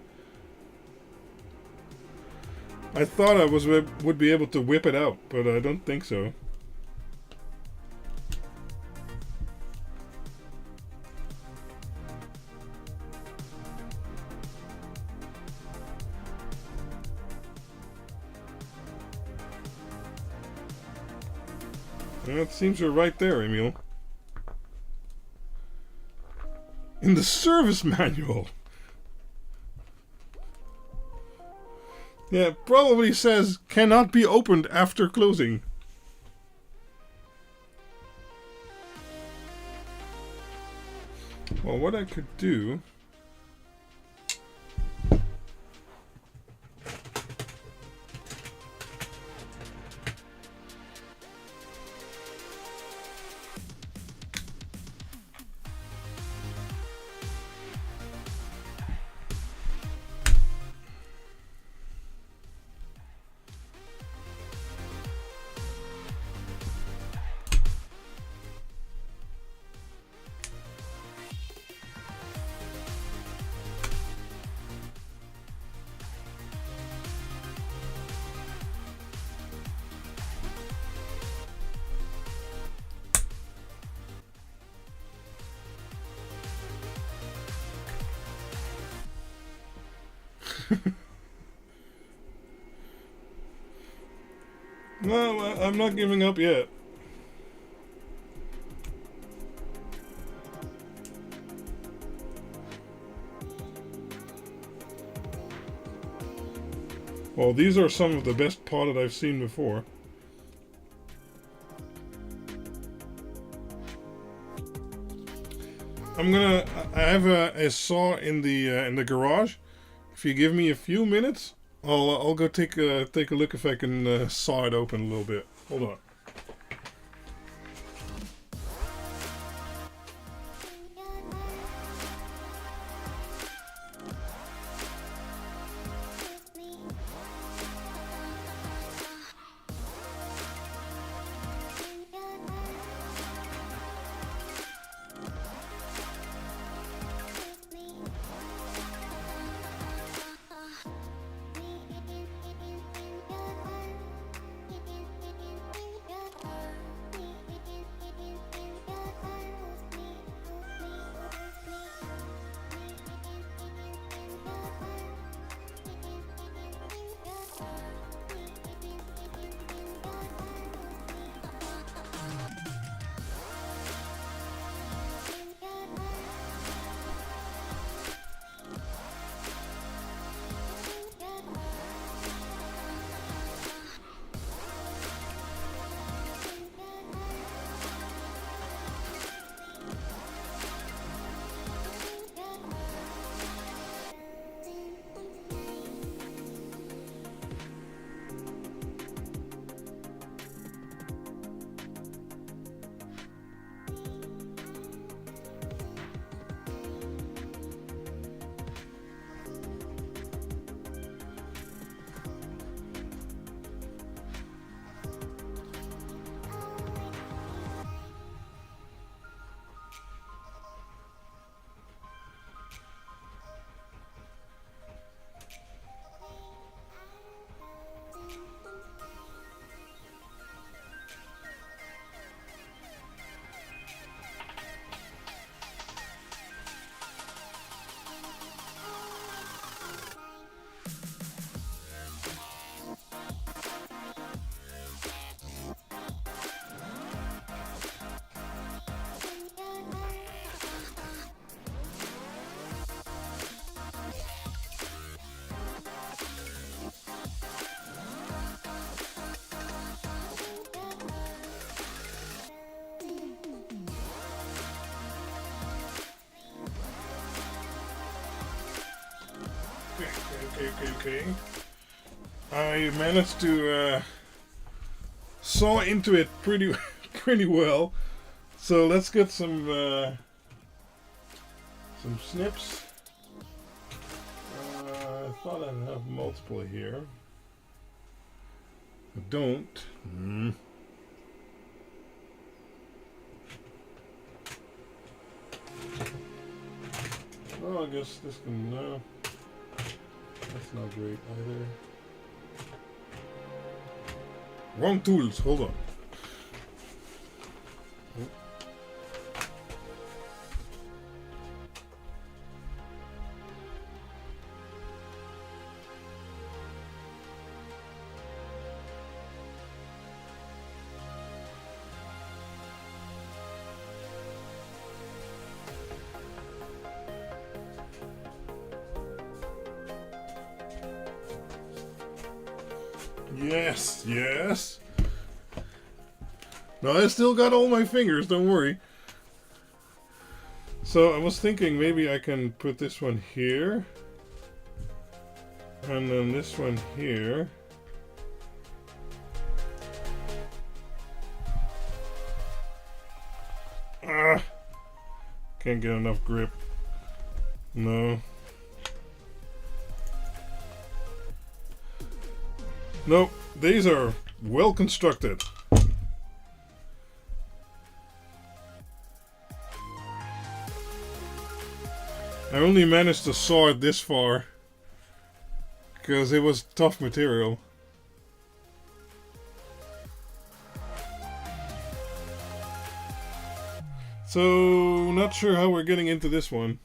I thought I would be able to whip it out, but I don't think so. Well, it seems you're right there, Emil. In the service manual. Yeah, it probably says cannot be opened after closing. Well, what I could do No, I'm not giving up yet. Well, these are some of the best potted I've seen before. I have a saw in the garage. If you give me a few minutes, I'll go take a look if I can saw it open a little bit. Hold on. Okay. I managed to saw into it pretty well. So let's get some snips. I thought I'd have multiple here. I don't. Oh, I guess this can. No. That's not great either. Wrong tools, hold on. Yes. No, I still got all my fingers, don't worry. So I was thinking maybe I can put this one here. And then this one here. Can't get enough grip. No. Nope, these are well constructed. I only managed to saw it this far because it was tough material. So, not sure how we're getting into this one.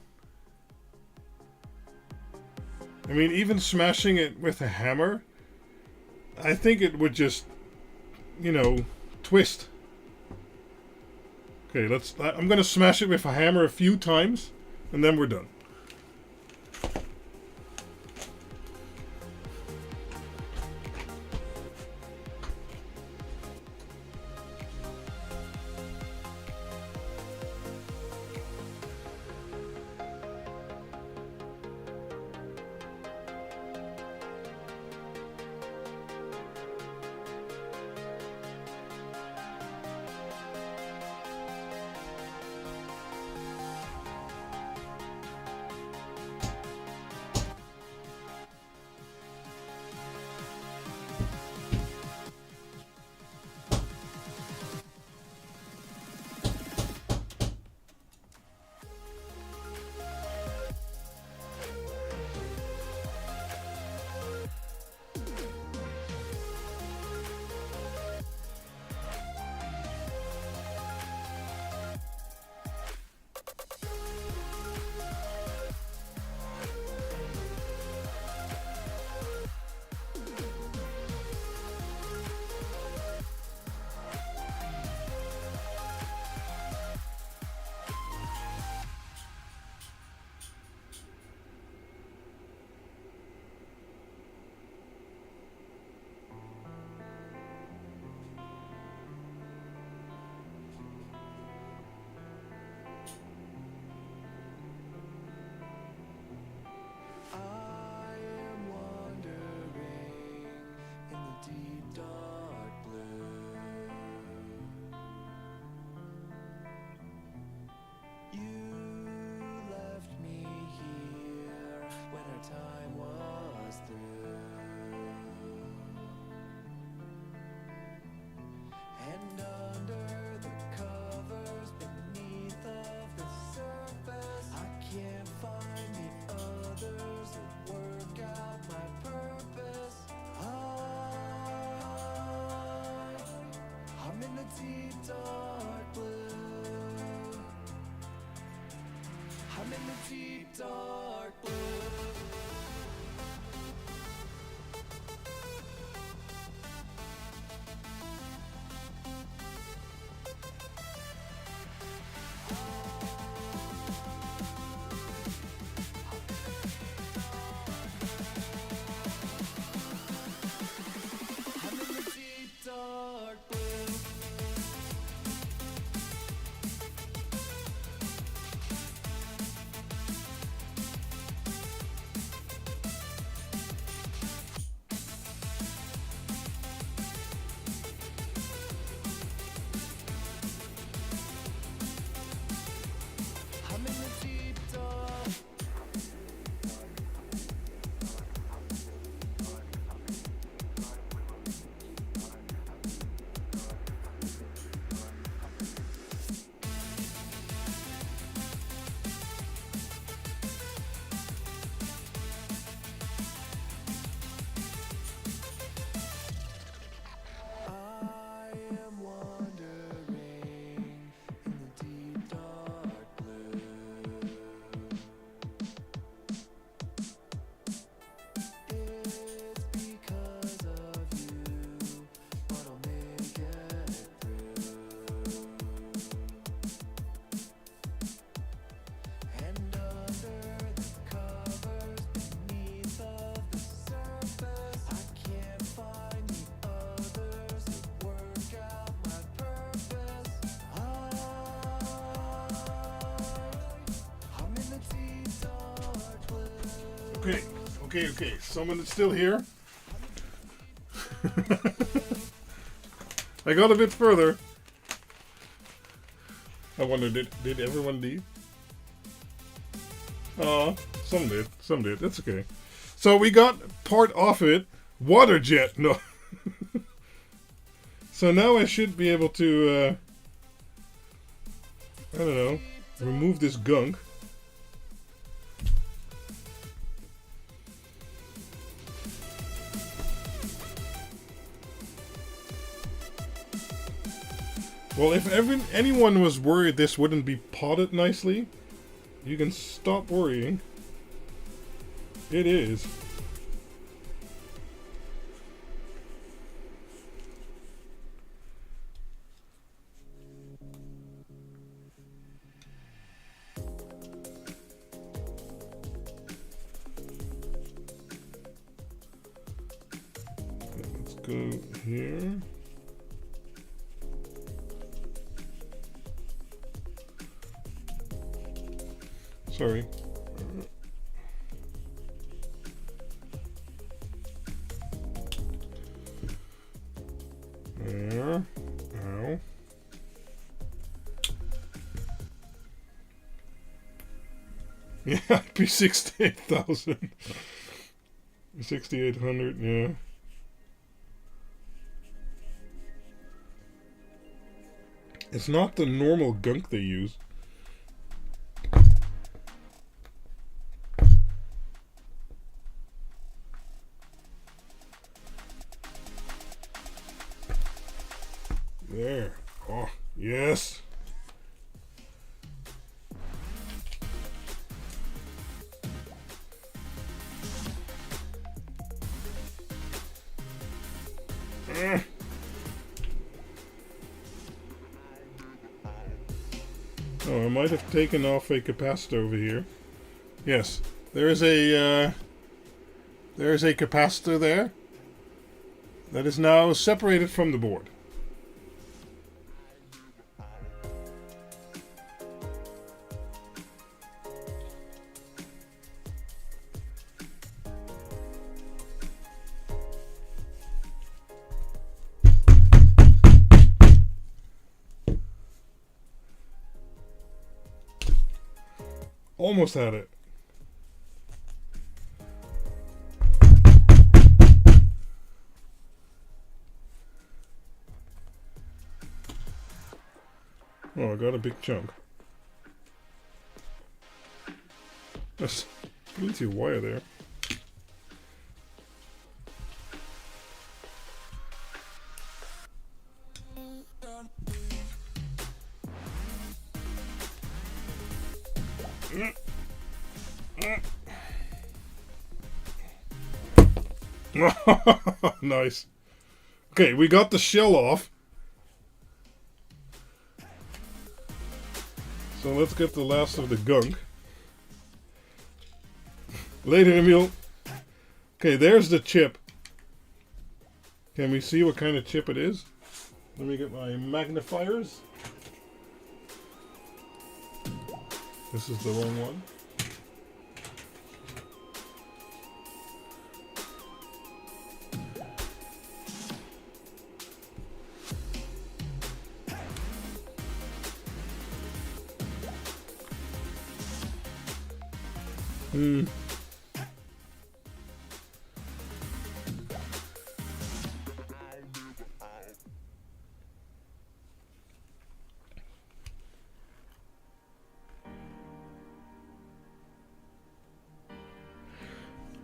I mean, even smashing it with a hammer, I think it would just, you know, twist. Okay, I'm gonna smash it with a hammer a few times, and then we're done. Okay. Someone is still here. I got a bit further. I wonder, did everyone leave? Oh, some did. Some did. That's okay. So we got part off it. Water jet. No. So now I should be able to, I don't know, remove this gunk. Well, if anyone was worried this wouldn't be potted nicely, you can stop worrying. It is. Let's go here. Sorry. There. Ow. Yeah, it'd be 68,000. 6,800, yeah. It's not the normal gunk they use. There. Oh, yes. Oh, I might have taken off a capacitor over here. Yes, there is a capacitor there that is now separated from the board. Almost had it. Oh, I got a big chunk. There's plenty of wire there. Nice. Okay, we got the shell off. So let's get the last of the gunk. Later, Emil. Okay, there's the chip. Can we see what kind of chip it is? Let me get my magnifiers. This is the wrong one.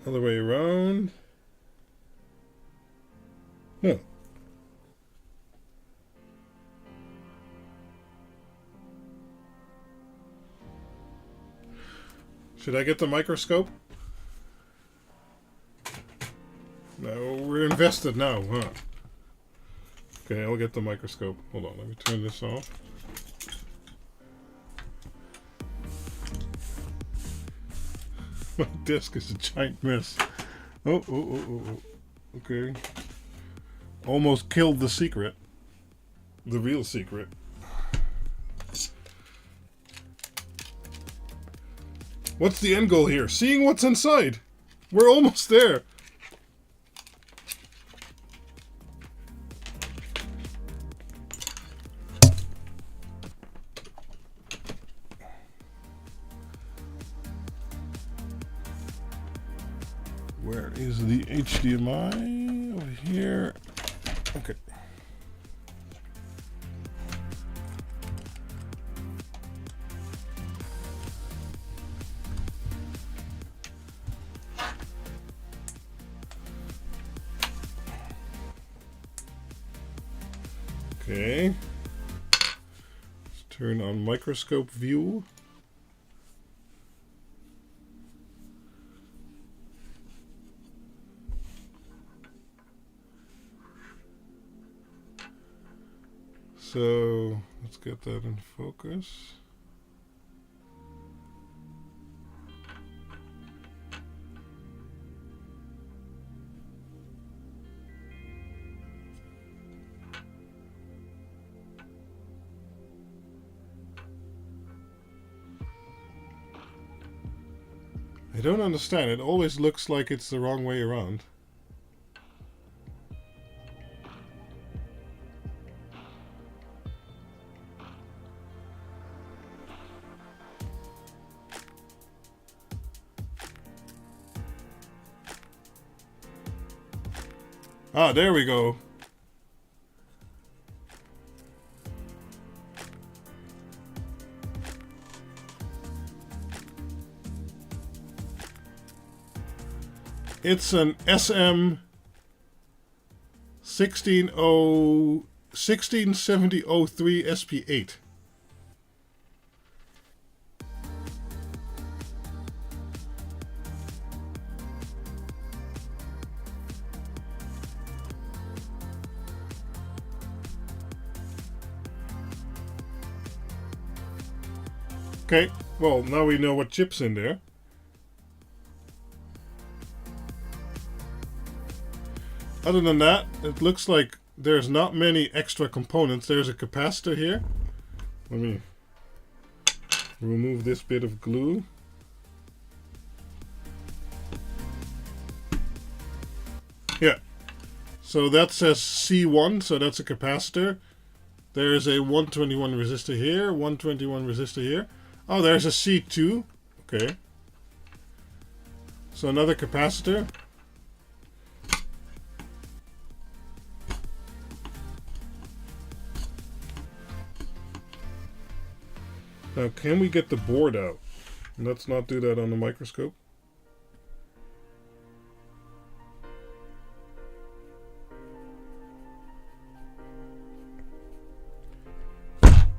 Other way around. No. Should I get the microscope? No, we're invested now, huh? Okay, I'll get the microscope. Hold on, let me turn this off. My desk is a giant mess. Oh. Okay. Almost killed the secret. The real secret. What's the end goal here? Seeing what's inside. We're almost there. Where is the HDMI? Over here. Okay. Okay. Let's turn on microscope view. So let's get that in focus. I don't understand. It always looks like it's the wrong way around. Ah, there we go. It's an SM 16703 SP8. Okay, well, now we know what chip's in there. Other than that, it looks like there's not many extra components. There's a capacitor here. Let me remove this bit of glue. Yeah, so that says C1, so that's a capacitor. There's a 121 resistor here, 121 resistor here. Oh, there's a C2. Okay. So another capacitor. Now, can we get the board out? Let's not do that on the microscope.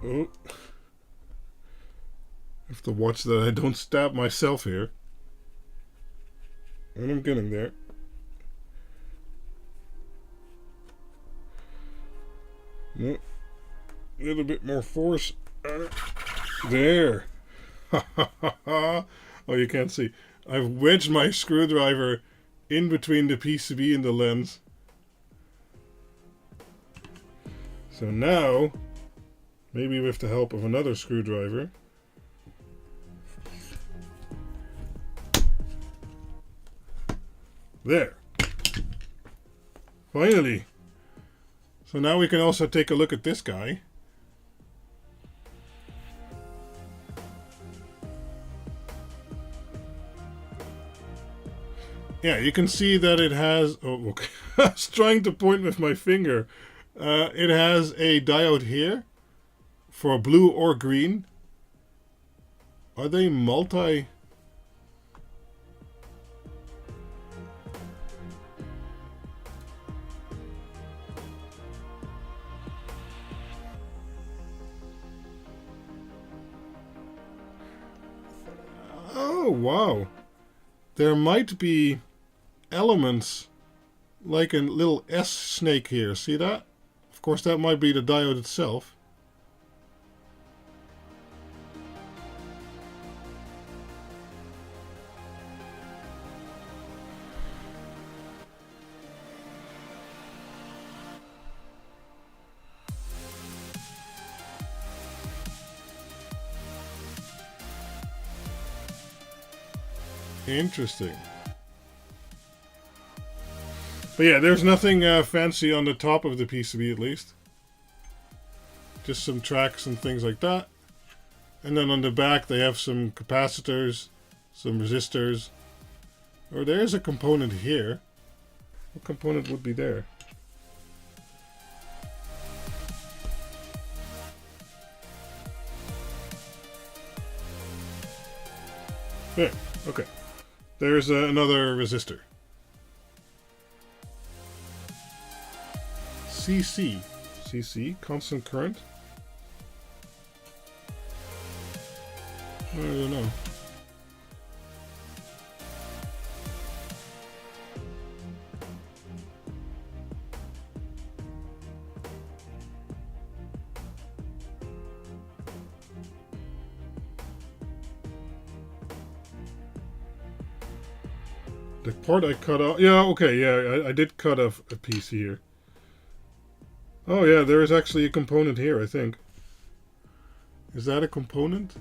Oh. I have to watch that I don't stab myself here. And I'm getting there. No. A little bit more force on it. There. Oh, you can't see. I've wedged my screwdriver in between the PCB and the lens. So now, maybe with the help of another screwdriver, there. Finally. So now we can also take a look at this guy. Yeah, you can see that it has... Oh, okay. I was trying to point with my finger. It has a diode here for blue or green. Are they multi... Oh, wow. There might be elements like a little S snake here. See that? Of course, that might be the diode itself. Interesting. But yeah, there's nothing fancy on the top of the PCB at least. Just some tracks and things like that. And then on the back they have some capacitors, some resistors. Or there's a component here. What component would be there? There, okay. There's another resistor. CC, constant current? I don't know. The part I cut off. Yeah, okay, yeah, I did cut off a piece here. Oh yeah, there is actually a component here, I think. Is that a component?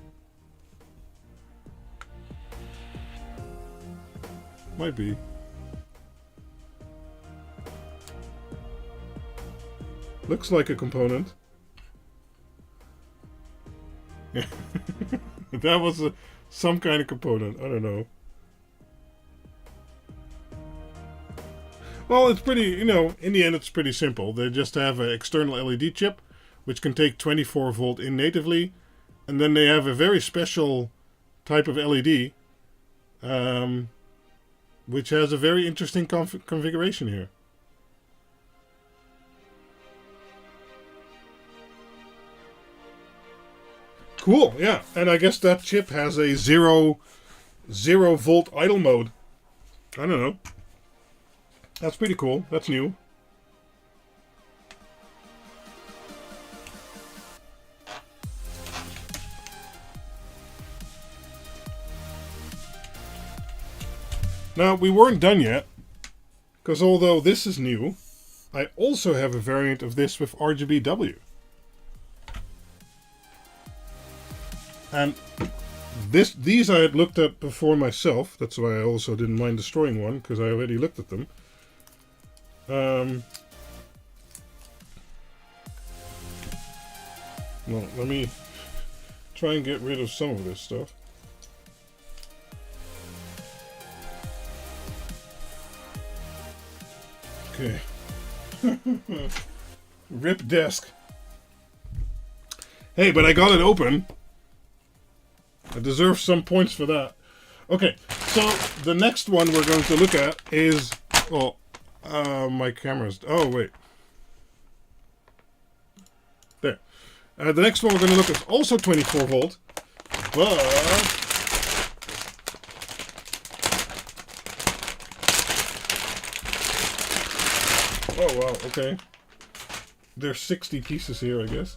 Might be. Looks like a component. Yeah. That was some kind of component. I don't know. Well, it's pretty, you know, in the end it's pretty simple. They just have an external LED chip, which can take 24 volt in natively. And then they have a very special type of LED, which has a very interesting configuration here. Cool, yeah. And I guess that chip has a zero volt idle mode. I don't know. That's pretty cool. That's new. Now, we weren't done yet, because although this is new, I also have a variant of this with RGBW. And these I had looked at before myself. That's why I also didn't mind destroying one, because I already looked at them. Well, let me try and get rid of some of this stuff. Okay. Rip desk. Hey, but I got it open. I deserve some points for that. Okay, so the next one we're going to look at is... Well, my camera's... Oh, wait. There. The next one we're going to look at is also 24 volt. But... Oh, wow, okay. There's 60 pieces here, I guess.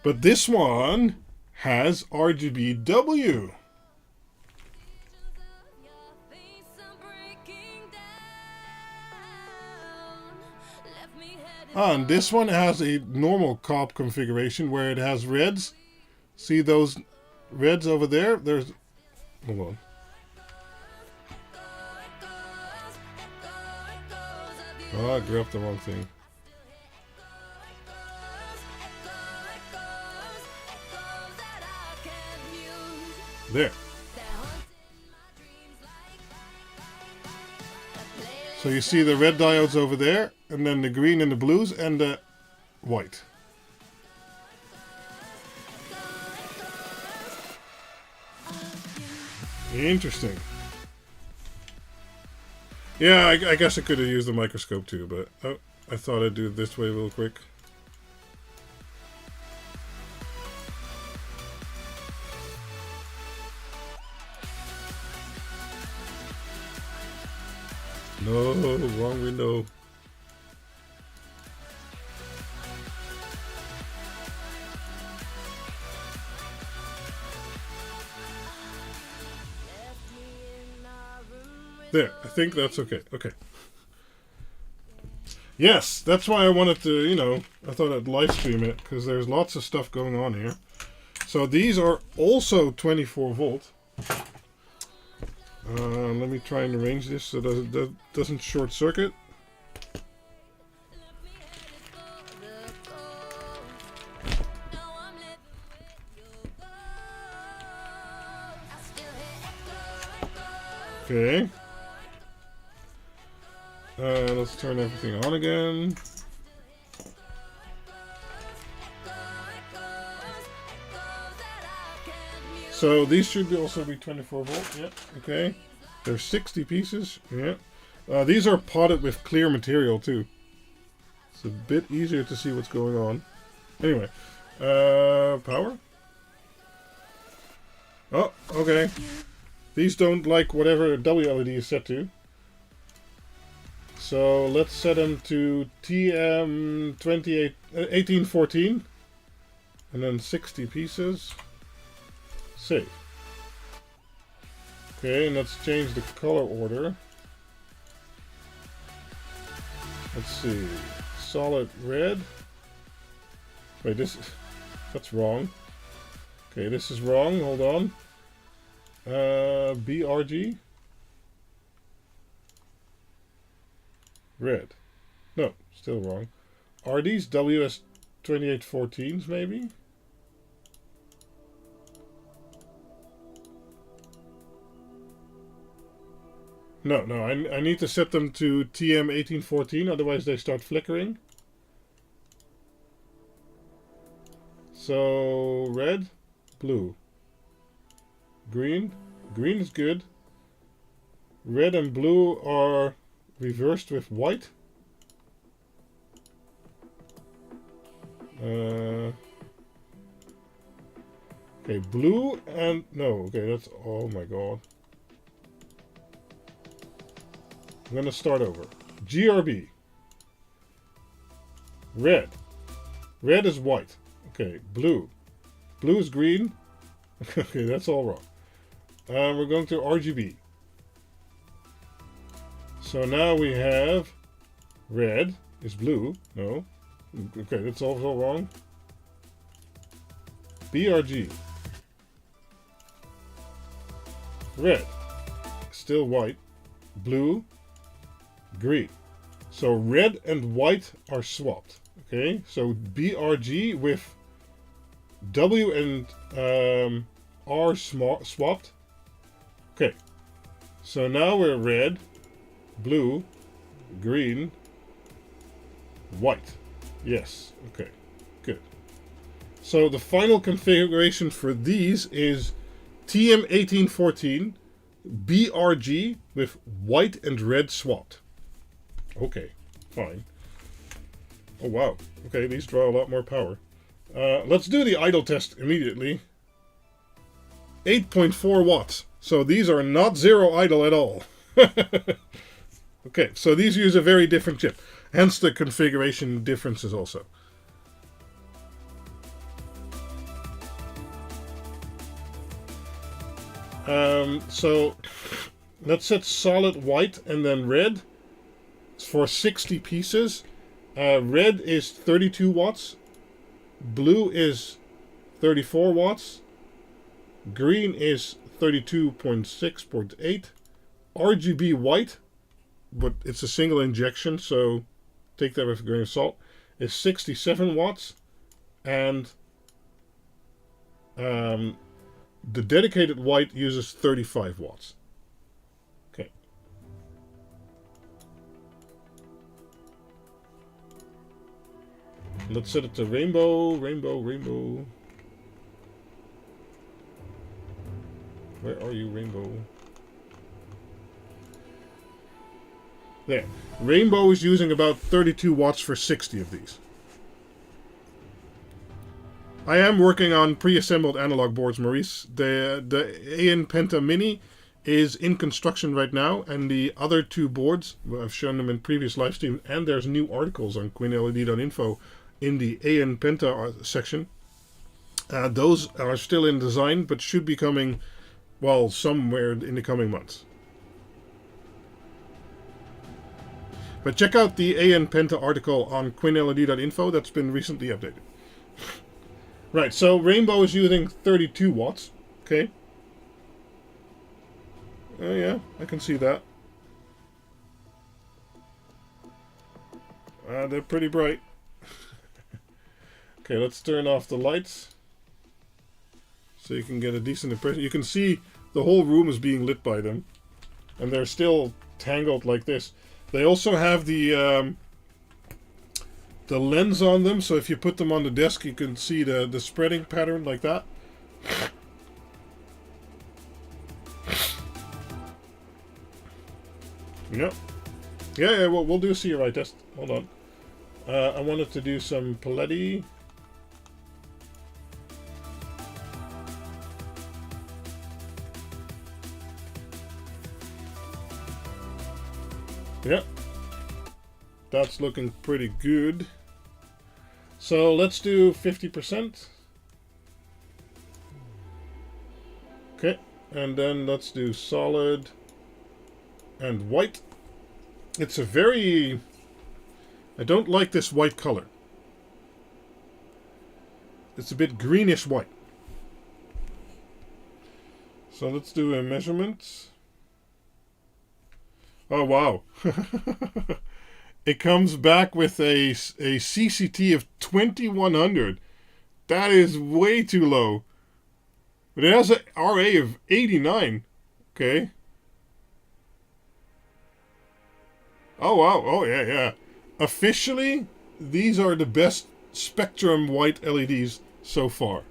But this one has RGBW. And this one has a normal COP configuration where it has reds. See those reds over there? There's... Hold on. Oh, I grabbed the wrong thing. There. So you see the red diodes over there, and then the green and the blues, and the white. Interesting. Yeah, I guess I could have used the microscope too, but I thought I'd do it this way real quick. No, wrong window. There, I think that's okay. Okay. Yes, that's why I wanted to, you know, I thought I'd live stream it, because there's lots of stuff going on here. So these are also 24 volt. Let me try and arrange this so that doesn't short circuit. Okay. Let's turn everything on again. So these should also be 24 volt. Yep. Okay. There's 60 pieces. Yeah. These are potted with clear material too. It's a bit easier to see what's going on. Anyway. Power. Oh, okay. These don't like whatever WLED is set to. So let's set them to TM1814. And then 60 pieces. Save. Okay, and let's change the color order. Let's see. Solid red. Wait, that's wrong. Okay, this is wrong. Hold on. BRG. Red. No, still wrong. Are these WS2814s maybe? No, I need to set them to TM1814, otherwise they start flickering. So, red, blue, green. Green is good. Red and blue are reversed with white. Okay, blue and... No, okay, that's... Oh my god. I'm gonna start over. GRB. Red. Red is white. Okay, blue. Blue is green. Okay, that's all wrong. We're going to RGB. So now we have red is blue. No. Okay, that's also wrong. BRG. Red. Still white. Blue. Green. So red and white are swapped. Okay, so BRG with W and R swapped. Okay, so now we're red, blue, green, white. Yes, okay, good. So the final configuration for these is TM1814 BRG with white and red swapped. Okay, fine. Oh wow, okay, these draw a lot more power. Let's do the idle test immediately. 8.4 watts. So these are not zero idle at all. Okay, so these use a very different chip. Hence the configuration differences also. So let's set solid white and then red for 60 pieces. Red is 32 watts. Blue is 34 watts. Green is 32.6.8. RGB white, but it's a single injection, so take that with a grain of salt, is 67 watts. And the dedicated white uses 35 watts. Okay. Let's set it to rainbow, rainbow, rainbow. Where are you, rainbow? There. Rainbow is using about 32 watts for 60 of these. I am working on pre-assembled analog boards, Maurice. The AN Penta Mini is in construction right now, and the other two boards, well, I've shown them in previous live stream, and there's new articles on Quinled.info in the AN Penta section. Those are still in design, but should be coming, well, somewhere in the coming months. But check out the AN Penta article on Quinled.info that's been recently updated. Right, so Rainbow is using 32 watts. Okay. Oh yeah, I can see that. They're pretty bright. Okay, let's turn off the lights so you can get a decent impression. You can see the whole room is being lit by them, and they're still tangled like this. They also have the lens on them, so if you put them on the desk, you can see the spreading pattern like that. Yep. Yeah, we'll do a CRI test. Hold on. I wanted to do some Paletti. Yep. That's looking pretty good. So let's do 50%. Okay. And then let's do solid and white. It's a very... I don't like this white color. It's a bit greenish white. So let's do a measurement. Oh, wow. It comes back with a CCT of 2100. That is way too low. But it has an RA of 89. Okay. Oh, wow. Oh, yeah, yeah. Officially, these are the best spectrum white LEDs so far.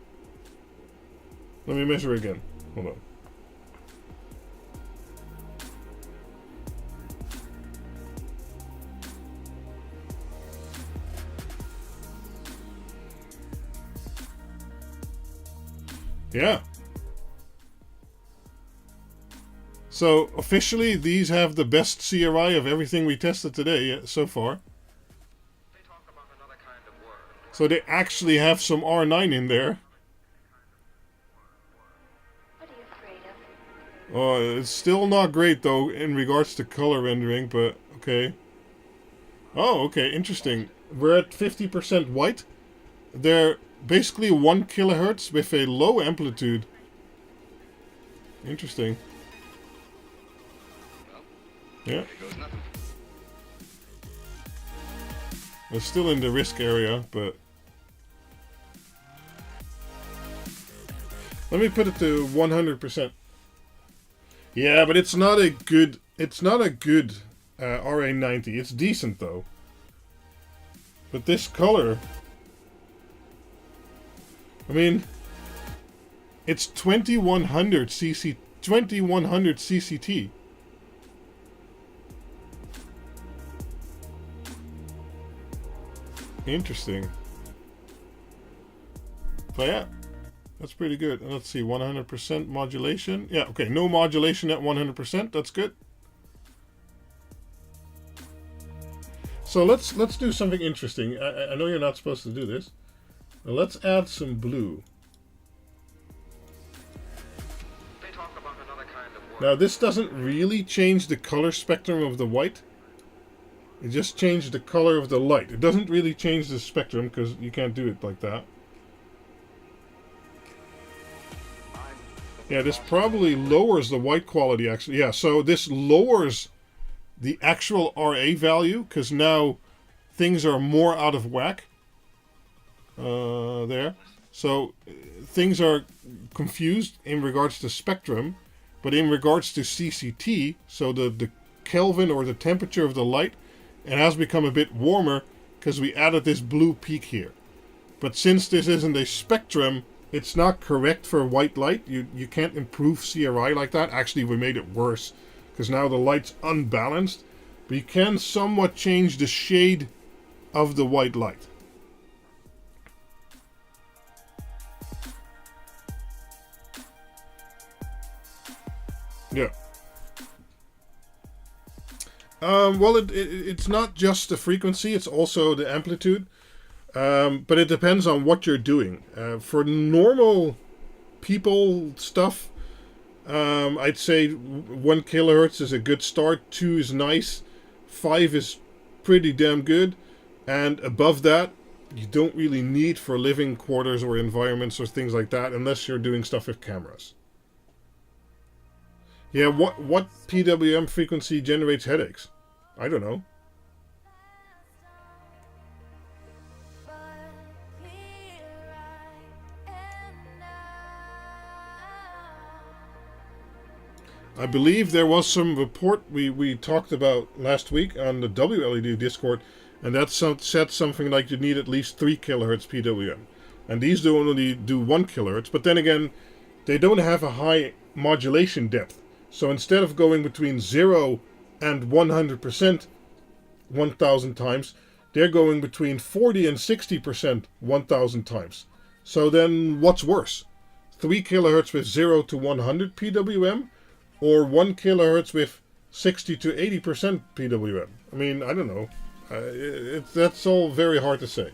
Let me measure again. Hold on. Yeah. So, officially, these have the best CRI of everything we tested today so far. So they actually have some R9 in there. What are you afraid of? Oh, it's still not great, though, in regards to color rendering, but okay. Oh, okay, interesting. We're at 50% white. They're basically 1 kilohertz with a low amplitude. Interesting. Yeah. We're still in the risk area, but... Let me put it to 100%. Yeah, but it's not a good... It's not a good RA90. It's decent, though. But this color... I mean... It's 2100 CCT. Interesting. But yeah, that's pretty good. And let's see, 100% modulation. Yeah, okay, no modulation at 100%. That's good. So let's do something interesting. I know you're not supposed to do this. Now let's add some blue. Now this doesn't really change the color spectrum of the white. It just changed the color of the light. It doesn't really change the spectrum because you can't do it like that. Yeah, this probably lowers the white quality actually. Yeah, so this lowers the actual RA value because now things are more out of whack. There. So things are confused in regards to spectrum, but in regards to CCT, so the Kelvin or the temperature of the light, it has become a bit warmer because we added this blue peak here. But since this isn't a spectrum, it's not correct for white light. You can't improve CRI like that. Actually, we made it worse because now the light's unbalanced. But you can somewhat change the shade of the white light. Yeah. Well, it's not just the frequency, it's also the amplitude. But it depends on what you're doing. For normal people stuff, I'd say 1 kilohertz is a good start, 2 is nice, 5 is pretty damn good, and above that, you don't really need for living quarters or environments or things like that, unless you're doing stuff with cameras. Yeah, what PWM frequency generates headaches? I don't know. I believe there was some report we talked about last week on the WLED Discord, and that said something like you need at least 3 kilohertz PWM. And these do only do 1 kilohertz, but then again, they don't have a high modulation depth. So instead of going between 0 and 100% 1000 times, they're going between 40 and 60% 1000 times. So then what's worse? 3 kilohertz with 0 to 100 PWM, or 1 kilohertz with 60 to 80% PWM? I mean, I don't know. That's all very hard to say.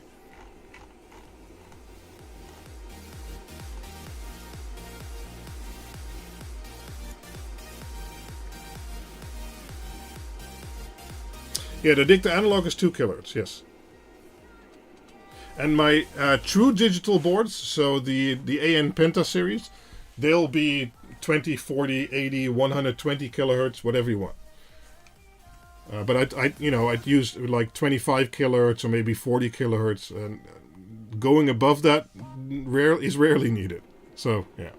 Yeah, the dicta analog is 2 kHz, yes. And my true digital boards, so the AN Penta series, they'll be 20, 40, 80, 120 kilohertz, whatever you want. But I'd use like 25 kilohertz or maybe 40 kilohertz, and going above that is rarely needed. So yeah.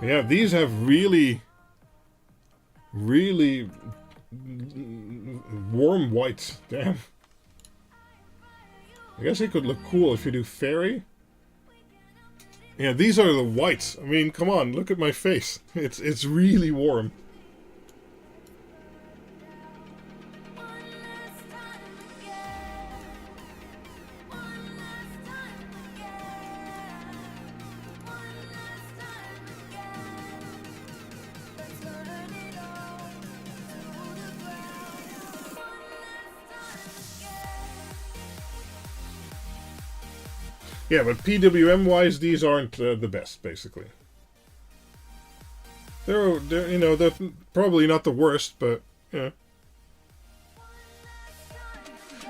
Yeah, these have really, really warm whites. Damn. I guess it could look cool if you do fairy. Yeah, these are the whites. I mean, come on, look at my face. It's really warm. Yeah, but PWM-wise, these aren't the best, basically. They're probably not the worst, but yeah.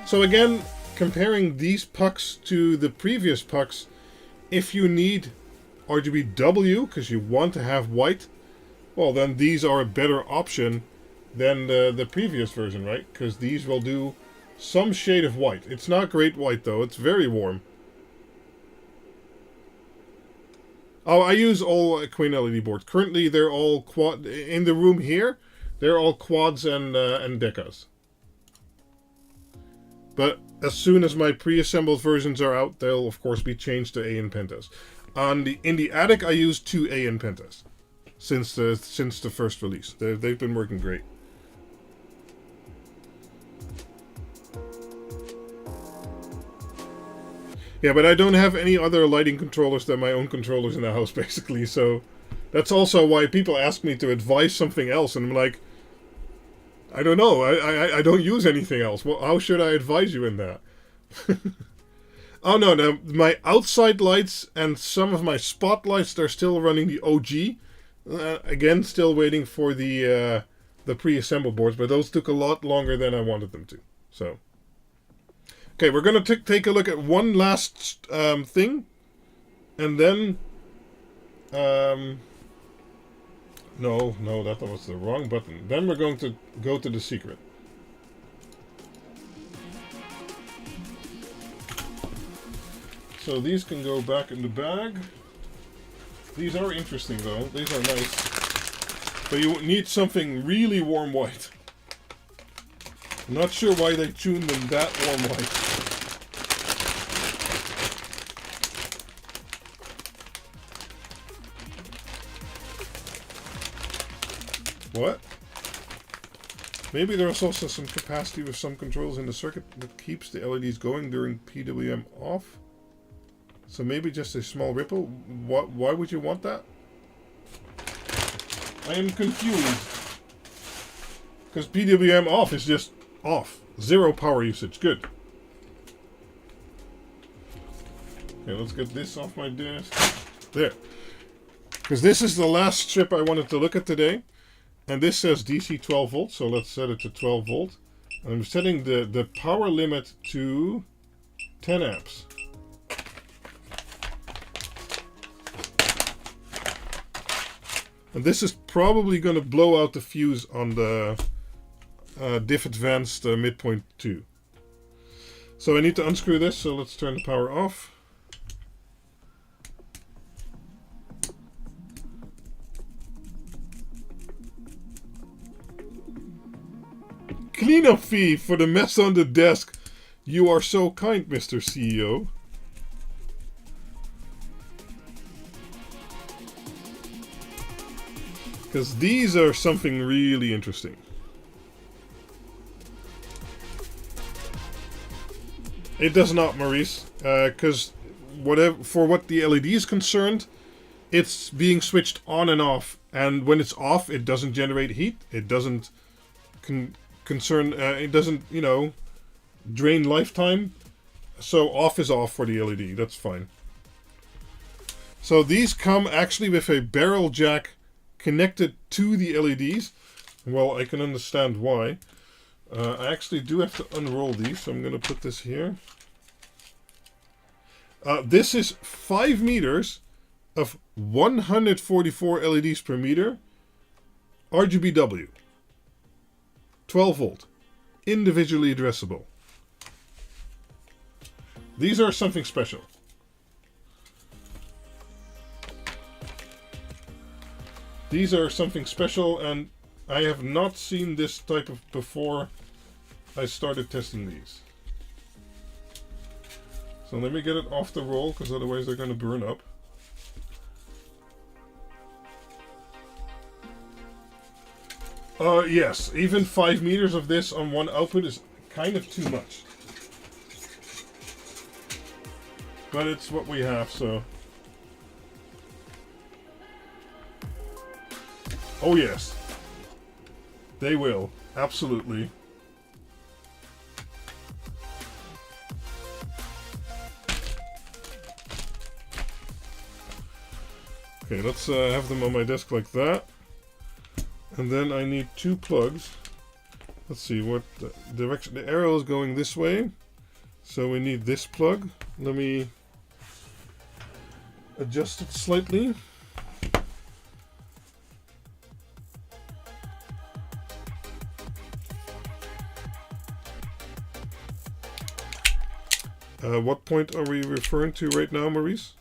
So again, comparing these pucks to the previous pucks, if you need RGBW because you want to have white, well, then these are a better option than the previous version, right? Because these will do some shade of white. It's not great white though. It's very warm. Oh, I use all Quinled LED boards. Currently, they're all quad in the room here. They're all quads and decas. But as soon as my pre-assembled versions are out, they'll of course be changed to AN Pentas. In the attic, I use 2 AN Pentas since the first release. They've been working great. Yeah, but I don't have any other lighting controllers than my own controllers in the house, basically. So that's also why people ask me to advise something else, and I'm like, I don't know. I don't use anything else. Well, how should I advise you in that? Oh no, my outside lights and some of my spotlights, they're still running the OG. Again, still waiting for the pre-assembled boards, but those took a lot longer than I wanted them to. So. Okay, we're going to take a look at one last thing, and then... No, that was the wrong button. Then we're going to go to the secret. So these can go back in the bag. These are interesting though, these are nice. But you need something really warm white. I'm not sure why they tuned them that warm white. What? Maybe there's also some capacity with some controls in the circuit that keeps the LEDs going during PWM off. So maybe just a small ripple. Why would you want that? I am confused. Because PWM off is just off. 0 power usage. Good. Okay, let's get this off my desk. There. Because this is the last strip I wanted to look at today. And this says DC 12 volts, so let's set it to 12 volt. And I'm setting the power limit to 10 amps. And this is probably going to blow out the fuse on the diff advanced midpoint 2. So I need to unscrew this, so let's turn the power off. Cleanup fee for the mess on the desk. You are so kind, Mr. CEO. Because these are something really interesting. It does not, Maurice. Because for what the LED is concerned, it's being switched on and off And when it's off, it doesn't generate heat. It doesn't it doesn't, you know, drain lifetime. So off is off for the LED. That's fine. So these come actually with a barrel jack connected to the LEDs. Well, I can understand why. I actually do have to unroll these, so I'm going to put this here. This is 5 meters of 144 LEDs per meter, RGBW, 12 volt, individually addressable. These are something special. These are something special, and I have not seen this type of before I started testing these. So let me get it off the roll, because otherwise they're going to burn up. Yes, even 5 meters of this on one output is kind of too much. But it's what we have, so... Oh yes, they will, absolutely. Okay, let's have them on my desk like that. And then I need 2 plugs. Let's see what direction. The arrow is going this way, so we need this plug. Let me adjust it slightly. What point are we referring to right now, Maurice?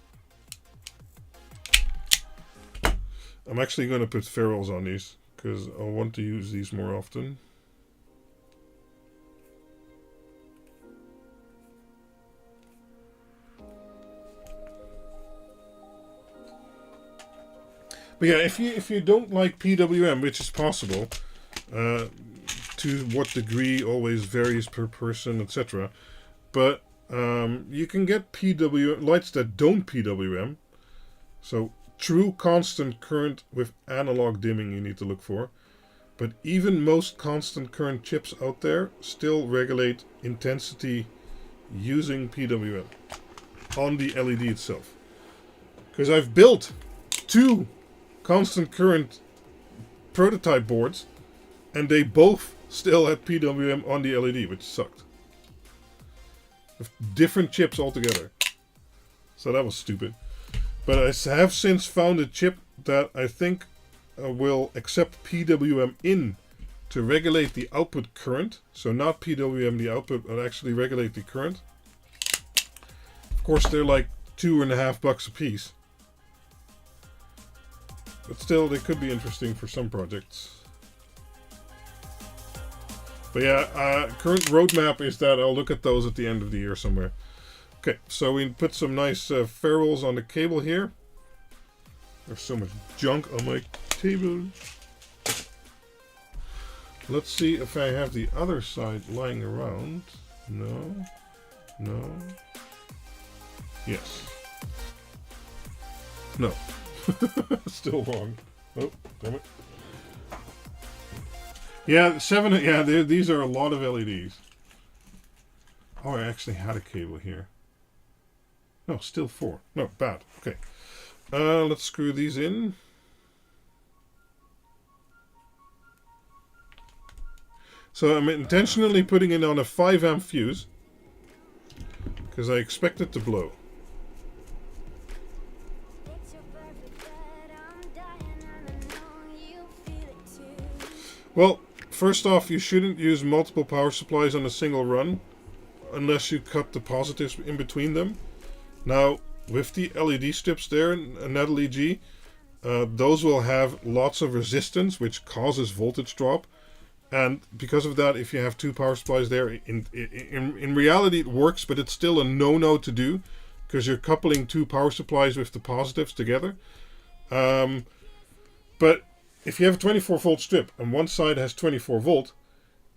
I'm actually going to put ferrules on these, because I want to use these more often. But yeah, if you don't like PWM, which is possible, to what degree always varies per person, etc. But you can get PWM lights that don't PWM. So true constant current with analog dimming you need to look for. But even most constant current chips out there still regulate intensity using PWM on the LED itself. Because I've built 2 constant current prototype boards, and they both still had PWM on the LED, which sucked. With different chips altogether. So that was stupid. But I have since found a chip that I think will accept PWM in to regulate the output current. So not PWM the output, but actually regulate the current. Of course, they're like $2.50 a piece. But still, they could be interesting for some projects. But yeah, current roadmap is that I'll look at those at the end of the year somewhere. Okay, so we put some nice ferrules on the cable here. There's so much junk on my table. Let's see if I have the other side lying around. No. No. Yes. No. Still wrong. Oh, damn it. Yeah, 7. Yeah, these are a lot of LEDs. Oh, I actually had a cable here. No, still 4. No, bad. Okay. Let's screw these in. So I'm intentionally putting it on a 5 amp fuse because I expect it to blow. Well, first off, you shouldn't use multiple power supplies on a single run unless you cut the positives in between them. Now, with the LED strips there and that LED, those will have lots of resistance, which causes voltage drop. And because of that, if you have 2 power supplies there, in reality it works, but it's still a no-no to do because you're coupling 2 power supplies with the positives together. But if you have a 24 volt strip and one side has 24 volt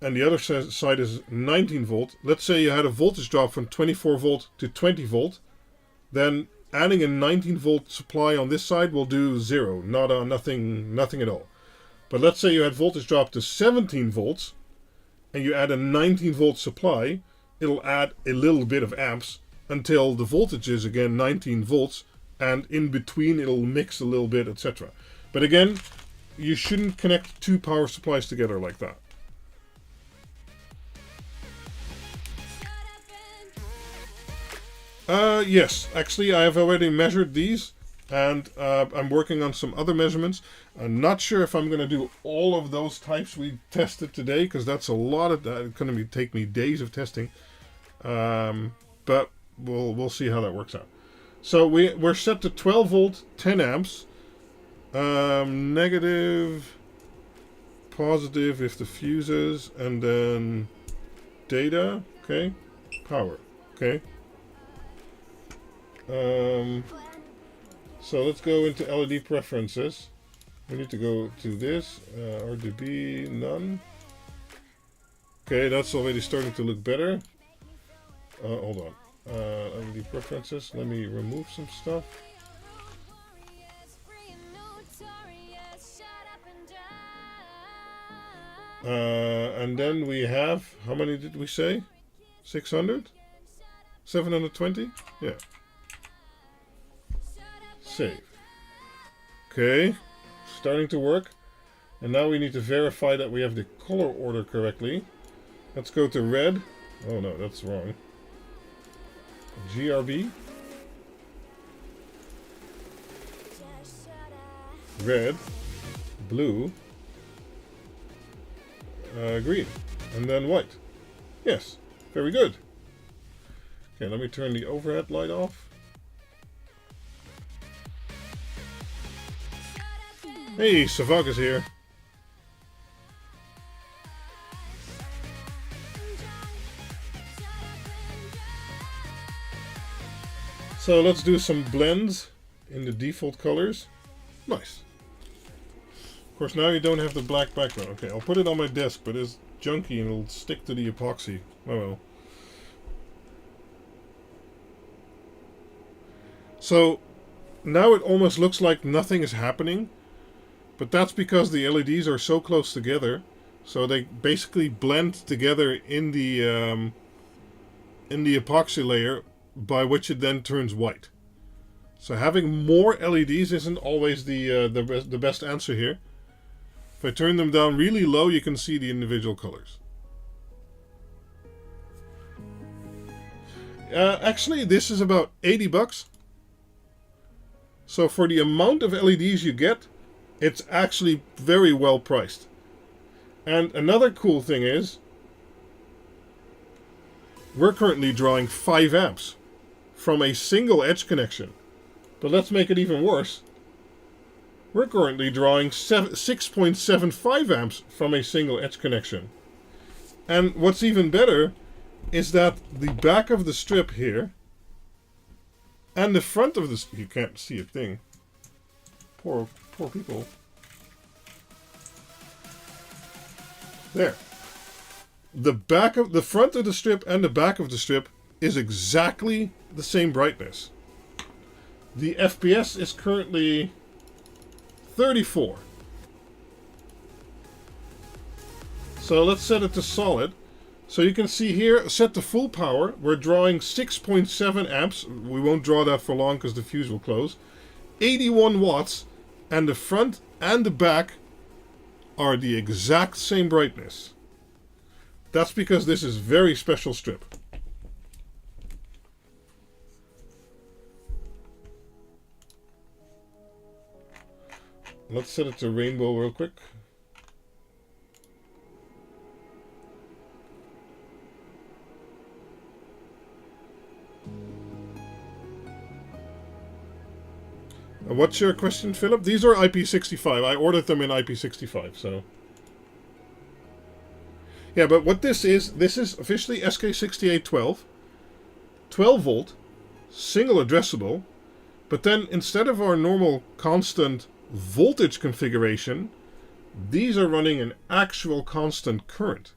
and the other side is 19 volt, let's say you had a voltage drop from 24 volt to 20 volt, then adding a 19 volt supply on this side will do 0, nothing at all. But let's say you had voltage drop to 17 volts, and you add a 19 volt supply, it'll add a little bit of amps until the voltage is again 19 volts, and in between it'll mix a little bit, etc. But again, you shouldn't connect two power supplies together like that. Yes, actually I have already measured these, and I'm working on some other measurements. I'm not sure if I'm going to do all of those types we tested today, because that's a lot of that. It's going to take me days of testing, but we'll see how that works out. So we're set to 12 volt, 10 amps, negative, positive if the fuses, and then data, okay, power, okay. So let's go into LED preferences. We need to go to this, RGB, none. Okay, that's already starting to look better. Hold on. LED preferences, let me remove some stuff. And then we have, how many did we say? 600? 720? Yeah. Save. Okay, starting to work. And now we need to verify that we have the color order correctly. Let's go to red. Oh no, that's wrong. GRB. Red. Blue. Green. And then white. Yes, very good. Okay, let me turn the overhead light off. Hey, Savag is here. So let's do some blends in the default colors. Nice. Of course, now you don't have the black background. Okay, I'll put it on my desk, but it's junky and it'll stick to the epoxy. Oh well. So now it almost looks like nothing is happening. But that's because the LEDs are so close together, so they basically blend together in the epoxy layer, by which it then turns white. So having more LEDs isn't always the best answer here. If I turn them down really low, you can see the individual colors. Actually, this is about 80 bucks. So for the amount of LEDs you get, it's actually very well priced. And another cool thing is, we're currently drawing 5 amps from a single edge connection. But let's make it even worse. We're currently drawing 6.75 amps from a single edge connection. And what's even better is that the back of the strip here and the front of the... You can't see a thing. Poor people. There. The front of the strip and the back of the strip is exactly the same brightness. The FPS is currently 34. So let's set it to solid. So you can see here, set to full power. We're drawing 6.7 amps. We won't draw that for long because the fuse will close. 81 watts. And the front and the back are the exact same brightness. That's because this is very special strip. Let's set it to rainbow real quick. What's your question, Philip? These are IP65. I ordered them in IP65, so... Yeah, but what this is officially SK6812. 12 volt, single addressable, but then instead of our normal constant voltage configuration, these are running an actual constant current.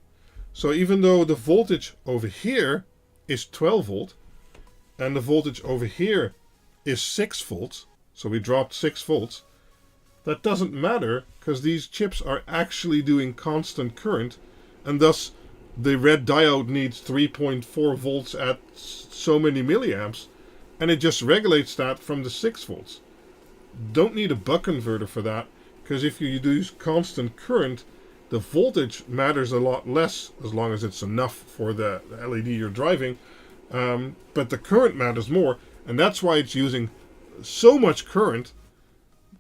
So even though the voltage over here is 12 volt, and the voltage over here is 6 volts, so we dropped 6 volts, that doesn't matter because these chips are actually doing constant current, and thus the red diode needs 3.4 volts at so many milliamps, and it just regulates that from the 6 volts. Don't need a buck converter for that, because if you use constant current, the voltage matters a lot less, as long as it's enough for the LED you're driving, but the current matters more, and that's why it's using so much current.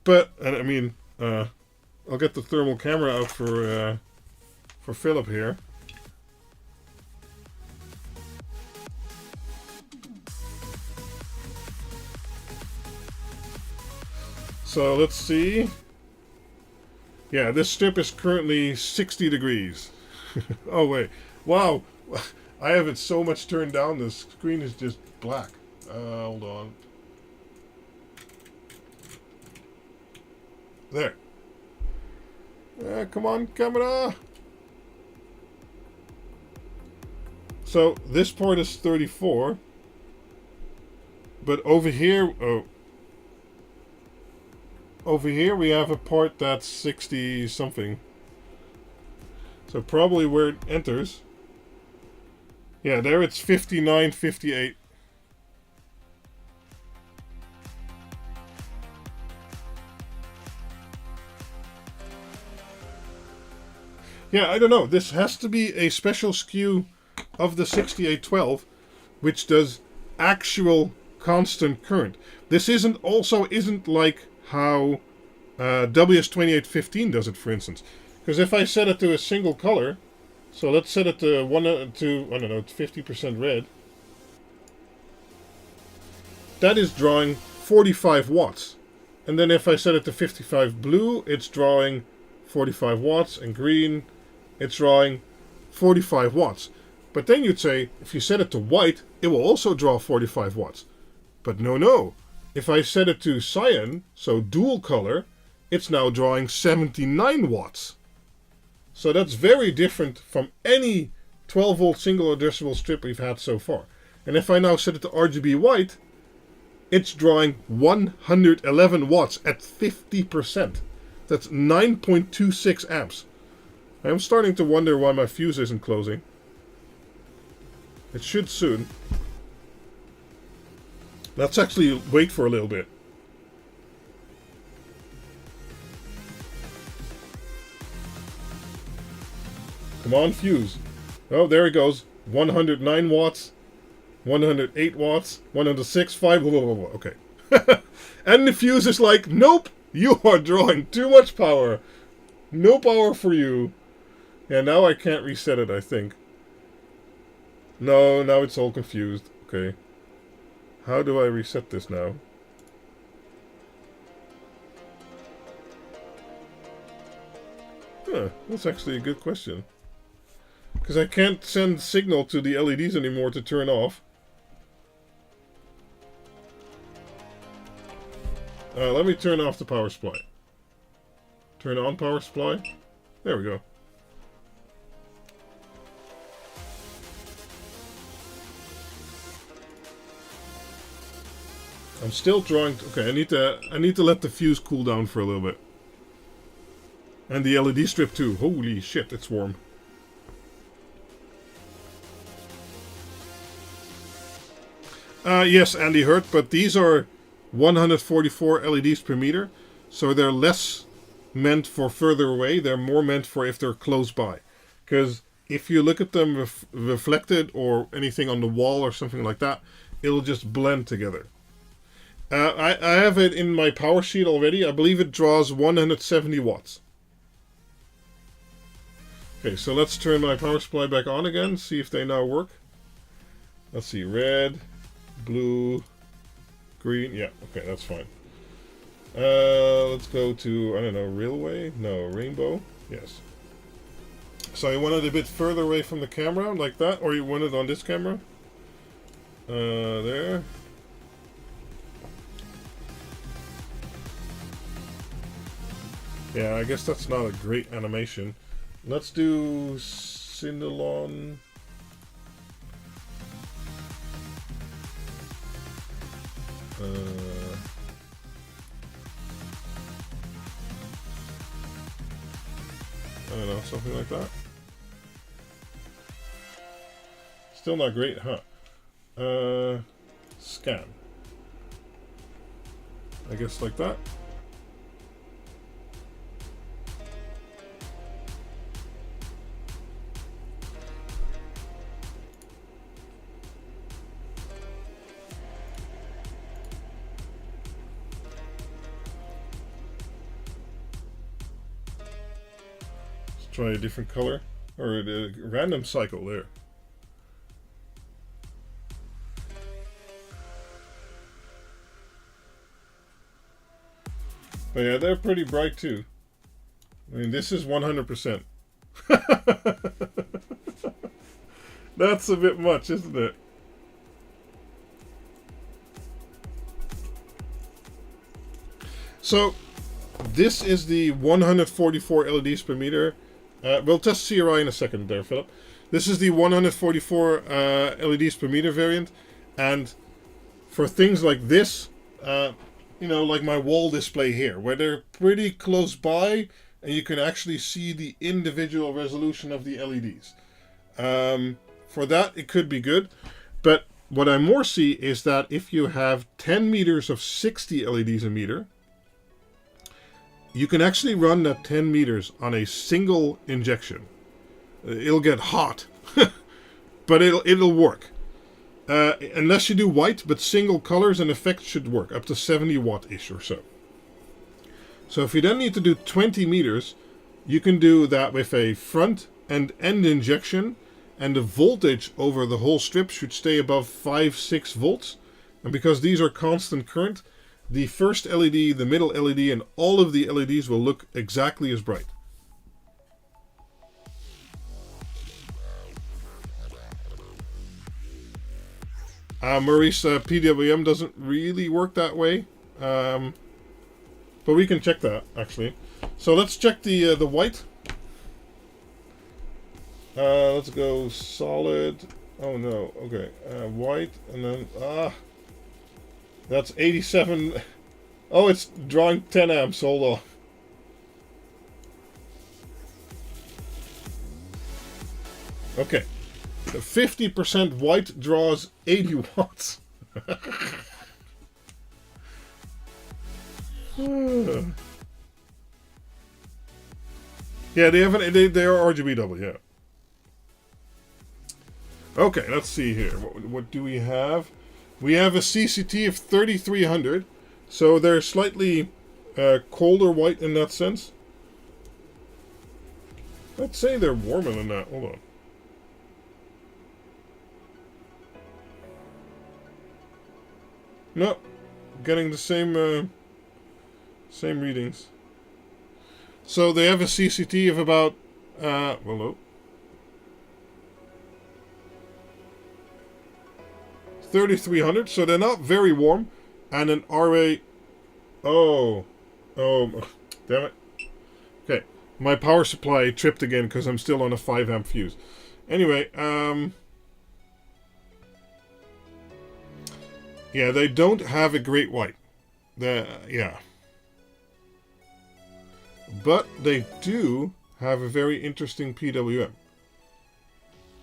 But, and I mean, I'll get the thermal camera out for Philip here. So let's see. Yeah, this strip is currently 60 degrees. Oh wait, wow, I have it so much turned down, the screen is just black. Hold on. There. Come on, camera. So this part is 34, but over here, over here we have a part that's 60 something. So probably where it enters. Yeah, there it's 59, 58. Yeah, I don't know. This has to be a special SKU of the 6812, which does actual constant current. This isn't like how WS2815 does it, for instance. Because if I set it to a single color, so let's set it to I don't know, 50% red. That is drawing 45 watts. And then if I set it to 55 blue, it's drawing 45 watts, and green, it's drawing 45 watts. But then you'd say, if you set it to white, it will also draw 45 watts. But no. If I set it to cyan, so dual color, it's now drawing 79 watts. So that's very different from any 12 volt single addressable strip we've had so far. And if I now set it to RGB white, it's drawing 111 watts at 50%. That's 9.26 amps. I'm starting to wonder why my fuse isn't closing. It should soon. Let's actually wait for a little bit. Come on, fuse. Oh, there it goes. 109 watts, 108 watts, 106, 5, blah, blah, blah, blah. Okay. And the fuse is like, nope, you are drawing too much power. No power for you. Yeah, now I can't reset it, I think. No, now it's all confused. Okay. How do I reset this now? Huh, that's actually a good question. Because I can't send signal to the LEDs anymore to turn off. Let me turn off the power supply. Turn on power supply. There we go. I'm still drawing. Okay, I need to let the fuse cool down for a little bit. And the LED strip too. Holy shit, it's warm. Yes, Andy Hurt, but these are 144 LEDs per meter, so they're less meant for further away. They're more meant for if they're close by. Because if you look at them reflected or anything on the wall or something like that, it'll just blend together. I have it in my power sheet already. I believe it draws 170 watts. Okay, so let's turn my power supply back on again, see if they now work. Let's see, red, blue, green. Yeah, okay, that's fine. Let's go to, I don't know, railway? No, rainbow? Yes. So you want it a bit further away from the camera, like that? Or you want it on this camera? There. Yeah, I guess that's not a great animation. Let's do Cindelon. something like that. Still not great, huh? Scan. I guess like that. Let's try a different color or a random cycle there. But yeah, they're pretty bright too. I mean, this is 100%. That's a bit much, isn't it? So, this is the 144 LEDs per meter. We'll test CRI in a second there, Philip. This is the 144 LEDs per meter variant. And for things like this, you know, like my wall display here, where they're pretty close by and you can actually see the individual resolution of the LEDs. For that, it could be good. But what I more see is that if you have 10 meters of 60 LEDs a meter, you can actually run that 10 meters on a single injection. It'll get hot, but it'll work. Unless you do white, but single colors and effects should work, up to 70 watt-ish or so. So if you then need to do 20 meters, you can do that with a front and end injection, and the voltage over the whole strip should stay above 5-6 volts. And because these are constant current, the first LED, the middle LED, and all of the LEDs will look exactly as bright. Maurice, PWM doesn't really work that way, but we can check that actually. So let's check the white. Let's go solid. Oh no, okay, white, and then that's 87. Oh, it's drawing 10 amps. Hold on. Okay. The 50% white draws 80 watts. Yeah, they are RGBW, yeah. Okay, let's see here. What do we have? We have a CCT of 3300, so they're slightly colder white in that sense. I'd say they're warmer than that. Hold on. No, getting the same same readings. So they have a CCT of about hello, 3300. So they're not very warm, and an RA. Oh, damn it. Okay, my power supply tripped again because I'm still on a 5 amp fuse. Anyway, yeah, they don't have a great white. Yeah. But they do have a very interesting PWM.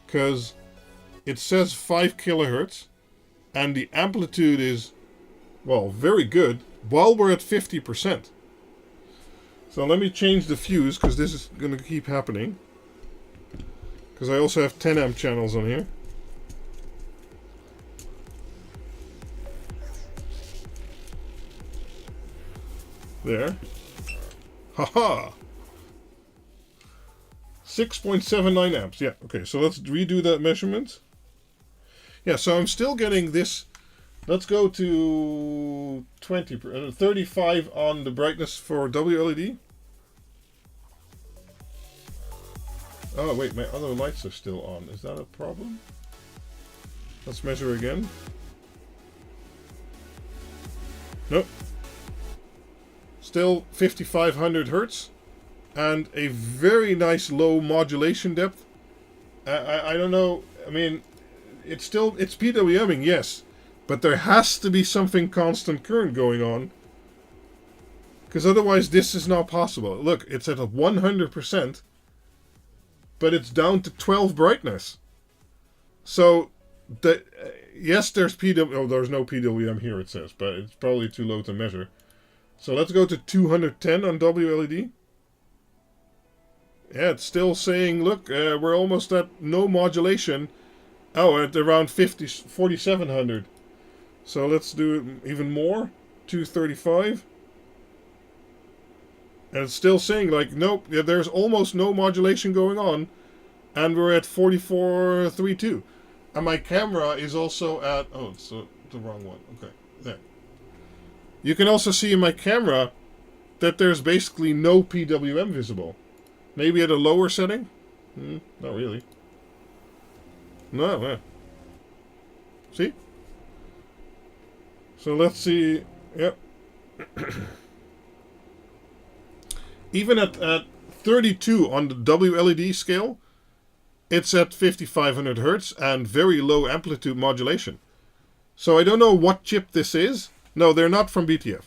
Because it says 5 kilohertz, and the amplitude is, well, very good, while we're at 50%. So let me change the fuse, because this is going to keep happening. Because I also have 10 amp channels on here. There. Haha! 6.79 amps. Yeah, okay, so let's redo that measurement. Yeah, so I'm still getting this. Let's go to 35 on the brightness for WLED. Oh, wait, my other lights are still on. Is that a problem? Let's measure again. Nope. Still 5500 hertz and a very nice low modulation depth. I don't know, I mean, it's PWMing, yes, but there has to be something constant current going on, because otherwise this is not possible. Look, it's at a 100%, but it's down to 12 brightness. So, yes, there's there's no PWM here, it says, but it's probably too low to measure. So let's go to 210 on WLED. Yeah, it's still saying, look, we're almost at no modulation. Oh, at around 4700. So let's do even more. 235. And it's still saying, like, nope, there's almost no modulation going on. And we're at 4432. And my camera is also at... Oh, it's the wrong one. Okay, there. You can also see in my camera that there's basically no PWM visible. Maybe at a lower setting? Not really. No, yeah. See? So let's see. Yep. Even at 32 on the WLED scale, it's at 5500 Hertz and very low amplitude modulation. So I don't know what chip this is. No, they're not from BTF.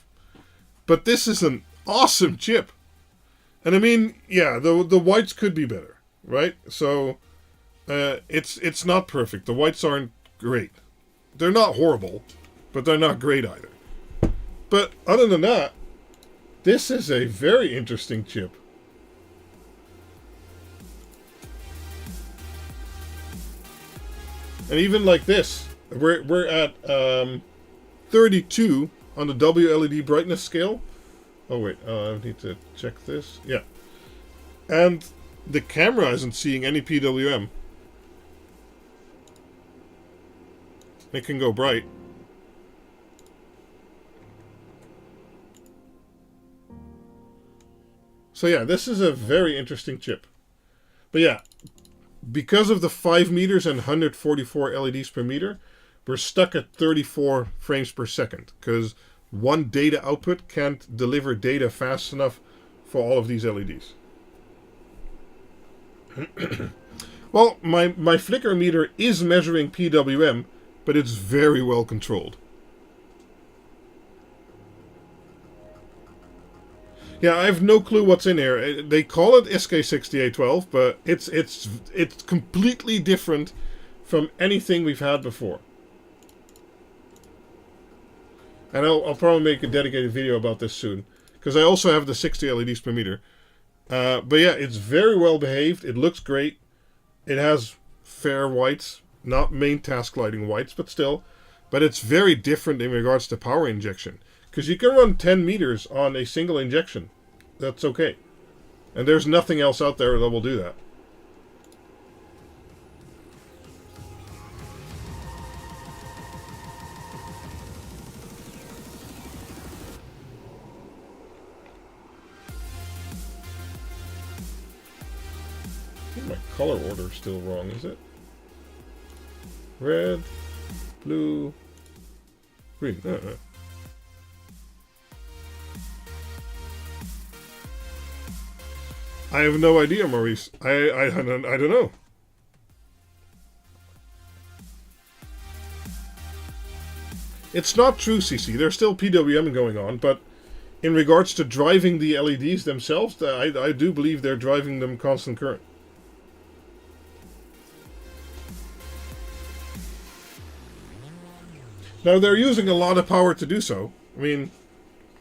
But this is an awesome chip. And I mean, yeah, the whites could be better, right? So it's not perfect. The whites aren't great. They're not horrible, but they're not great either. But other than that, this is a very interesting chip. And even like this, we're at 32 on the WLED brightness scale. Oh wait, I need to check this. Yeah. And the camera isn't seeing any PWM. It can go bright. So yeah, this is a very interesting chip. But yeah, because of the 5 meters and 144 LEDs per meter, we're stuck at 34 frames per second. Because one data output can't deliver data fast enough for all of these LEDs. Well, my flicker meter is measuring PWM, but it's very well controlled. Yeah, I have no clue what's in here. They call it SK6812, but it's completely different from anything we've had before. And I'll probably make a dedicated video about this soon, because I also have the 60 LEDs per meter. But yeah, it's very well behaved. It looks great. It has fair whites, not main task lighting whites, but still. But it's very different in regards to power injection. Because you can run 10 meters on a single injection. That's okay. And there's nothing else out there that will do that. I think my color order is still wrong, is it? Red, blue, green. I have no idea, Maurice. I don't know. It's not true, CC. There's still PWM going on, but in regards to driving the LEDs themselves, I do believe they're driving them constant current. Now they're using a lot of power to do so. I mean,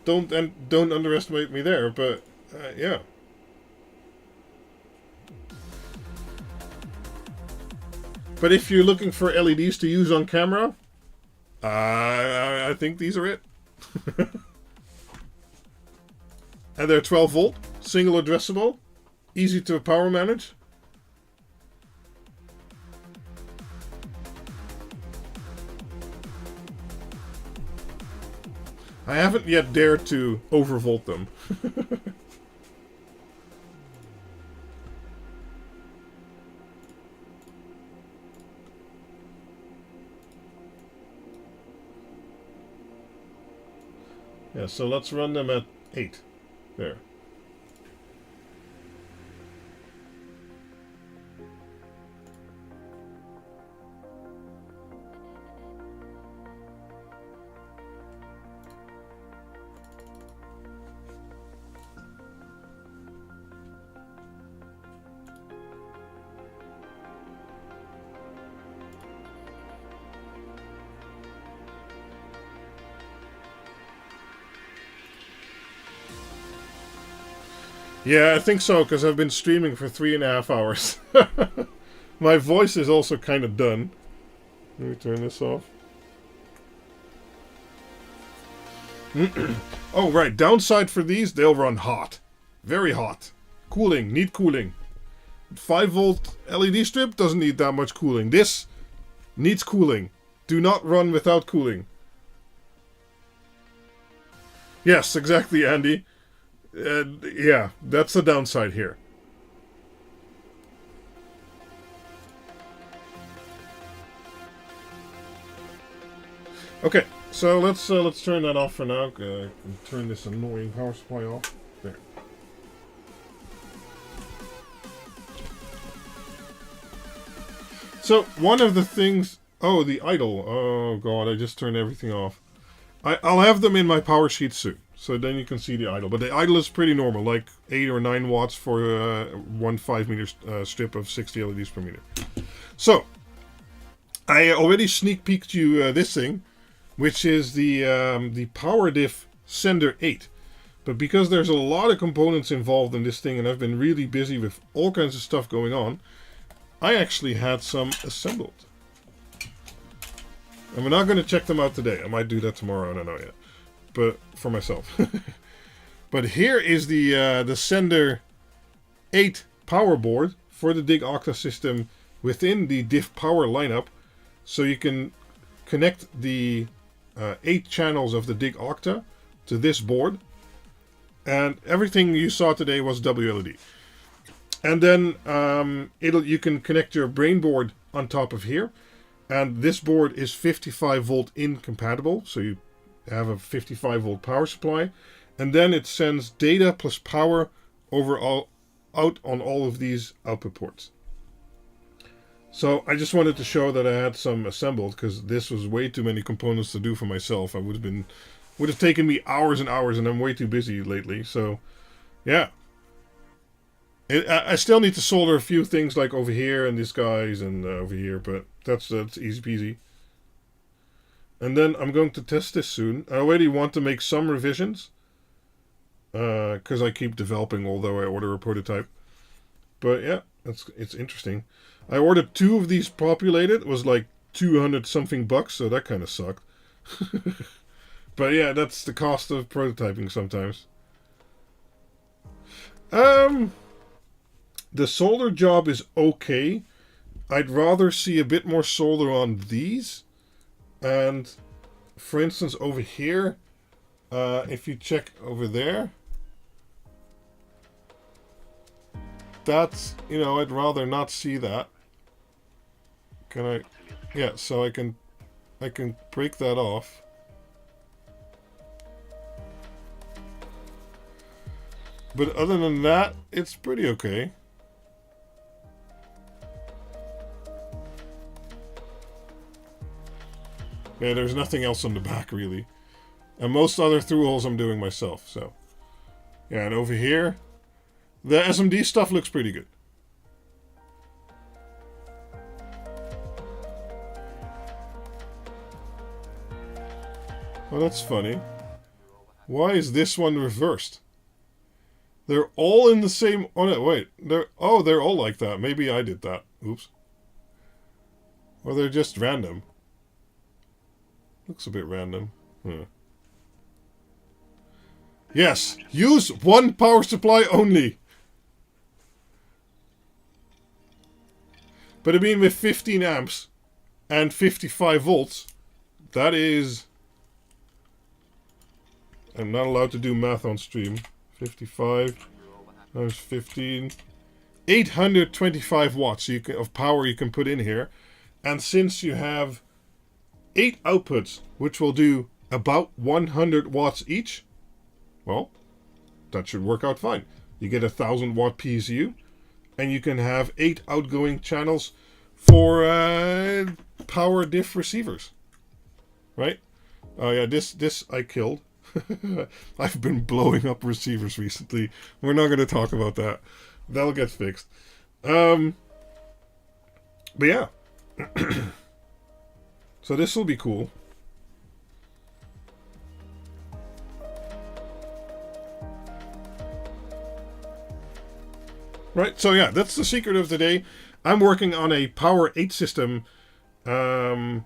don't underestimate me there, but yeah. But if you're looking for LEDs to use on camera, I think these are it. And they're 12 volt, single addressable, easy to power manage. I haven't yet dared to overvolt them. Yeah, so let's run them at 8. There. Yeah, I think so, because I've been streaming for 3.5 hours. My voice is also kind of done. Let me turn this off. Oh, right. Downside for these, they'll run hot. Very hot. Cooling. Need cooling. 5-volt LED strip doesn't need that much cooling. This needs cooling. Do not run without cooling. Yes, exactly, Andy. Yeah, that's the downside here. Okay, so let's turn that off for now. Turn this annoying power supply off. There. So one of the things. Oh, the idle. Oh god, I just turned everything off. I'll have them in my power sheet soon, so then you can see the idle. But the idle is pretty normal, like 8 or 9 watts for one 5-meter strip of 60 LEDs per meter. So I already sneak peeked you this thing, which is the Power Diff Sender 8. But because there's a lot of components involved in this thing, and I've been really busy with all kinds of stuff going on, I actually had some assembled. And we're not going to check them out today. I might do that tomorrow, I don't know yet. But for myself. But here is the Sender 8 power board for the DIG Octa system within the Diff Power lineup. So you can connect the 8 channels of the DIG Octa to this board. And everything you saw today was WLED. And then you can connect your brain board on top of here. And this board is 55 volt in compatible. So you have a 55 volt power supply. And then it sends data plus power out on all of these output ports. So I just wanted to show that I had some assembled, because this was way too many components to do for myself. I would have taken me hours and hours, and I'm way too busy lately. So yeah. I still need to solder a few things like over here and these guys and over here, but that's easy peasy. And then I'm going to test this soon. I already want to make some revisions, because I keep developing, although I order a prototype. But yeah, it's interesting. I ordered 2 of these populated. It was like 200 something bucks, so that kind of sucked. But yeah, that's the cost of prototyping sometimes. The solder job is okay. I'd rather see a bit more solder on these. And for instance, over here, if you check over there, that's, I'd rather not see that. Can I? Yeah, so I can break that off. But other than that, it's pretty okay. Yeah, there's nothing else on the back, really. And most other through holes I'm doing myself, so. Yeah, and over here, the SMD stuff looks pretty good. Oh, that's funny. Why is this one reversed? They're all in the same... Oh, no, wait. They're all like that. Maybe I did that. Oops. Or they're just random. Looks a bit random. Yes, use one power supply only. But I mean, with 15 amps and 55 volts, that is... I'm not allowed to do math on stream. 55 times 15. 825 watts of power you can put in here. And since you have 8 outputs, which will do about 100 watts each, well, that should work out fine. You get a 1000 watt PSU, and you can have 8 outgoing channels for power diff receivers. Right? Oh yeah, this I killed. I've been blowing up receivers recently. We're not going to talk about that. That'll get fixed. But yeah. So this will be cool. Right, so yeah, that's the secret of the day. I'm working on a Power 8 system in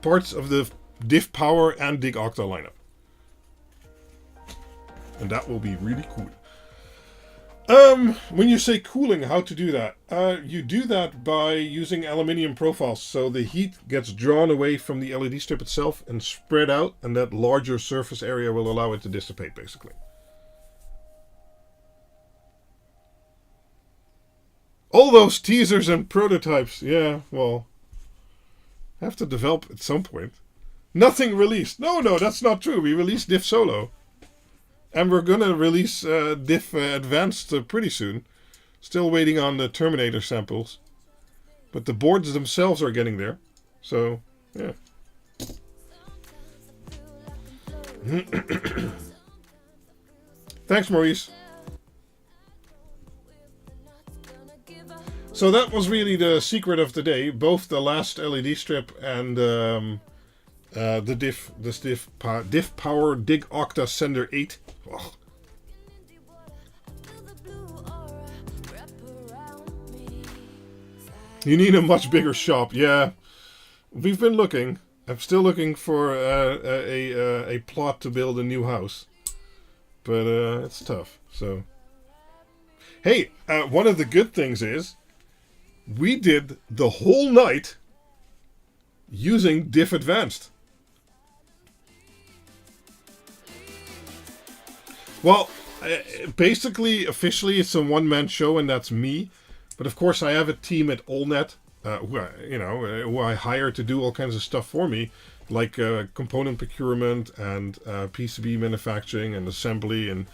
parts of the Diff Power and Dig Octa lineup. And that will be really cool. When you say cooling, how to do that? You do that by using aluminium profiles, so the heat gets drawn away from the LED strip itself and spread out, and that larger surface area will allow it to dissipate, basically. All those teasers and prototypes, yeah, well, have to develop at some point. Nothing released. No, that's not true. We released Diff Solo. And we're going to release Diff Advanced pretty soon. Still waiting on the Terminator samples. But the boards themselves are getting there. So, yeah. Thanks, Maurice. So that was really the secret of the day. Both the last LED strip and the Diff Power Dig Octa Sender 8. Oh. You need a much bigger shop. Yeah, we've been looking. I'm still looking for a plot to build a new house, but it's tough. So, hey, one of the good things is we did the whole night using Diff Advanced. Well, basically, officially, it's a one-man show, and that's me. But of course, I have a team at AllNet, who I hire to do all kinds of stuff for me, like component procurement and PCB manufacturing and assembly and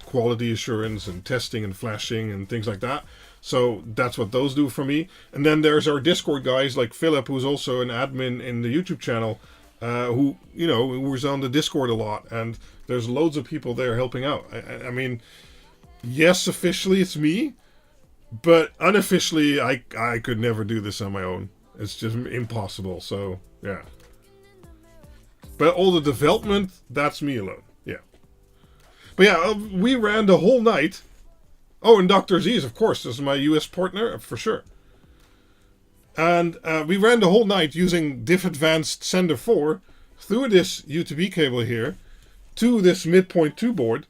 quality assurance and testing and flashing and things like that. So that's what those do for me. And then there's our Discord guys like Philip, who's also an admin in the YouTube channel, who was on the Discord a lot, and there's loads of people there helping out. I mean, yes, officially it's me, but unofficially I could never do this on my own. It's just impossible. So yeah. But all the development, that's me alone. Yeah. But yeah, we ran the whole night. Oh, and Dr. Z's, of course, this is my US partner for sure. And we ran the whole night using Diff Advanced Sender 4 through this UTB cable here to this midpoint 2 board.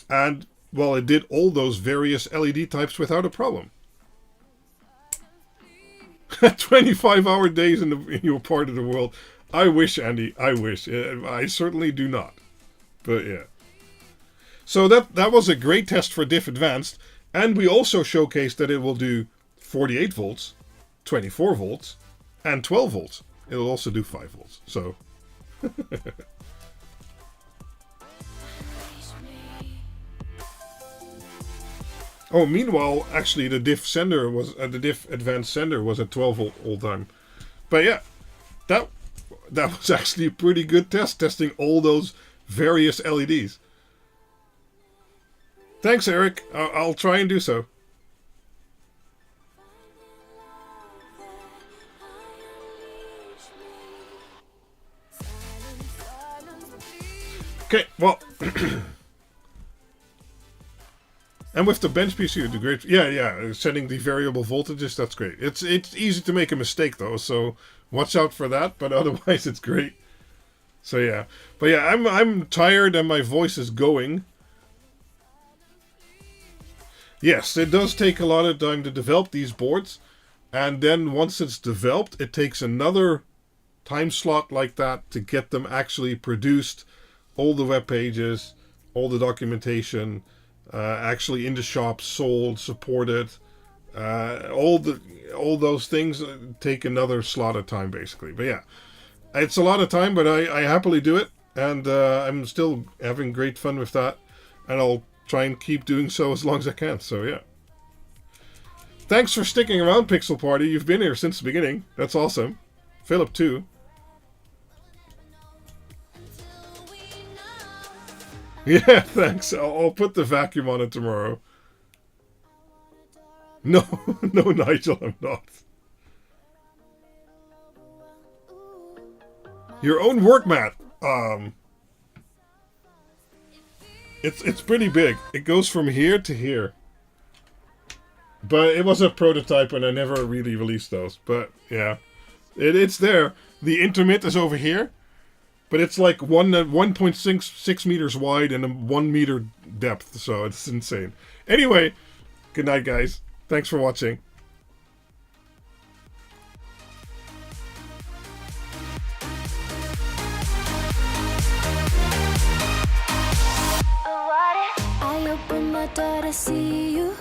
And, well, it did all those various LED types without a problem. 25-hour days in your part of the world. I wish, Andy, I wish. I certainly do not. But, yeah. So that was a great test for Diff Advanced. And we also showcased that it will do 48 volts. 24 volts and 12 volts. It'll also do 5 volts. So oh, meanwhile, actually the Diff sender was the Diff Advanced sender was at 12 volt all time. But yeah, that was actually a pretty good test, testing all those various LEDs. Thanks, Eric. I'll try and do so. Okay, well, and with the bench PC, you do great. Yeah, setting the variable voltages, that's great. It's easy to make a mistake though, so watch out for that. But otherwise, it's great. So yeah, but yeah, I'm tired and my voice is going. Yes, it does take a lot of time to develop these boards, and then once it's developed, it takes another time slot like that to get them actually produced. All the web pages, all the documentation, actually in the shop, sold, supported, all those things take another slot of time basically. But yeah, it's a lot of time, but I happily do it, and I'm still having great fun with that, and I'll try and keep doing so as long as I can. So yeah. Thanks for sticking around, Pixel Party. You've been here since the beginning. That's awesome. Philip too. Yeah, thanks. I'll put the vacuum on it tomorrow. No, Nigel, I'm not. Your own work mat. It's pretty big. It goes from here to here. But it was a prototype and I never really released those. But yeah, it's there. The Intermit is over here. But it's like 1.6 meters wide and a 1 meter depth. So it's insane. Anyway, good night, guys. Thanks for watching. I open my door to see you.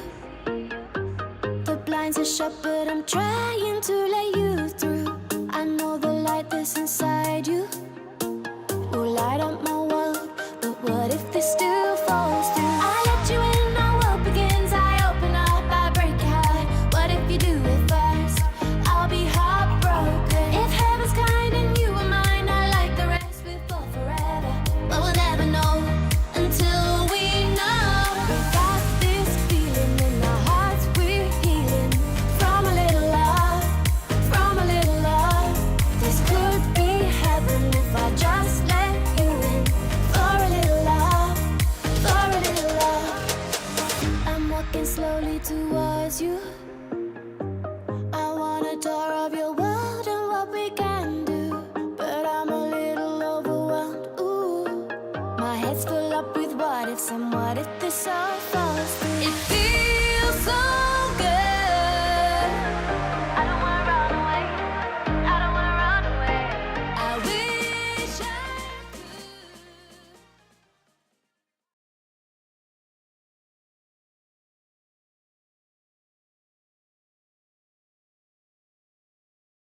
The blinds are shut, but I'm trying to let you through. I know the light that's inside you will light up my world, but what if this still falls through? I let you in, our world begins. I open up, I break your heart. What if you do it first? I'll be heartbroken. If heaven's kind and you were mine, I like the rest, we fall forever. But we'll never know until we know. We got this feeling in our hearts, we're healing from a little love, from a little love. This could be heaven if I just let you in for a little love, for a little love. I'm walking slowly towards you. I want a tour of your world and what we can do, but I'm a little overwhelmed. Ooh, my head's full up with what ifs and what if this all falls through. It feels so